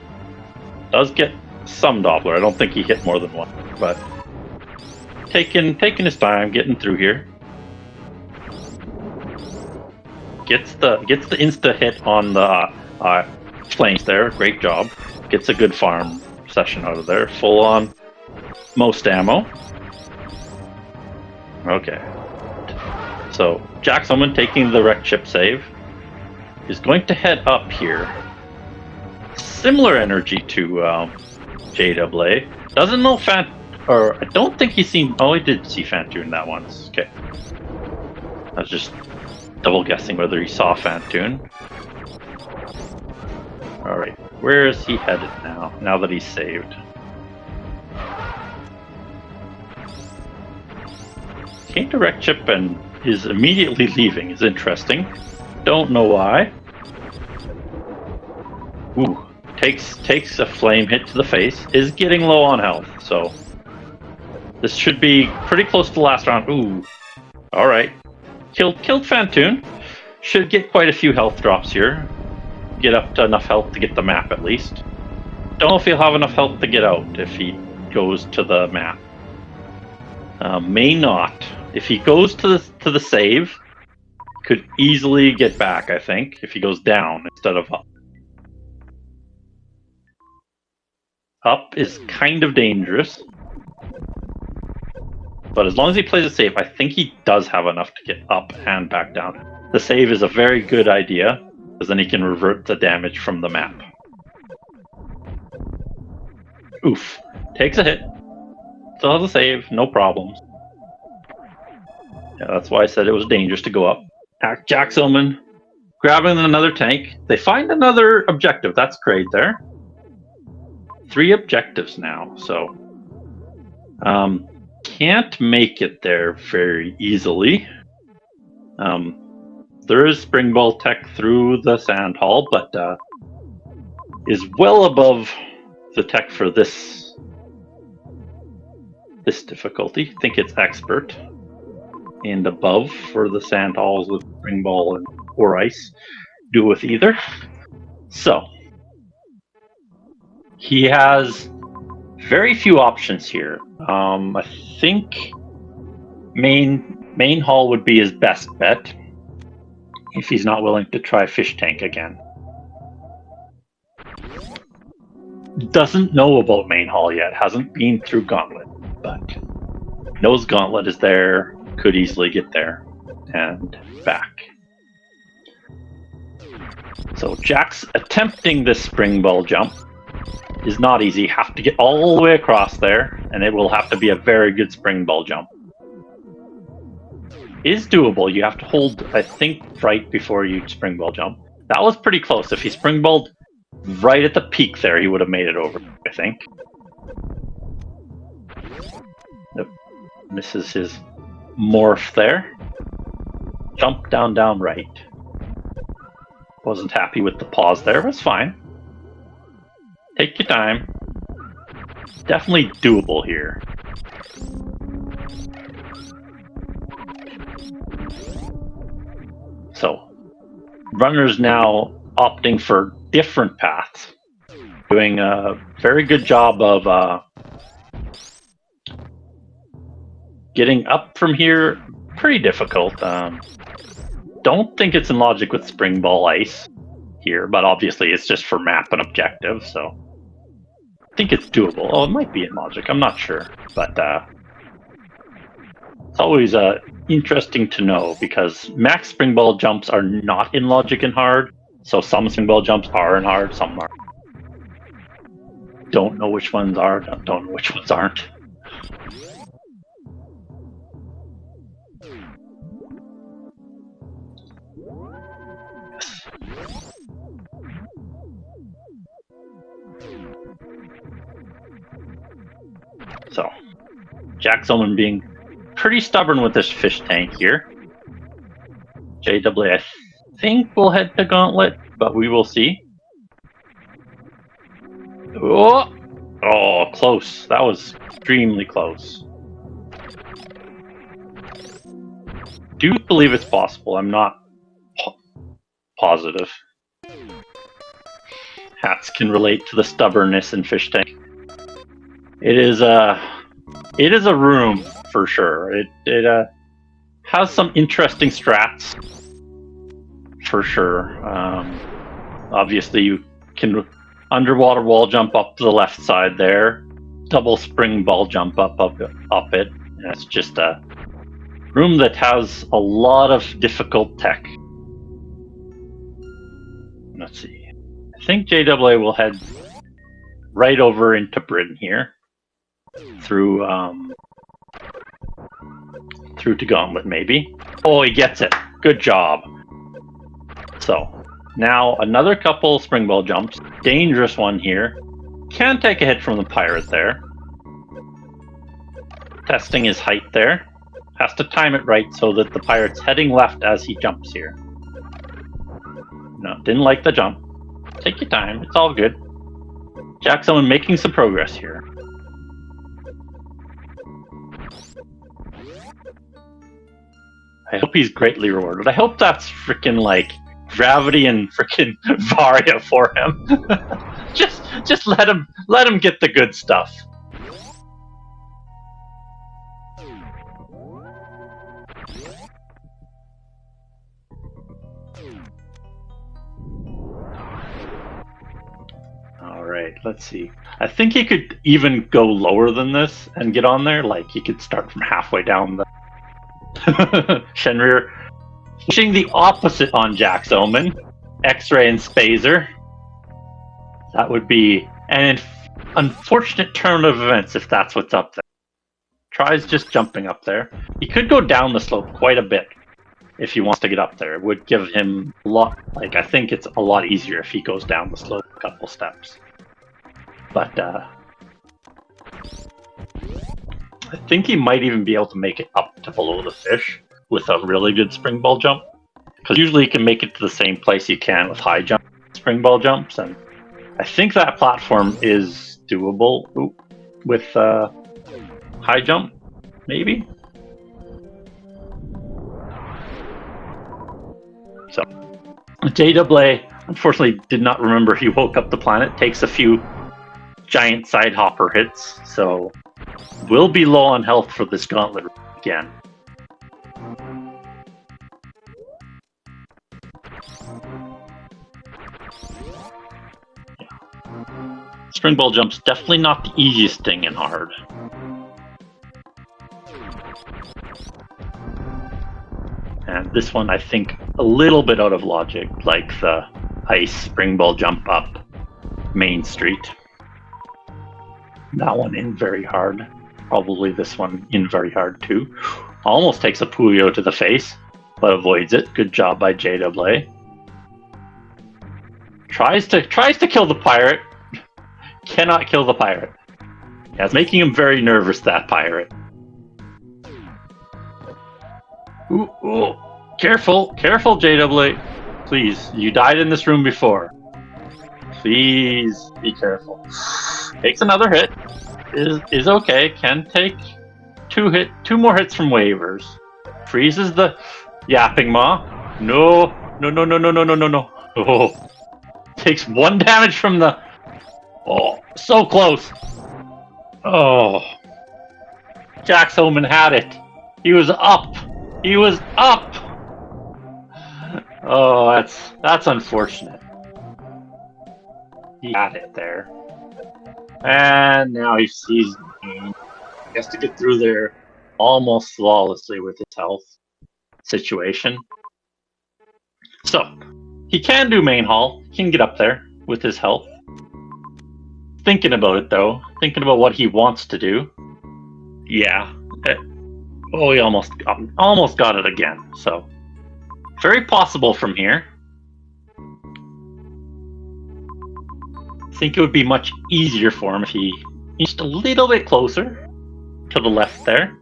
Does get some Doppler. I don't think he hit more than 1, but taking his time, getting through here. Gets the insta hit on the flames there. Great job. Gets a good farm session out of there. Full on most ammo. Okay. So Jack's Omen taking the wrecked ship save is going to head up here. Similar energy to JAA. Doesn't know or I don't think he's seen. Oh, he did see Fantoon that once. Okay. I was just double guessing whether he saw Fantoon. Alright, where is he headed now that he's saved? Came to wreck ship and is immediately leaving is interesting. Don't know why. Ooh, takes a flame hit to the face, is getting low on health, so this should be pretty close to the last round. Ooh. Alright. Killed Fantoon. Should get quite a few health drops here. Get up to enough health to get the map at least. Don't know if he'll have enough health to get out if he goes to the map. May not. If he goes to the save, could easily get back, I think, if he goes down instead of up. Up is kind of dangerous. But as long as he plays it safe, I think he does have enough to get up and back down. The save is a very good idea, because then he can revert the damage from the map. Oof. Takes a hit. Still has a save, no problems. Yeah, that's why I said it was dangerous to go up. Jack's Omen grabbing another tank. They find another objective. That's great there. 3 objectives now, so can't make it there very easily. There is spring ball tech through the sand hall, but is well above the tech for this difficulty. I think it's expert, and above for the sand halls with spring ball or ice. Do with either. So he has very few options here. I think main hall would be his best bet if he's not willing to try fish tank again. Doesn't know about main hall yet. Hasn't been through Gauntlet, but knows Gauntlet is there. Could easily get there and back. So Jack's attempting this spring ball jump. Is not easy. You have to get all the way across there, and it will have to be a very good spring ball jump. Is doable. You have to hold, I think, right before you spring ball jump. That was pretty close. If he spring balled right at the peak there, he would have made it over, I think. Nope. Misses his morph there. Jump down, right. Wasn't happy with the pause there, but it's fine. Take your time. Definitely doable here. So, runners now opting for different paths. Doing a very good job of getting up from here. Pretty difficult. Don't think it's in logic with spring ball ice here, but obviously it's just for map and objective, so I think it's doable. Oh, it might be in logic, I'm not sure, but it's always interesting to know, because max spring ball jumps are not in logic and hard, so some spring ball jumps are in hard, some aren't. Don't know which ones are, don't know which ones aren't. So, Jack's Omen being pretty stubborn with this fish tank here. JAA, I think, will head to Gauntlet, but we will see. Oh, close. That was extremely close. do believe it's possible. I'm not positive. Hats can relate to the stubbornness in Fish Tank. It is a room for sure. It has some interesting strats for sure. Obviously, you can underwater wall jump up to the left side there, double spring ball jump up it. And it's just a room that has a lot of difficult tech. Let's see. I think JAA will head right over into Britain here through to Gauntlet maybe. Oh, he gets it. Good job. So now another couple spring ball jumps. Dangerous one here. Can take a hit from the pirate there. Testing his height there. Has to time it right so that the pirate's heading left as he jumps here. No, didn't like the jump. Take your time, it's all good. Jackson making some progress here. I hope he's greatly rewarded. I hope that's freaking like gravity and freaking Varia for him. just let him get the good stuff. Alright, let's see. I think he could even go lower than this and get on there. Like, he could start from halfway down the... Shenrir pushing the opposite on Jack's Omen. X-Ray and Spazer. That would be an unfortunate turn of events if that's what's up there. Tries just jumping up there. He could go down the slope quite a bit if he wants to get up there. It would give him a lot... Like, I think it's a lot easier if he goes down the slope a couple steps. But, I think he might even be able to make it up to below the fish with a really good spring ball jump. Because usually you can make it to the same place you can with high jump spring ball jumps. And I think that platform is doable with high jump, maybe? So, JAA unfortunately did not remember he woke up the planet. Takes a few giant side hopper hits, so will be low on health for this gauntlet again. Spring ball jump's definitely not the easiest thing in hard. And this one, I think, a little bit out of logic, like the ice spring ball jump up Main Street. That one in very hard. Probably this one in very hard too. Almost takes a Puyo to the face, but avoids it. Good job by JAA. Tries to kill the pirate. Cannot kill the pirate. Yeah, it's making him very nervous, that pirate. Ooh. Careful, JAA. Please, you died in this room before. Please be careful. Takes another hit. Is okay. Can take two more hits from waivers. Freezes the yapping maw. No. Oh. Takes 1 damage from the... Oh, so close. Oh. Jack's Omen had it. He was up. Oh, that's unfortunate. He had it there. And now he sees he has to get through there almost flawlessly with his health situation. So, he can do main hall. He can get up there with his health. Thinking about it, though. Thinking about what he wants to do. Yeah. He almost got it again. So, very possible from here. I think it would be much easier for him if he just a little bit closer to the left there.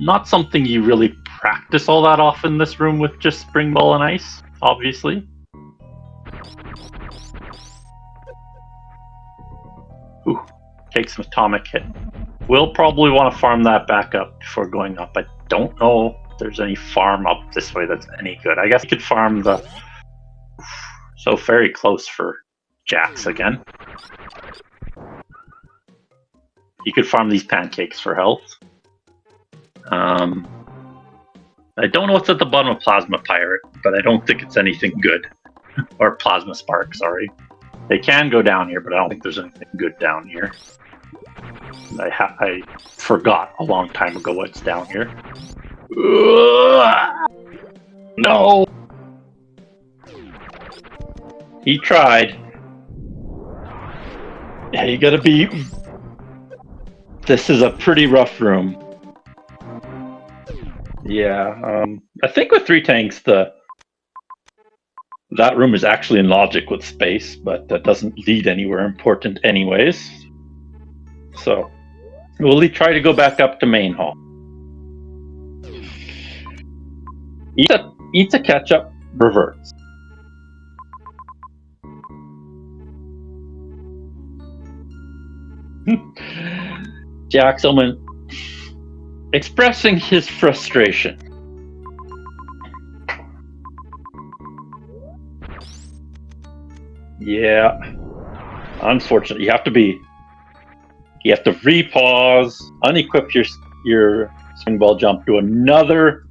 Not something you really practice all that often in this room with just spring ball and ice, obviously. take some atomic hit. We'll probably want to farm that back up before going up. I don't know if there's any farm up this way that's any good. I guess you could farm the... So very close for Jax again. You could farm these pancakes for health. I don't know what's at the bottom of Plasma Pirate, but I don't think it's anything good. Or Plasma Spark, sorry. They can go down here, but I don't think there's anything good down here. I forgot a long time ago what's down here. No! He tried. Yeah, you gotta be... This is a pretty rough room. Yeah, I think with 3 tanks, that room is actually in logic with space, but that doesn't lead anywhere important anyways. So, we'll try to go back up to main hall. Eats a ketchup, reverts. Jax Omen expressing his frustration. Yeah, unfortunately, you have to repause, unequip your spring ball jump, do another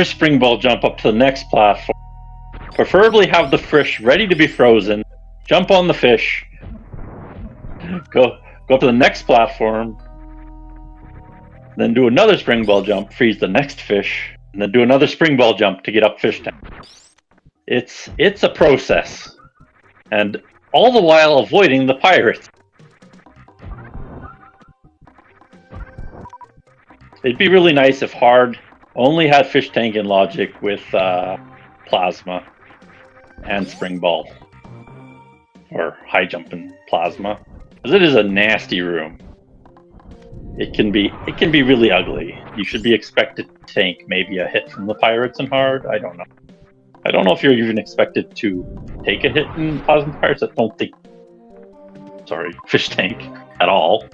spring ball jump up to the next platform. Preferably have the fish ready to be frozen. Jump on the fish. Go up to the next platform. Then do another spring ball jump, freeze the next fish, and then do another spring ball jump to get up fish tank. It's a process. And all the while avoiding the pirates. It'd be really nice if Hard only had fish tank in logic with plasma and spring ball. Or high jump and plasma. Because it is a nasty room. It can be really ugly. You should be expected to tank maybe a hit from the pirates in Hard. I don't know. I don't know if you're even expected to take a hit in Plasma Pirates. I don't think... Sorry, fish tank at all.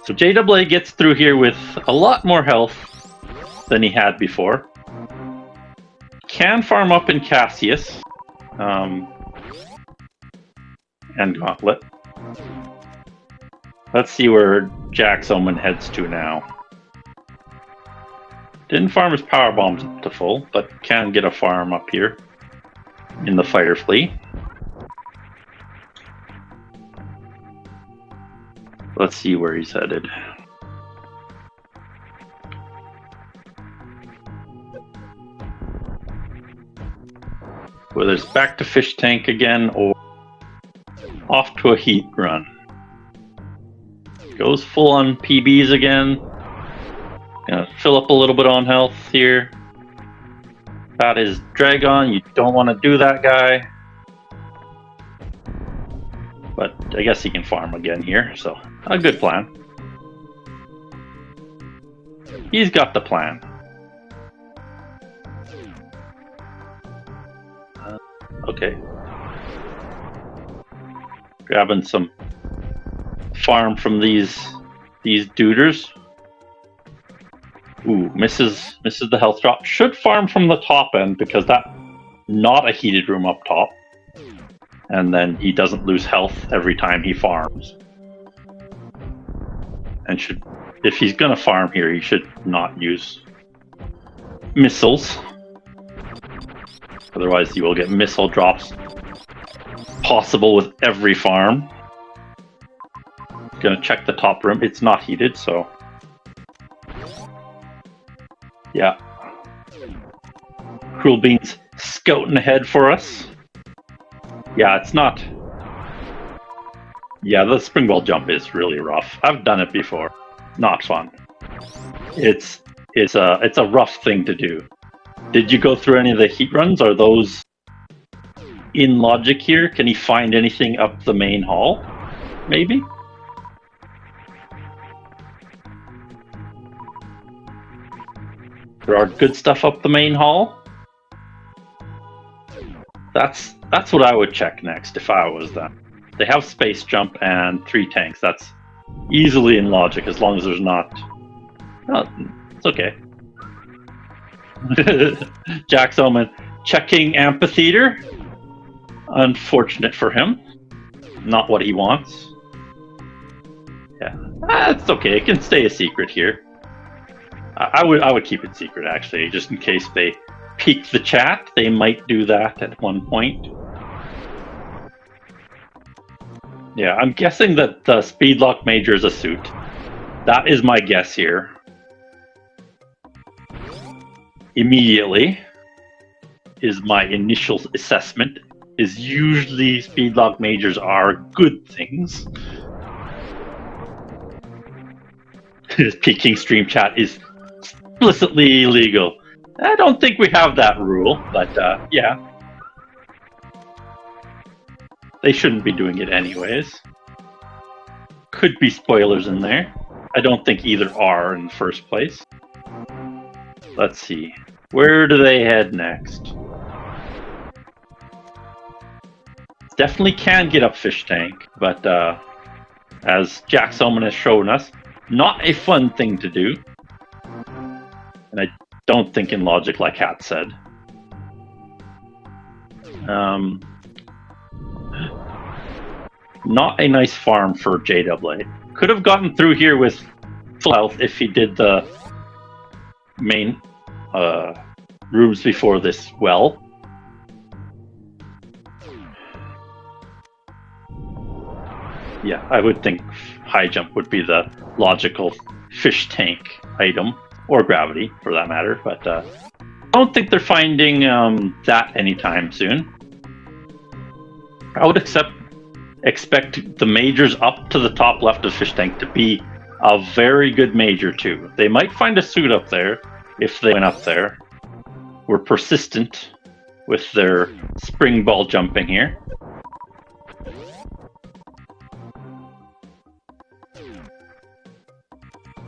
So JAA gets through here with a lot more health than he had before. Can farm up in Cassius. And Gauntlet. Let's see where Jax Omen heads to now. Didn't farm his power bombs up to full, but can get a farm up here in the Fire Flea. Let's see where he's headed. Whether it's back to fish tank again or off to a heat run. Goes full on PBs again. Gonna fill up a little bit on health here. That is Dragon. You don't want to do that guy. But I guess he can farm again here, so a good plan. He's got the plan. Okay. Grabbing some farm from these duders. Ooh, misses the health drop. Should farm from the top end because that's not a heated room up top. And then he doesn't lose health every time he farms. And if he's gonna farm here, he should not use missiles. Otherwise you will get missile drops possible with every farm. Gonna check the top room. It's not heated, so yeah. Cruel Beans scouting ahead for us. Yeah, it's not. Yeah, the spring ball jump is really rough. I've done it before. Not fun. It's a rough thing to do. Did you go through any of the heat runs? Are those in logic here? Can he find anything up the main hall? Maybe? There are good stuff up the main hall. That's what I would check next if I was them. They have space jump and 3 tanks. That's easily in logic as long as there's not... Oh, it's okay. Jack's Omen checking Amphitheater. Unfortunate for him. Not what he wants. Yeah, it's okay. It can stay a secret here. I would keep it secret, actually, just in case they peek the chat. They might do that at one point. Yeah, I'm guessing that the Speedlock Major is a suit. That is my guess here. Immediately is my initial assessment. Is usually Speedlock Majors are good things. Peeking stream chat is explicitly illegal. I don't think we have that rule, but yeah. They shouldn't be doing it anyways. Could be spoilers in there. I don't think either are in the first place. Let's see. Where do they head next? Definitely can get up Fish Tank, but as Jack's Omen has shown us, not a fun thing to do. And I don't think in logic, like Hat said. Not a nice farm for JAA. Could have gotten through here with full health if he did the main rooms before this well. Yeah, I would think high jump would be the logical fish tank item, or gravity for that matter, but I don't think they're finding that anytime soon. I would expect the majors up to the top left of fish tank to be a very good major too. They might find a suit up there if they went up there. We're persistent with their spring ball jumping here.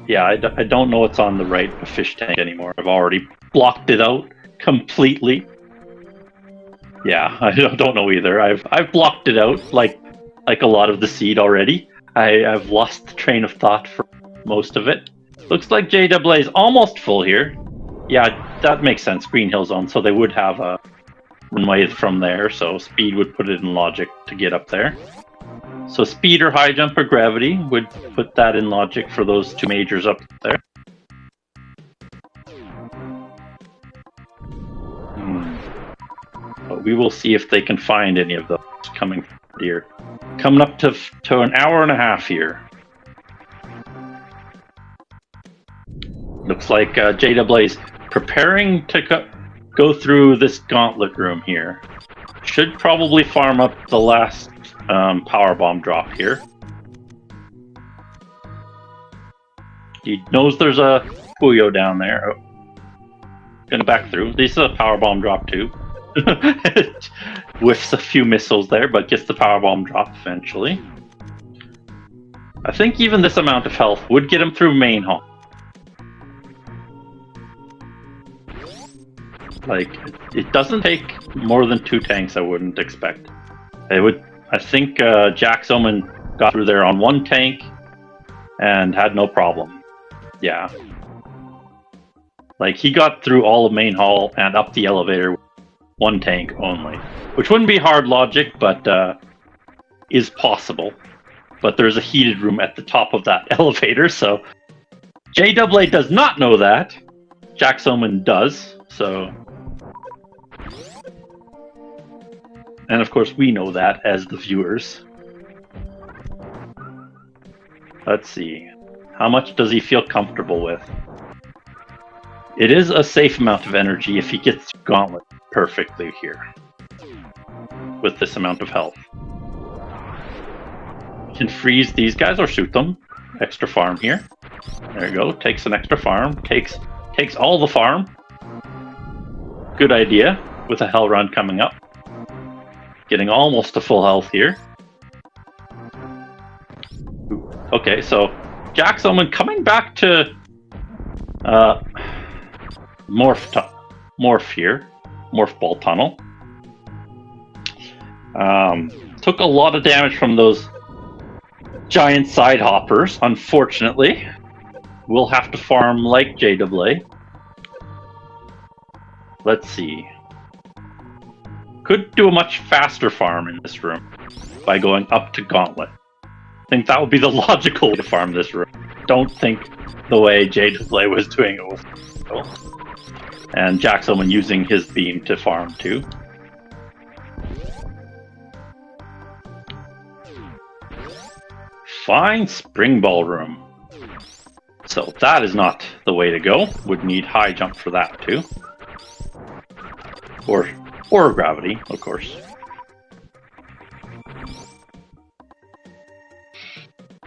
Yeah, I don't know what's on the right of fish tank anymore. I've already blocked it out completely. Yeah, I don't know either. I've blocked it out like a lot of the seed already. I've lost the train of thought for most of it. Looks like JAA is almost full here. Yeah, that makes sense. Green Hill Zone, so they would have a runway from there, so speed would put it in logic to get up there. So speed or high jump or gravity would put that in logic for those two majors up there. But we will see if they can find any of those coming here. Coming up to an hour and a half here. Looks like JAA is preparing to go through this gauntlet room here. Should probably farm up the last power bomb drop here. He knows there's a Puyo down there. Oh. Gonna back through. This is a power bomb drop too. Whiffs a few missiles there, but gets the power bomb drop eventually. I think even this amount of health would get him through main hall. Like, it doesn't take more than 2 tanks, I wouldn't expect. I think Jack's Omen got through there on 1 tank and had no problem. Yeah. Like, he got through all of main hall and up the elevator with 1 tank only. Which wouldn't be hard logic, but is possible. But there's a heated room at the top of that elevator, so JAA does not know that. Jack's Omen does, so... And of course we know that as the viewers. Let's see. How much does he feel comfortable with? It is a safe amount of energy if he gets Gauntlet perfectly here. With this amount of health. Can freeze these guys or shoot them. Extra farm here. There you go. Takes an extra farm. Takes all the farm. Good idea with a hell run coming up. Getting almost to full health here. Okay, so Jack's Omen coming back to Morph here. Morph Ball Tunnel. Took a lot of damage from those giant side hoppers, unfortunately. We'll have to farm like JAA. Let's see. Could do a much faster farm in this room by going up to Gauntlet. I think that would be the logical way to farm this room. Don't think the way JAA was doing it was cool. And Jack's Omen using his beam to farm too. Fine spring ballroom. So that is not the way to go. Would need high jump for that too. Or gravity, of course.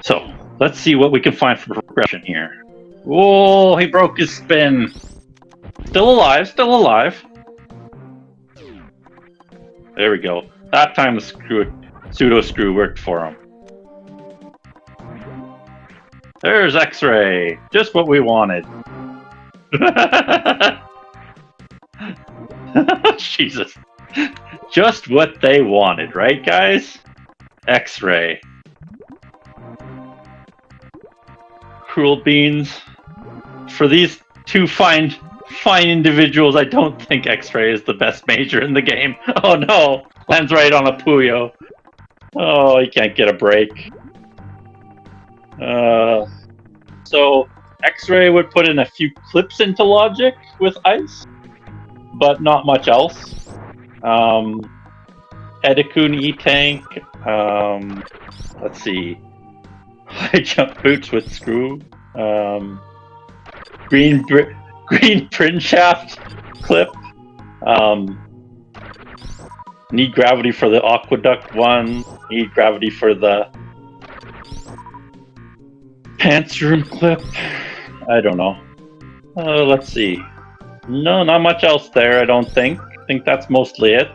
So let's see what we can find for progression here. Whoa, he broke his spin. Still alive, still alive. There we go. That time the pseudo screw worked for him. There's X-ray, just what we wanted. Jesus. Just what they wanted, right guys? X-ray. Cruel beans. For these two fine individuals, I don't think X-ray is the best major in the game. Oh no! Lands right on a Puyo. Oh, he can't get a break. So X-ray would put in a few clips into logic with ice, but not much else. Edikun E-Tank. Let's see. High jump boots with screw. Green print shaft clip. Need gravity for the aqueduct one. Need gravity for the pants room clip. I don't know. Let's see. No, not much else there, I don't think. I think that's mostly it.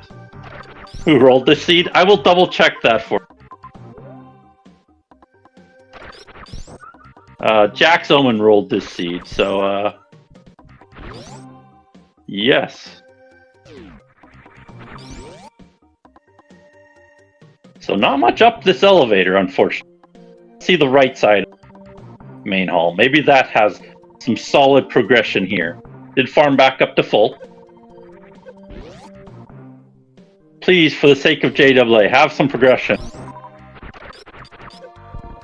Who rolled this seed? I will double check that for Jack's Omen rolled this seed, so yes. So not much up this elevator, unfortunately. See the right side main hall. Maybe that has some solid progression here. Did farm back up to full. Please, for the sake of JAA, have some progression.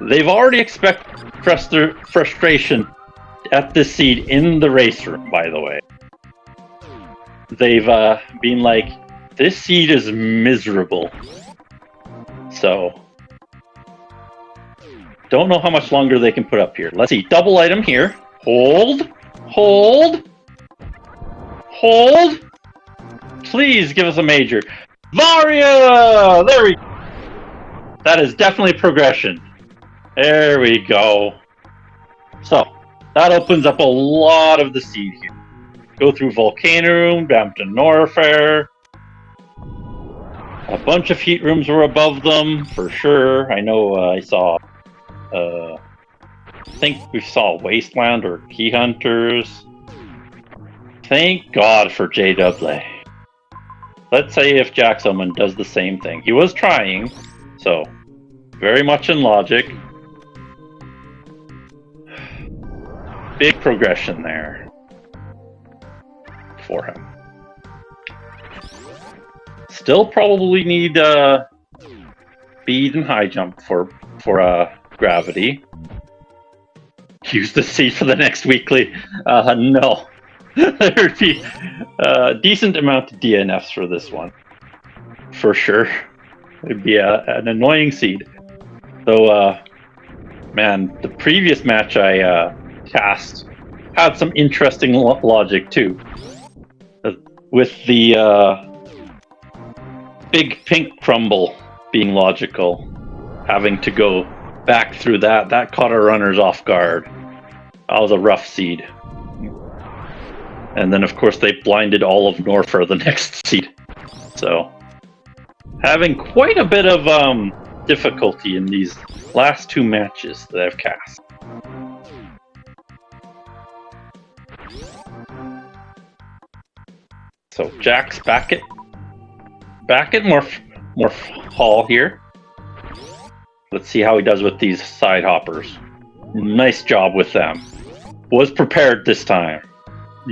They've already expressed their frustration at this seed in the race room, by the way. They've been like, this seed is miserable. So, don't know how much longer they can put up here. Let's see, double item here. Hold. Hold. Hold. Please give us a major. Varia! There we go. That is definitely progression. There we go. So, that opens up a lot of the seed here. Go through Volcano Room, down to Norfair. A bunch of heat rooms were above them, for sure. I know I saw... I think we saw Wasteland or Key Hunters. Thank God for JAA. Let's say if Jack's Omen does the same thing. He was trying, so very much in logic. Big progression there for him. Still probably need speed and high jump for gravity. Use the seed for the next weekly. No. There'd be a decent amount of DNFs for this one. For sure. It'd be an annoying seed. Though, man, the previous match I cast had some interesting logic too. With the big pink crumble being logical, having to go back through that caught our runners off guard. That was a rough seed. And then, of course, they blinded all of Norfair the next seed. So, having quite a bit of difficulty in these last two matches that I've cast. So, Jack's back at Morph Hall here. Let's see how he does with these side hoppers. Nice job with them. Was prepared this time.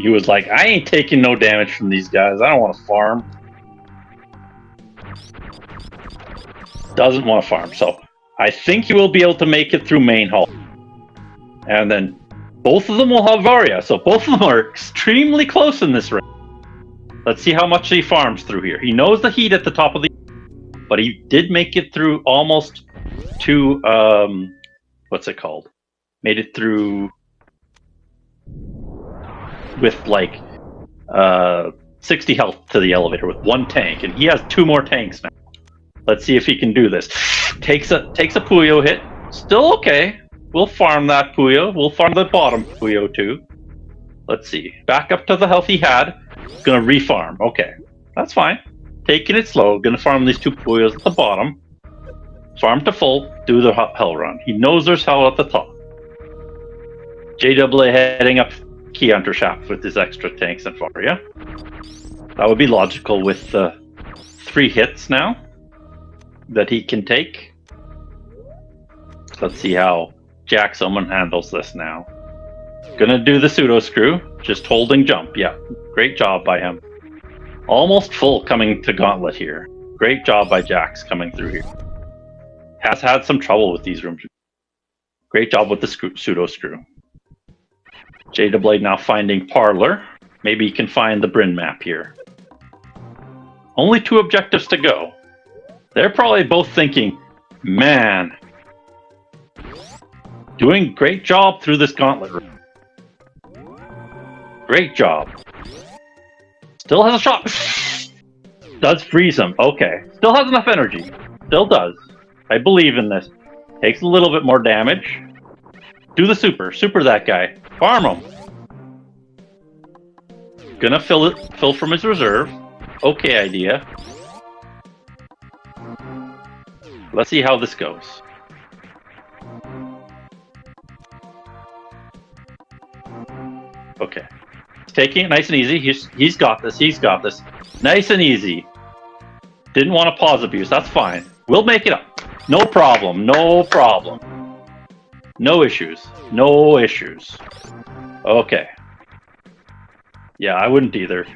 He was like, I ain't taking no damage from these guys. I don't want to farm. Doesn't want to farm. So I think he will be able to make it through main hall. And then both of them will have Varia. So both of them are extremely close in this race. Let's see how much he farms through here. He knows the heat at the top of the... But he did make it through almost to... what's it called? Made it through... with like 60 health to the elevator with one tank. And he has 2 more tanks now. Let's see if he can do this. Takes a Puyo hit. Still okay. We'll farm that Puyo. We'll farm the bottom Puyo too. Let's see. Back up to the health he had. Gonna refarm. Okay. That's fine. Taking it slow. Gonna farm these 2 Puyos at the bottom. Farm to full. Do the hell run. He knows there's hell at the top. JAA heading up Key Hunter Shaft with his extra tanks and Varia. That would be logical with 3 hits now that he can take. Let's see how Jax Omen handles this now. Gonna do the pseudo screw, just holding jump. Yeah, great job by him. Almost full coming to Gauntlet here. Great job by Jax coming through here. Has had some trouble with these rooms. Great job with the pseudo screw. Jada Blade now finding Parlor. Maybe he can find the Bryn map here. Only 2 objectives to go. They're probably both thinking, man, doing great job through this gauntlet room. Great job. Still has a shot. Does freeze him. Okay. Still has enough energy. Still does. I believe in this. Takes a little bit more damage. Do the super. Super that guy. Farm him. Gonna fill from his reserve. Okay idea. Let's see how this goes. Okay. He's taking it nice and easy. He's got this. He's got this. Nice and easy. Didn't want to pause abuse. That's fine. We'll make it up. No problem. No problem. No issues. No issues. Okay. Yeah, I wouldn't either.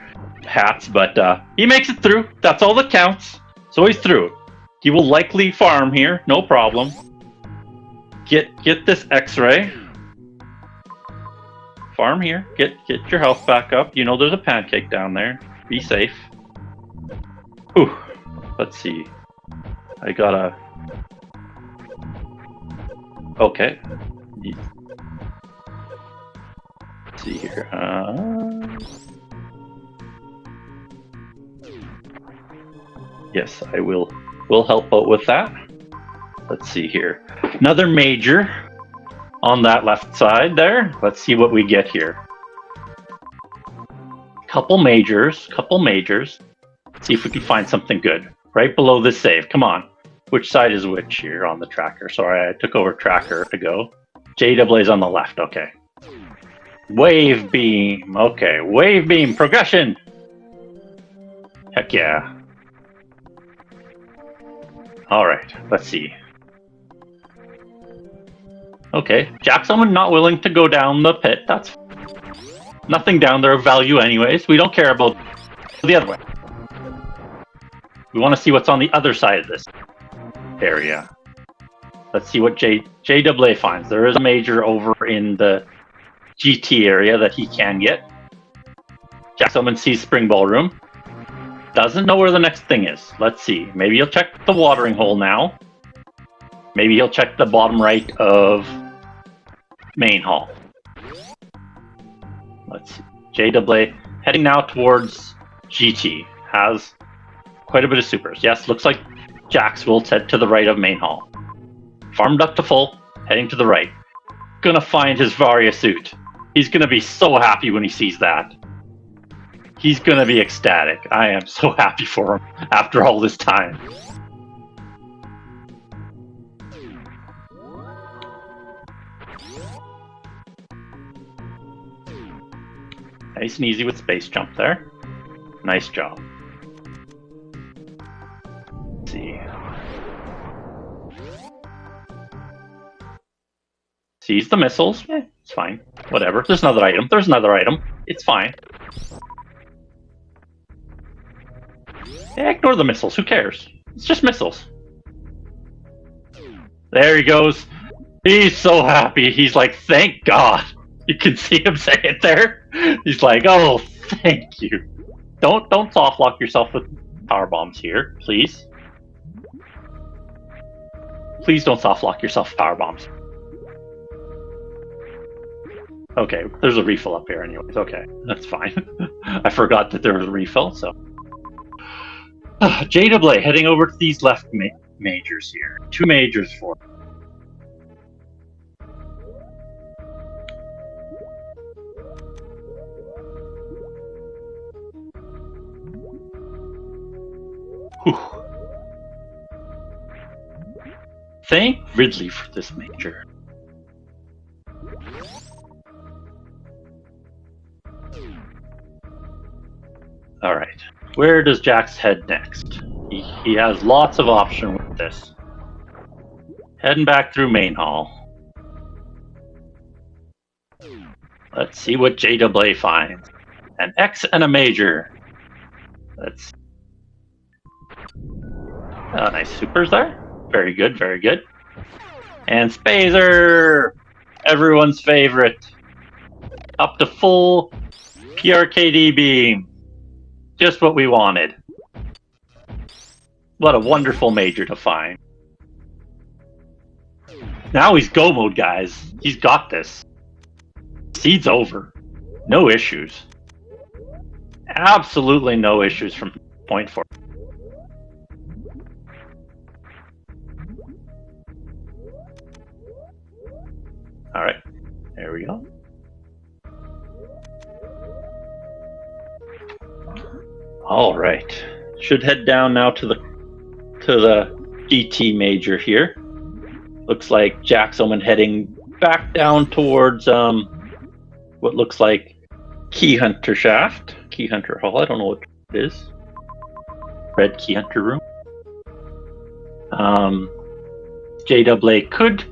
Hats, but he makes it through. That's all that counts. So he's through. He will likely farm here. No problem. Get this X-ray. Farm here. Get your health back up. You know there's a pancake down there. Be safe. Whew. Let's see. I gotta... Okay. Let's see here. Yes, I will help out with that. Let's see here. Another major on that left side there. Let's see what we get here. Couple majors. Let's see if we can find something good. Right below this save. Come on. Which side is which here on the tracker? Sorry, I took over tracker to go. JAA is on the left. Okay. Wave beam. Okay. Wave beam. Progression. Heck yeah. Alright. Let's see. Okay. Jax Omen not willing to go down the pit. That's nothing down there of value anyways. We don't care about the other way. We want to see what's on the other side of this area. Let's see what JAA finds. There is a major over in the GT area that he can get. Jax Omen sees Spring Ballroom. Doesn't know where the next thing is. Let's see. Maybe he'll check the watering hole now. Maybe he'll check the bottom right of main hall. Let's see. JAA heading now towards GT. Has quite a bit of supers. Yes, looks like Jax will head to the right of main hall. Farmed up to full, heading to the right. Gonna find his Varia suit. He's gonna be so happy when he sees that. He's gonna be ecstatic. I am so happy for him after all this time. Nice and easy with space jump there. Nice job. Let's see. Sees the missiles. It's fine. Whatever. There's another item. There's another item. It's fine. Ignore the missiles. Who cares? It's just missiles. There he goes. He's so happy. He's like, thank God. You can see him say it there. He's like, oh, thank you. Don't soft lock yourself with power bombs here, please. Please don't soft lock yourself with power bombs. Okay, there's a refill up here anyways. Okay, that's fine. I forgot that there was a refill, so. JAA heading over to these left majors here. 2 majors for him. Whew. Thank Ridley for this major. Alright, where does Jax head next? He has lots of options with this. Heading back through main hall. Let's see what JAA finds. An X and a major. Let's. Nice supers there. Very good, very good. And Spazer! Everyone's favorite. Up to full PRKD beam. Just what we wanted. What a wonderful major to find. Now he's go mode, guys. He's got this. Seed's over. No issues. Absolutely no issues from point 4. Alright, there we go. Alright. Should head down now to the GT major here. Looks like Jax Omen heading back down towards what looks like Key Hunter Shaft. Key Hunter Hall, I don't know what it is. Red Key Hunter Room. JAA could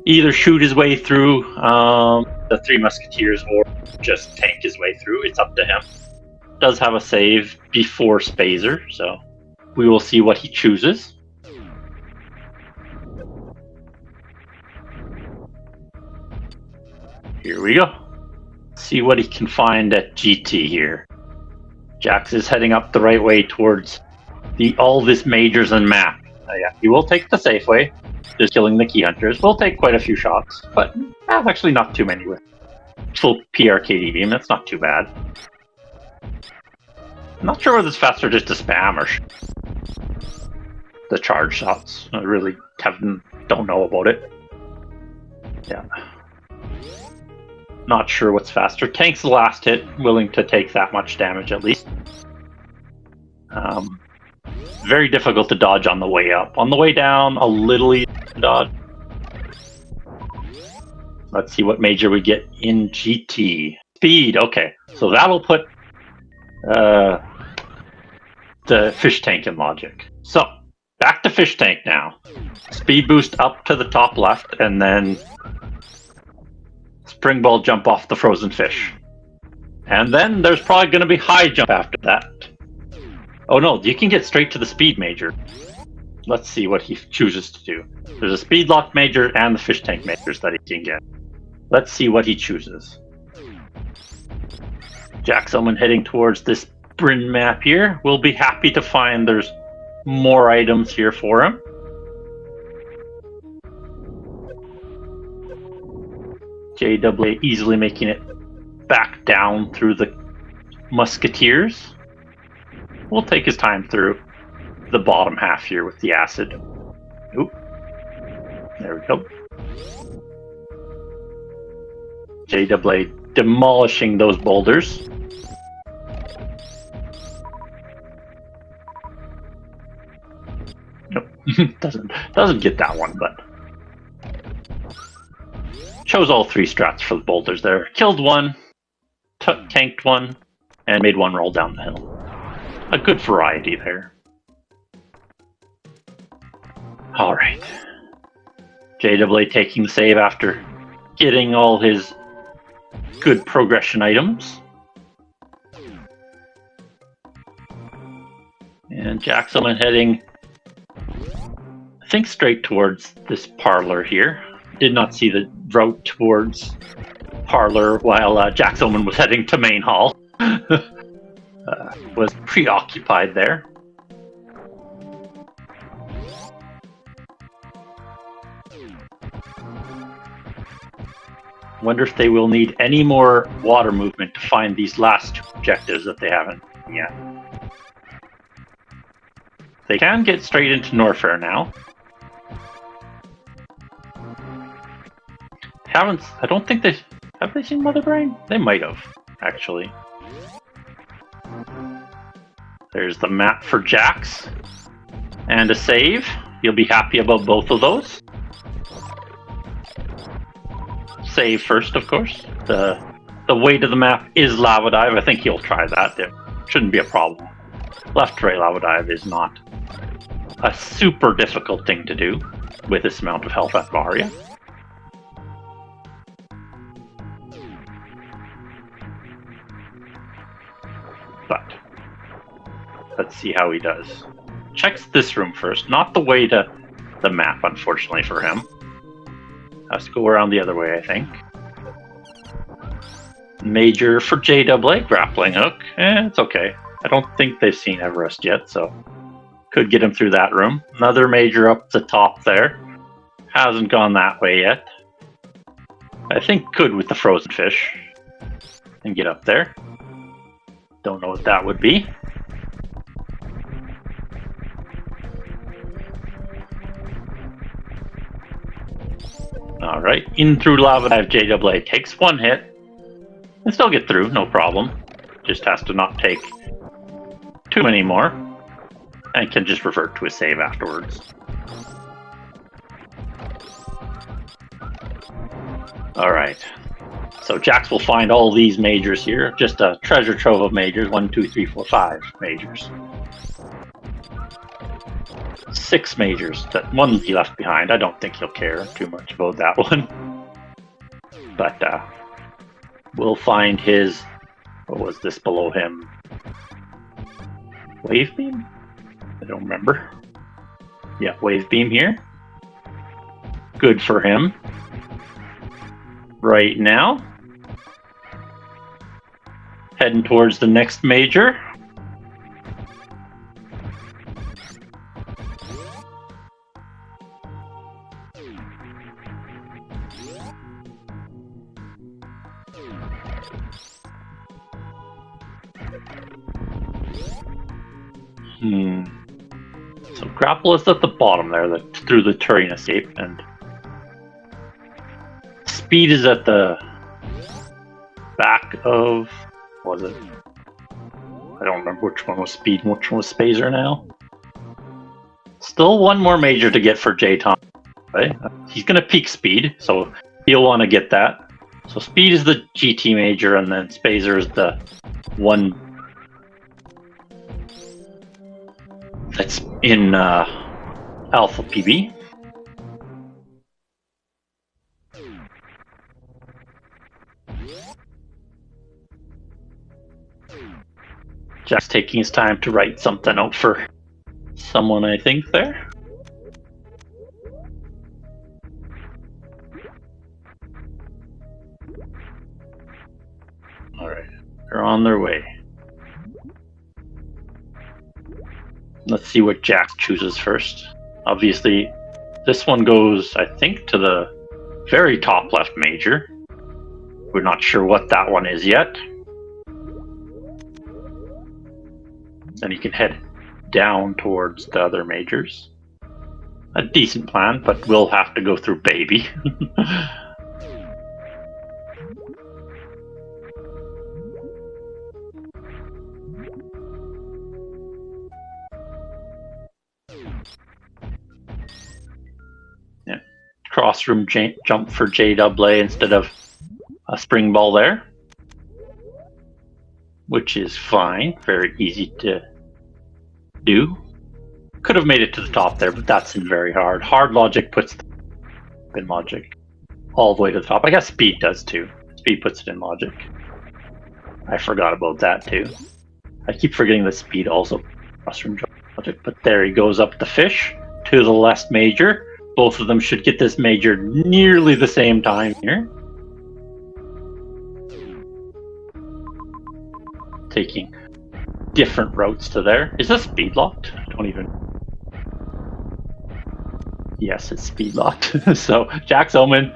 either shoot his way through the 3 Musketeers or just tank his way through. It's up to him. Does have a save before Spazer, so we will see what he chooses. Here we go. See what he can find at GT here. Jax is heading up the right way towards all this majors and map. Yeah, he will take the safe way. Just killing the key hunters. We'll take quite a few shots, but actually not too many with full PRKD beam. That's not too bad. I'm not sure whether it's faster just to spam or the charge shots. I really don't know about it. Yeah. Not sure what's faster. Tank's the last hit, willing to take that much damage at least. Very difficult to dodge on the way up. On the way down, a little easier to dodge. Let's see what major we get in GT. Speed, okay. So that'll put the fish tank in logic. So, back to fish tank now. Speed boost up to the top left, and then spring ball jump off the frozen fish. And then there's probably going to be high jump after that. Oh no, you can get straight to the speed major. Let's see what he chooses to do. There's a speed lock major and the fish tank majors that he can get. Let's see what he chooses. Jax Omen heading towards this Bryn map here. We'll be happy to find there's more items here for him. JAA easily making it back down through the Musketeers. We'll take his time through the bottom half here with the acid. Oop. There we go. JAA demolishing those boulders. Nope. doesn't get that one, but chose all 3 strats for the boulders there. Killed one, tanked one, and made one roll down the hill. A good variety there. Alright. JAA taking the save after getting all his good progression items. And Jack's Omen heading, I think, straight towards this parlor here. Did not see the route towards parlor while Jack's Omen was heading to main hall. Was preoccupied there. Wonder if they will need any more water movement to find these last two objectives that they haven't yet. They can get straight into Norfair now. I don't think have they seen Mother Brain? They might have, actually. There's the map for Jax and a save. You'll be happy about both of those. Save first, of course. The way to the map is Lava Dive. I think he'll try that. It shouldn't be a problem. Left to right Lava Dive is not a super difficult thing to do with this amount of health at Varia. But let's see how he does. Checks this room first, not the way to the map, unfortunately for him. Has to go around the other way, I think. Major for JAA, grappling hook. It's okay. I don't think they've seen Everest yet, so could get him through that room. Another major up the top there. Hasn't gone that way yet. I think could with the frozen fish and get up there. Don't know what that would be. Alright, in through Lava Dive JAA. Takes one hit. And still get through, no problem. Just has to not take too many more. And can just revert to a save afterwards. Alright. So Jax will find all these majors here. Just a treasure trove of majors. 1, 2, 3, 4, 5 majors. 6 majors. That one he left behind. I don't think he'll care too much about that one. But we'll find his... What was this below him? Wave beam? I don't remember. Yeah, wave beam here. Good for him. Right now. Heading towards the next major. So grapple is at the bottom there, through the terrain escape, and speed is at the back of... What was it? I don't remember which one was speed and which one was Spazer now. Still one more major to get for J-Tom. Right? He's going to peak speed, so he'll want to get that. So speed is the GT major, and then Spazer is the one that's in Alpha PB. Just taking his time to write something out for someone, I think, there. Alright, they're on their way. Let's see what Jax chooses first. Obviously, this one goes, I think, to the very top left major. We're not sure what that one is yet. Then you can head down towards the other majors. A decent plan, but we'll have to go through Baby. Yeah, cross room jump for JAA instead of a spring ball there. Which is fine, very easy to do. Could have made it to the top there, but that's in very hard. Hard logic puts spin logic all the way to the top. I guess Speed does too. Speed puts it in logic. I forgot about that too. I keep forgetting that Speed also mushroom logic, but there he goes up the fish to the last major. Both of them should get this major nearly the same time here. Taking different routes to there. Is this speed locked? I don't even. Yes, it's speed locked. So Jack's Omen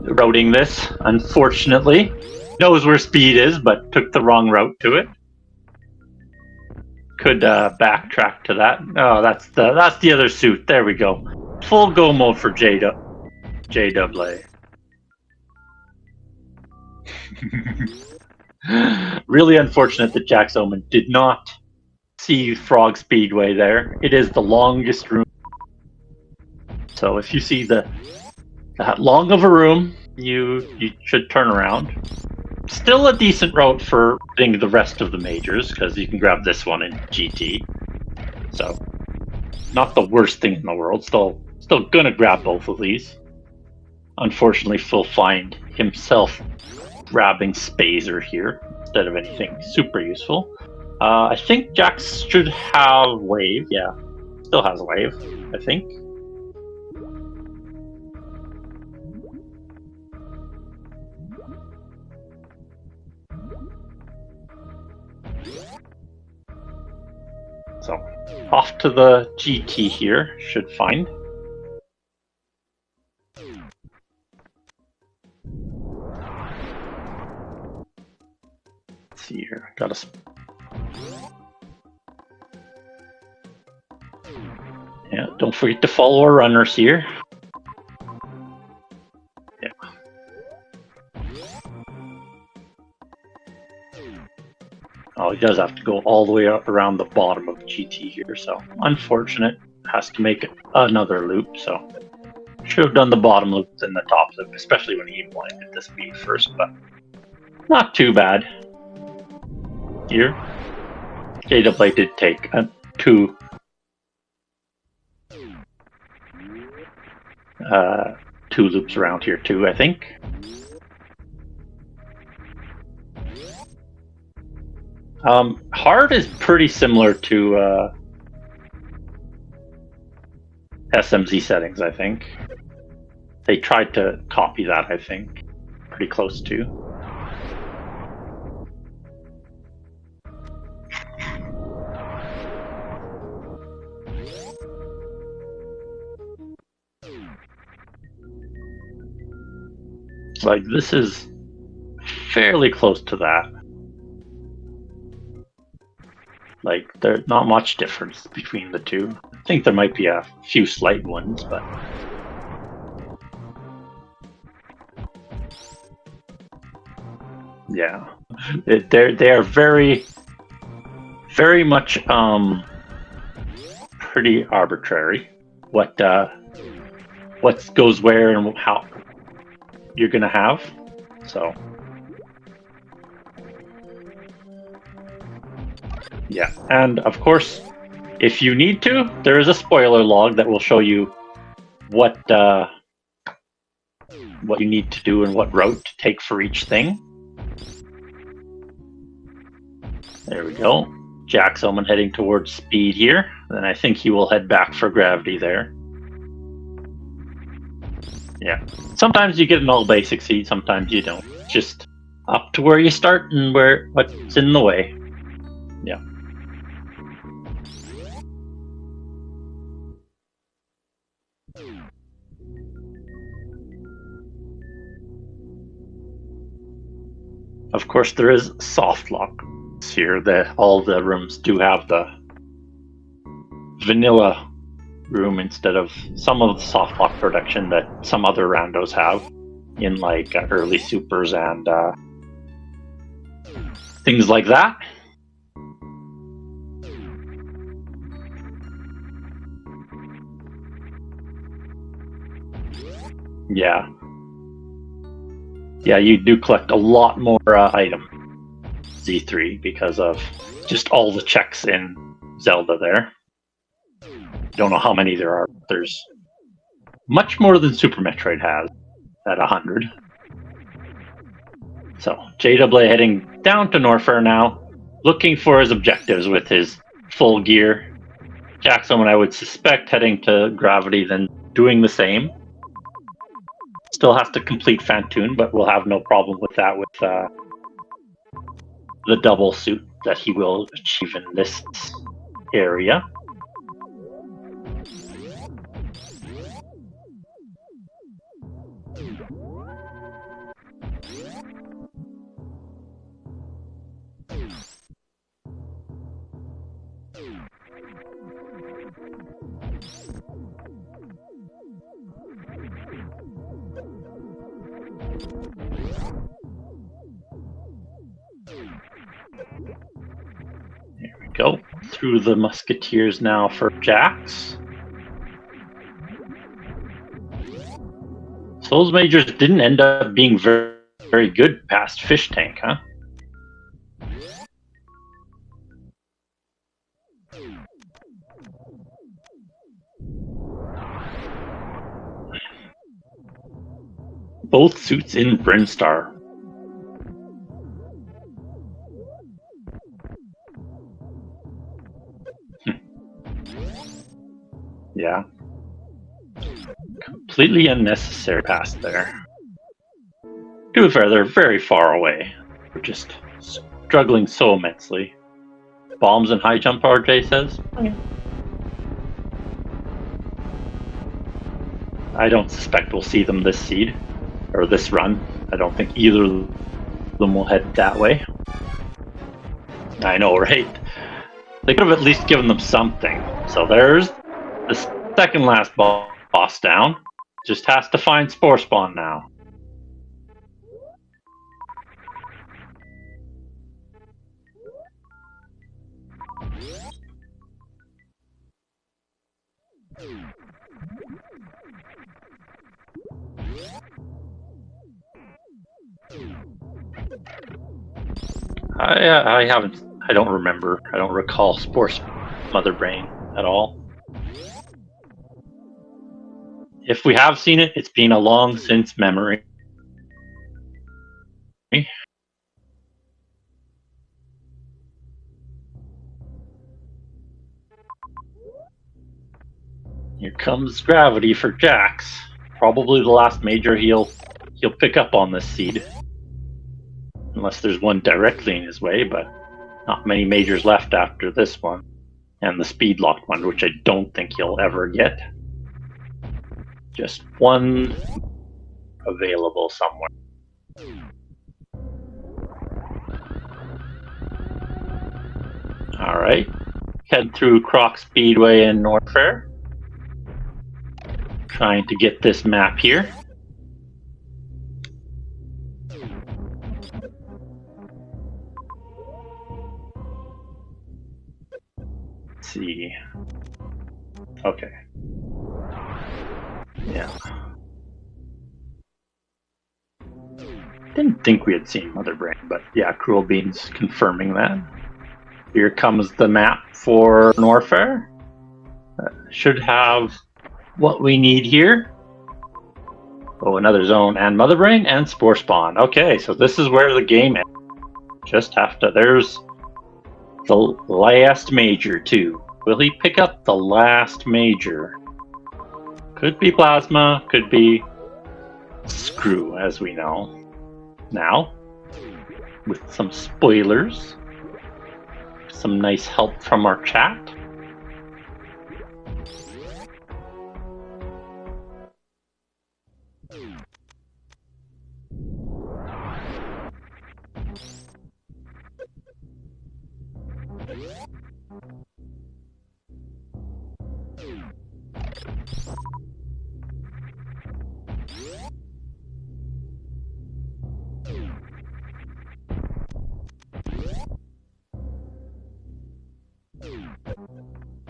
routing this, unfortunately. Knows where speed is, but took the wrong route to it. Could backtrack to that. Oh, that's the other suit. There we go. Full go mode for JAA. Really unfortunate that Jack's Omen did not see Frog Speedway there. It is the longest room. So if you see that long of a room, you should turn around. Still a decent route for getting the rest of the majors, because you can grab this one in GT. So, not the worst thing in the world. Still gonna grab both of these. Unfortunately, Phil find himself grabbing Spazer here instead of anything super useful. I think Jax should have wave. Yeah, still has a wave, I think. So, off to the GT here, should find. Let's see here, got a... Yeah, don't forget to follow our runners here. Yeah. Oh, he does have to go all the way up around the bottom of GT here, so unfortunate. Has to make another loop, so should have done the bottom loop than the top loop, especially when he wanted the speed first, but not too bad. Here, JAA did take two loops around here too, I think. Hard is pretty similar to SMZ settings, I think. They tried to copy that, I think. Pretty close to. Like, this is fairly close to that. Like, there's not much difference between the two. I think there might be a few slight ones, but... Yeah. They are very, very much pretty arbitrary. What goes where and how you're gonna have. So... Yeah, and of course, if you need to, there is a spoiler log that will show you what you need to do and what route to take for each thing. There we go. Jack's Omen heading towards speed here. Then I think he will head back for gravity there. Yeah. Sometimes you get an all basic seed, sometimes you don't. Just up to where you start and what's in the way. Yeah. Of course, there is soft lock here. All the rooms do have the vanilla room instead of some of the soft lock production that some other randos have in like early supers and things like that. Yeah. Yeah, you do collect a lot more item Z3 because of just all the checks in Zelda there. Don't know how many there are. There's much more than Super Metroid has at 100. So JAA heading down to Norfair now, looking for his objectives with his full gear. Jackson, I would suspect, heading to Gravity, then doing the same. Still has to complete Fantoon, but we'll have no problem with that with the double suit that he will achieve in this area. There we go. Through the Musketeers now for Jax. So those majors didn't end up being very, very good past Fish Tank, huh? Both suits in Brinstar. Yeah. Completely unnecessary pass there. To be fair, they're very far away. We're just struggling so immensely. Bombs and high jump, RJ says. Okay. I don't suspect we'll see them this seed, or this run. I don't think either of them will head that way. I know, right? They could have at least given them something. So there's the second last boss down. Just has to find Spore Spawn now. I don't remember. I don't recall Spore Mother Brain at all. If we have seen it, it's been a long since memory. Here comes Gravity for Jax. Probably the last major he'll pick up on this seed. Unless there's one directly in his way, but not many majors left after this one. And the speed locked one, which I don't think he'll ever get. Just one available somewhere. Alright. Head through Croc Speedway in Norfair. Trying to get this map here. Let's see. Okay. Yeah. Didn't think we had seen Mother Brain, but yeah, Cruel Beans confirming that. Here comes the map for Norfair. Should have what we need here. Oh, another zone and Mother Brain and Spore Spawn. Okay, so this is where the game ends. Just have to. There's the last major too. Will he pick up the last major? Could be Plasma, could be Screw, as we know. Now, with some spoilers, some nice help from our chat.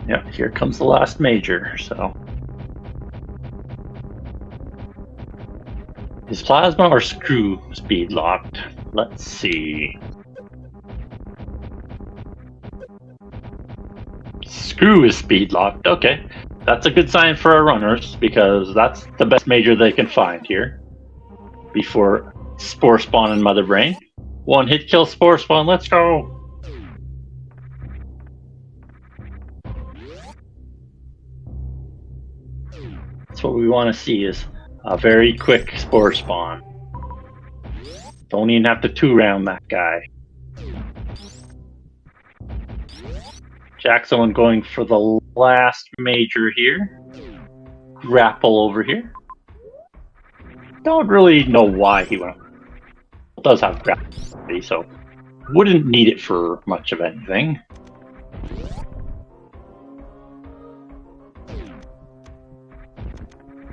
Yeah, here comes the last major, so. Is Plasma or Screw speed locked? Let's see. Screw is speed locked, okay. That's a good sign for our runners, because that's the best major they can find here before Spore Spawn and Mother Brain. One hit kill Spore Spawn, let's go! That's what we want to see, is a very quick Spore Spawn. Don't even have to 2-round that guy. Jackson going for the last major here. Grapple over here. Don't really know why he went. It does have grapple, so wouldn't need it for much of anything.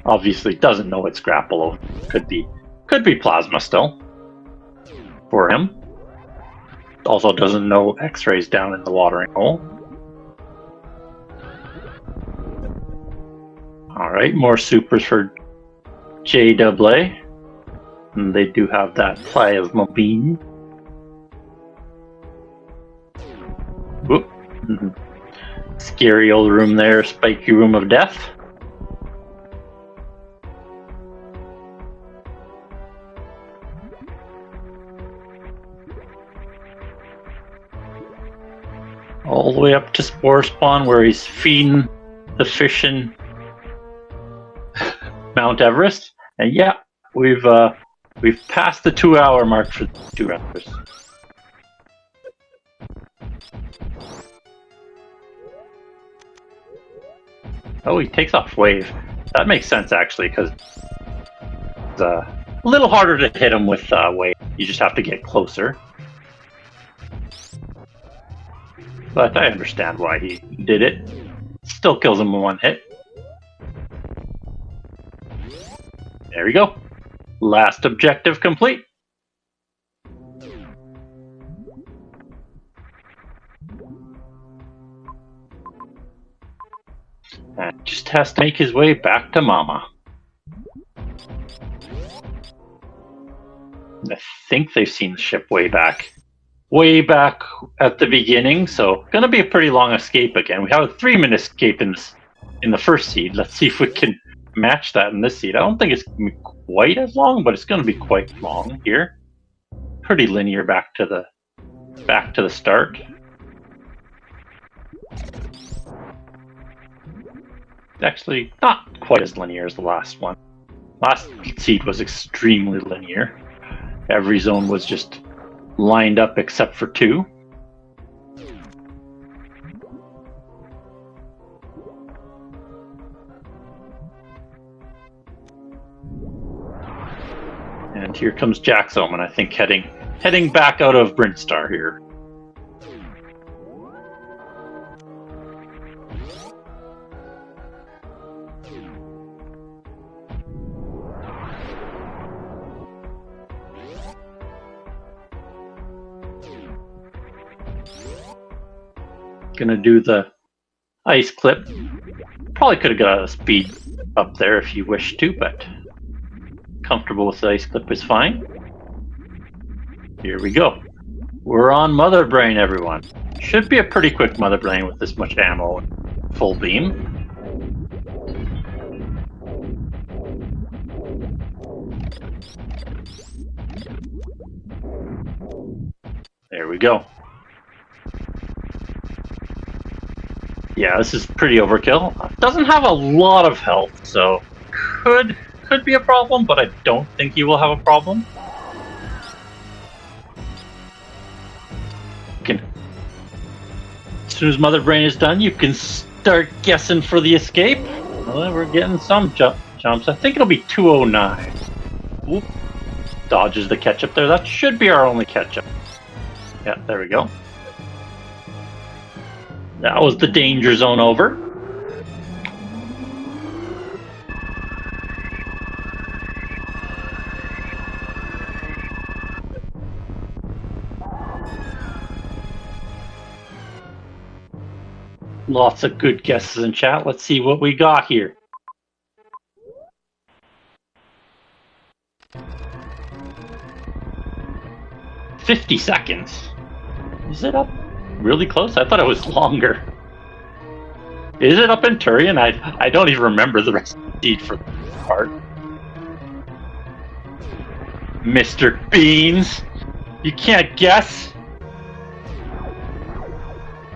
Obviously doesn't know it's grapple. Could be plasma still for him. Also doesn't know X-rays down in the watering hole. Alright, more supers for JAA. And they do have that plasma beam. Whoop. Scary old room there, spiky room of death. All the way up to Spore Spawn, where he's feeding the fish in Mount Everest. And yeah, we've passed the 2-hour mark for 2 rounders. Oh, he takes off wave. That makes sense actually, because it's a little harder to hit him with wave. You just have to get closer. But I understand why he did it. Still kills him in 1 hit. There we go. Last objective complete. And just has to make his way back to Mama. I think they've seen the ship way back at the beginning, so gonna be a pretty long escape again. We have a 3-minute escape in the first seed. Let's see if we can match that in this seed. I don't think it's gonna be quite as long, but it's gonna be quite long here. Pretty linear back to the start. Actually, not quite as linear as the last one. Last seed was extremely linear. Every zone was just lined up except for 2. And here comes Jack's Omen, I think, heading back out of Brintstar here. Gonna do the ice clip. Probably could have got a speed up there if you wish to, but comfortable with the ice clip is fine. Here we go. We're on Mother Brain, everyone. Should be a pretty quick Mother Brain with this much ammo and full beam. There we go. Yeah, this is pretty overkill. Doesn't have a lot of health, so could be a problem, but I don't think he will have a problem. As soon as Mother Brain is done, you can start guessing for the escape. Well, we're getting some jumps. I think it'll be 209. Oop. Dodges the catch-up there. That should be our only catch-up. Yeah, there we go. That was the danger zone over. Lots of good guesses in chat. Let's see what we got here. "50 seconds. Is it up really close? I thought it was longer. Is it up in Turian? I don't even remember the rest of the seed for the part. Mr. Beans, you can't guess.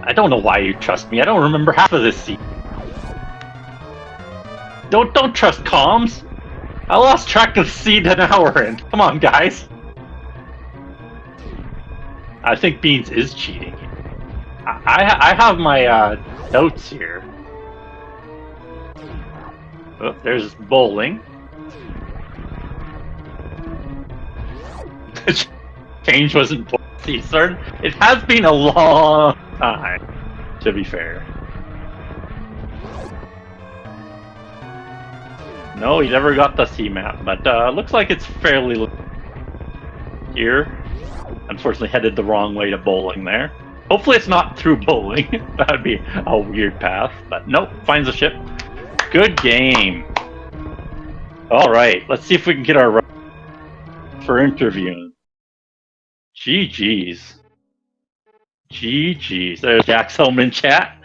I don't know why you trust me. I don't remember half of this seed. Don't trust comms. I lost track of the seed an hour in. Come on, guys. I think Beans is cheating. I have my notes here. Oh, there's bowling. The change wasn't started. It has been a long time, to be fair. No, he never got the C map, but looks like it's fairly here. Unfortunately, headed the wrong way to bowling there. Hopefully, it's not through bowling. That'd be a weird path, but nope, finds a ship. Good game. All right, let's see if we can get our for interviewing. GG's. GG's. There's Jack's home in chat.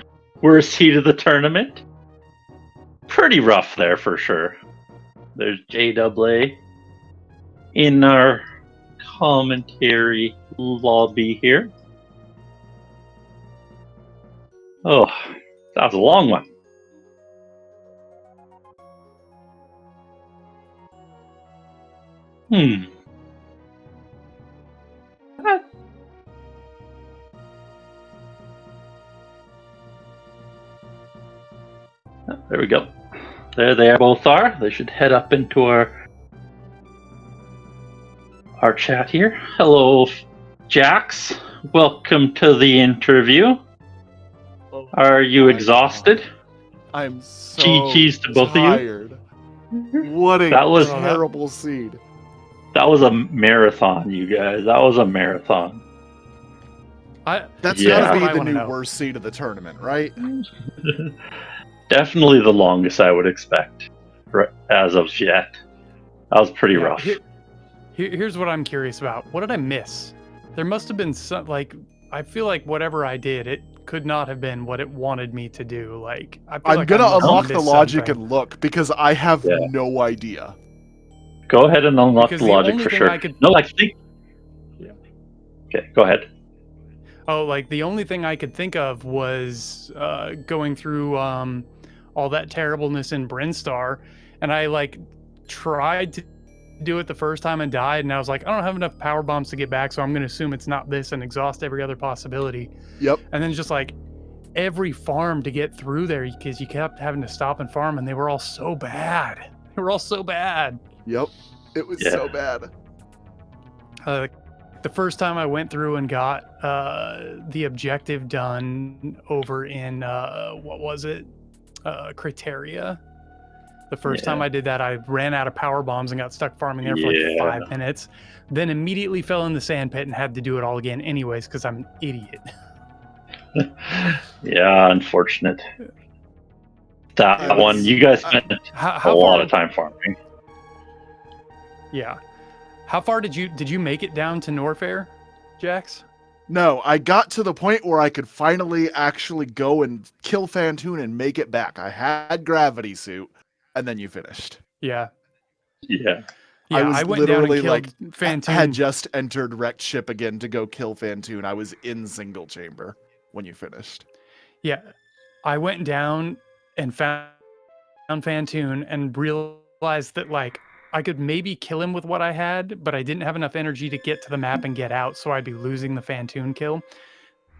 Worst heat of the tournament. Pretty rough there for sure. There's JAA in our commentary lobby here. Oh, that was a long one. There we go. There they both are. They should head up into our chat here. Hello, Jax. Welcome to the interview. Are you exhausted? I'm so GG's to both tired. of you. What a terrible seed. That was a marathon, you guys. That was a marathon. That's gotta be the new worst seed of the tournament, right? Definitely the longest I would expect, as of yet. That was pretty rough. Here's what I'm curious about. What did I miss? There must have been some, I feel like whatever I did, it could not have been what it wanted me to do. I'm gonna unlock the logic and look, because I have no idea. Go ahead and unlock the logic for sure. Think. Yeah. Okay, go ahead. Oh, the only thing I could think of was going through all that terribleness in Brinstar, and I tried to do it the first time and died, and I was like, I don't have enough power bombs to get back, so I'm going to assume it's not this and exhaust every other possibility. Yep. And then just every farm to get through there, because you kept having to stop and farm, and they were all so bad. They were all so bad. Yep. It was so bad. The first time I went through and got the objective done over in, what was it? Criteria. The first time I did that, I ran out of power bombs and got stuck farming there for 5 minutes. Then immediately fell in the sand pit and had to do it all again anyways, because I'm an idiot. Yeah, unfortunate. That one, you guys spent a lot of time farming. Yeah. How far did you make it down to Norfair, Jax? No, I got to the point where I could finally actually go and kill Fantoon and make it back. I had gravity suit, and then you finished. Yeah. Yeah. I went down and killed Fantoon. I had just entered wrecked ship again to go kill Fantoon. I was in single chamber when you finished. Yeah. I went down and found Fantoon and realized that I could maybe kill him with what I had, but I didn't have enough energy to get to the map and get out, so I'd be losing the Fantoon kill.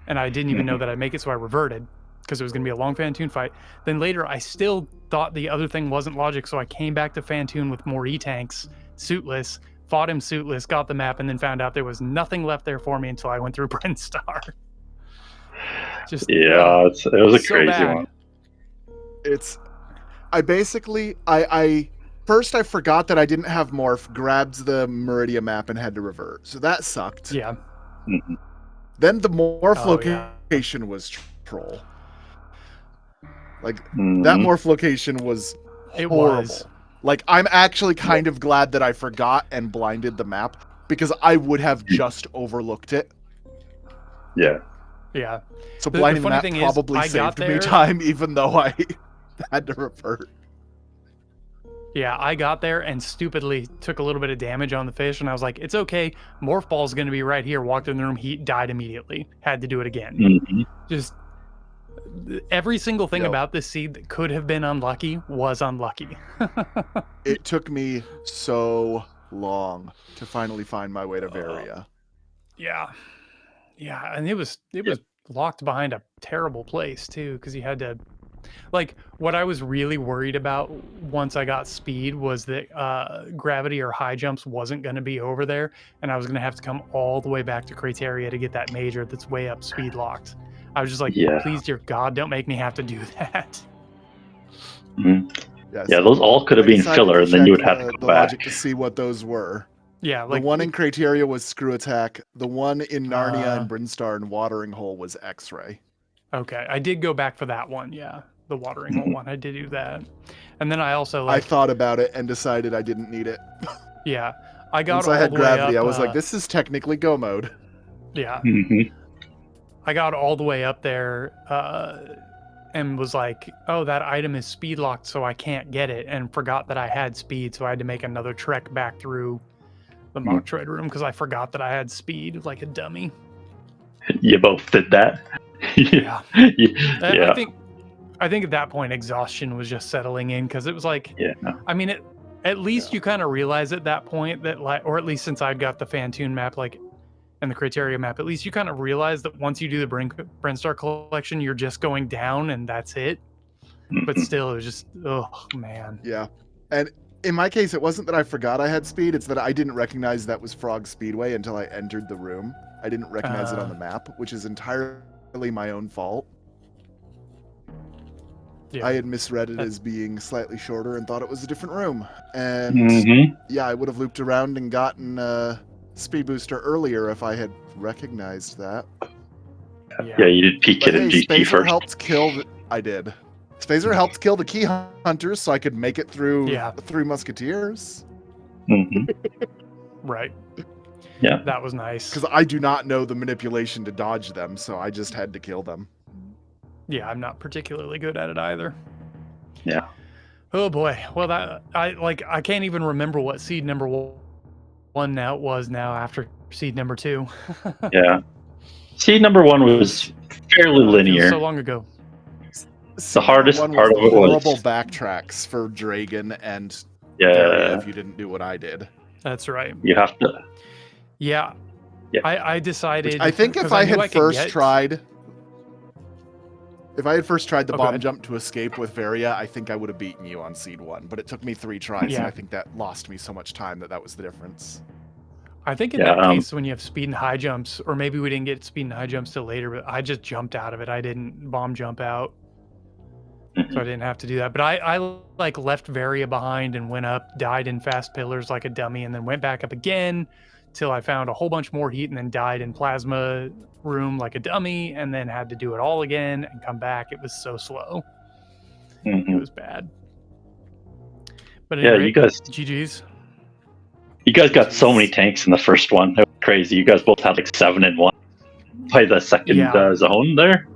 And I didn't even know that I'd make it, so I reverted, because it was going to be a long Fantoon fight. Then later, I still thought the other thing wasn't logic, so I came back to Fantoon with more E-tanks, suitless, fought him suitless, got the map, and then found out there was nothing left there for me until I went through Brinstar. It was a crazy one. First, I forgot that I didn't have Morph, grabbed the Meridia map, and had to revert. So that sucked. Yeah. Mm-hmm. Then the Morph location was troll. That Morph location was horrible. I'm actually kind of glad that I forgot and blinded the map, because I would have just overlooked it. Yeah. Yeah. So The blinding funny map thing is, probably I got saved me there- time, even though I had to revert. Yeah, I got there and stupidly took a little bit of damage on the fish, and I was like, it's okay. Morph Ball's going to be right here. Walked in the room, he died immediately. Had to do it again. Mm-hmm. Just every single thing Yep. about this seed that could have been unlucky was unlucky. It took me so long to finally find my way to Varia. Yeah. Yeah, and it was locked behind a terrible place too, because you had to like what I was really worried about once I got speed was that gravity or high jumps wasn't going to be over there, and I was going to have to come all the way back to Crateria to get that major that's way up speed locked. I was just like, Yeah. please, dear God, don't make me have to do that. Mm-hmm. Yes. Yeah, those all could have I been decided filler, to and then you would check have to the go back. logic to see what those were. Yeah, The like one in Crateria was Screw Attack. The one in Narnia and Uh, Brinstar and Watering Hole was X-Ray. okay, I did go back for that one. Yeah, the watering hole one. I did do that, and then I also I like thought about it and decided I didn't need it. yeah, I got Once all I had the gravity, way up, I was like, this is technically go mode. yeah. Mm-hmm. I got all the way up there and was like, oh, that item is speed locked, so I can't get it, and forgot that I had speed, so I had to make another trek back through the Metroid room because I forgot that I had speed like a dummy. You both did that. Yeah. Yeah. I think at that point exhaustion was just settling in because it was like, Yeah. I mean, at least you kind of realize at that point that like, or at least since I'd got the Fantoon map, like, and the Crateria map, at least you kind of realize that once you do the Brinstar collection, you're just going down and that's it. But still, it was just, oh man. Yeah. And in my case, it wasn't that I forgot I had speed, it's that I didn't recognize that was Frog Speedway until I entered the room. I didn't recognize it on the map, which is entirely my own fault. Yeah. I had misread it as being slightly shorter and thought it was a different room. And yeah, I would have looped around and gotten Speed Booster earlier if I had recognized that. Yeah, you did peek But it in hey, GT Spazer first. helped kill I did. Spazer helped kill the key hunters so I could make it through the Three Musketeers. Mm-hmm. Right. Yeah. That was nice. Because I do not know the manipulation to dodge them, so I just had to kill them. Yeah, I'm not particularly good at it either. Yeah. Oh boy. Well, that I can't even remember what seed number one now was now after seed number 2. Yeah. Seed number 1 was fairly linear. So long ago. The hardest One part was of the it was horrible backtracks for Dragon and Varia if you didn't do what I did. That's right. You have to. Yeah. I decided. Which I think if I had first tried the bomb jump to escape with Varia, I think I would have beaten you on seed 1. But it took me 3 tries, and I think that lost me so much time that was the difference. I think in that case, when you have speed and high jumps, or maybe we didn't get speed and high jumps till later, but I just jumped out of it. I didn't bomb jump out. So I didn't have to do that. But I like left Varia behind and went up, died in fast pillars like a dummy, and then went back up again till I found a whole bunch more heat, and then died in plasma room like a dummy, and then had to do it all again and come back. It was so slow. It was bad. But anyway, you guys. GG's. You guys got so many tanks in the first one. It was crazy. You guys both had like 7 in 1 by the second zone there.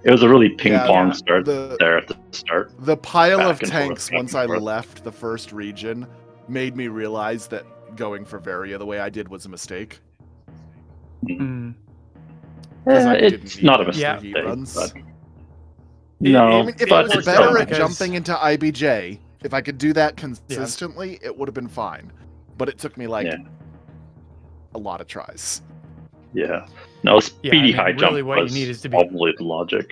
It was a really ping-pong start there at the start. The pile of tanks once I left the first region made me realize that going for Varia the way I did was a mistake. It's not a mistake. But... No, if I was better at jumping into IBJ, if I could do that consistently, it would have been fine. But it took me like a lot of tries. Yeah. No, speedy high jump really what was you need is to be... probably the logic.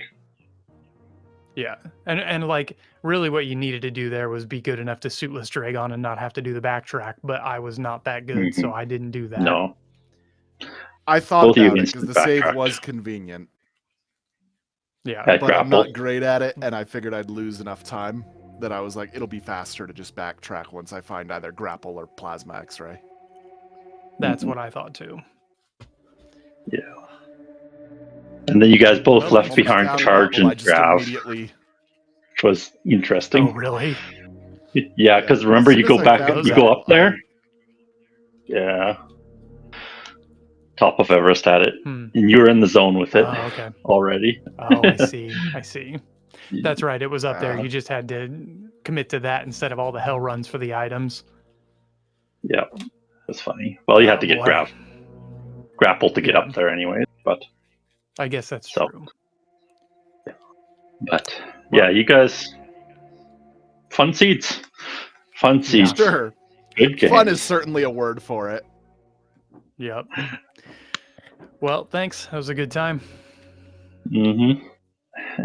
Yeah, and like really what you needed to do there was be good enough to suitless Dragon and not have to do the backtrack. But I was not that good, so I didn't do that. No. I thought about it because the save was convenient. Yeah, but I'm not great at it, and I figured I'd lose enough time that I was like, it'll be faster to just backtrack once I find either grapple or plasma X-ray. That's what I thought too. Yeah. And then you guys both left behind charge and grab, which was interesting. Oh, really? Yeah, because remember you go back, you go up there. Yeah. Top of Everest had it, Hmm. and you were in the zone with it Oh, okay. already. Oh, I see. I see. That's right. It was up there. You just had to commit to that instead of all the hell runs for the items. Yeah, that's funny. Well, you had to get boy. grappled to get Yeah. up there anyway, but I guess that's So- true. but Well- yeah, you guys, fun seats, fun seats, Sure. good games. Fun is certainly a word for it. Yep. Well, thanks. That was a good time. Mm-hmm.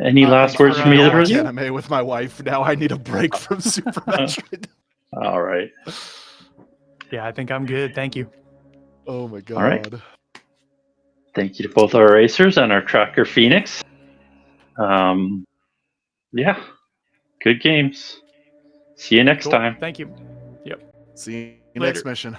Any last thanks words for, from either of Watch you? anime with my wife. Now I need a break from Super Metroid. All right. Yeah, I think I'm good. Thank you. Oh my god. All right. Thank you to both our racers and our tracker Phoenix. Yeah, good games. See you next Cool. time. Thank you. See you Later. next mission.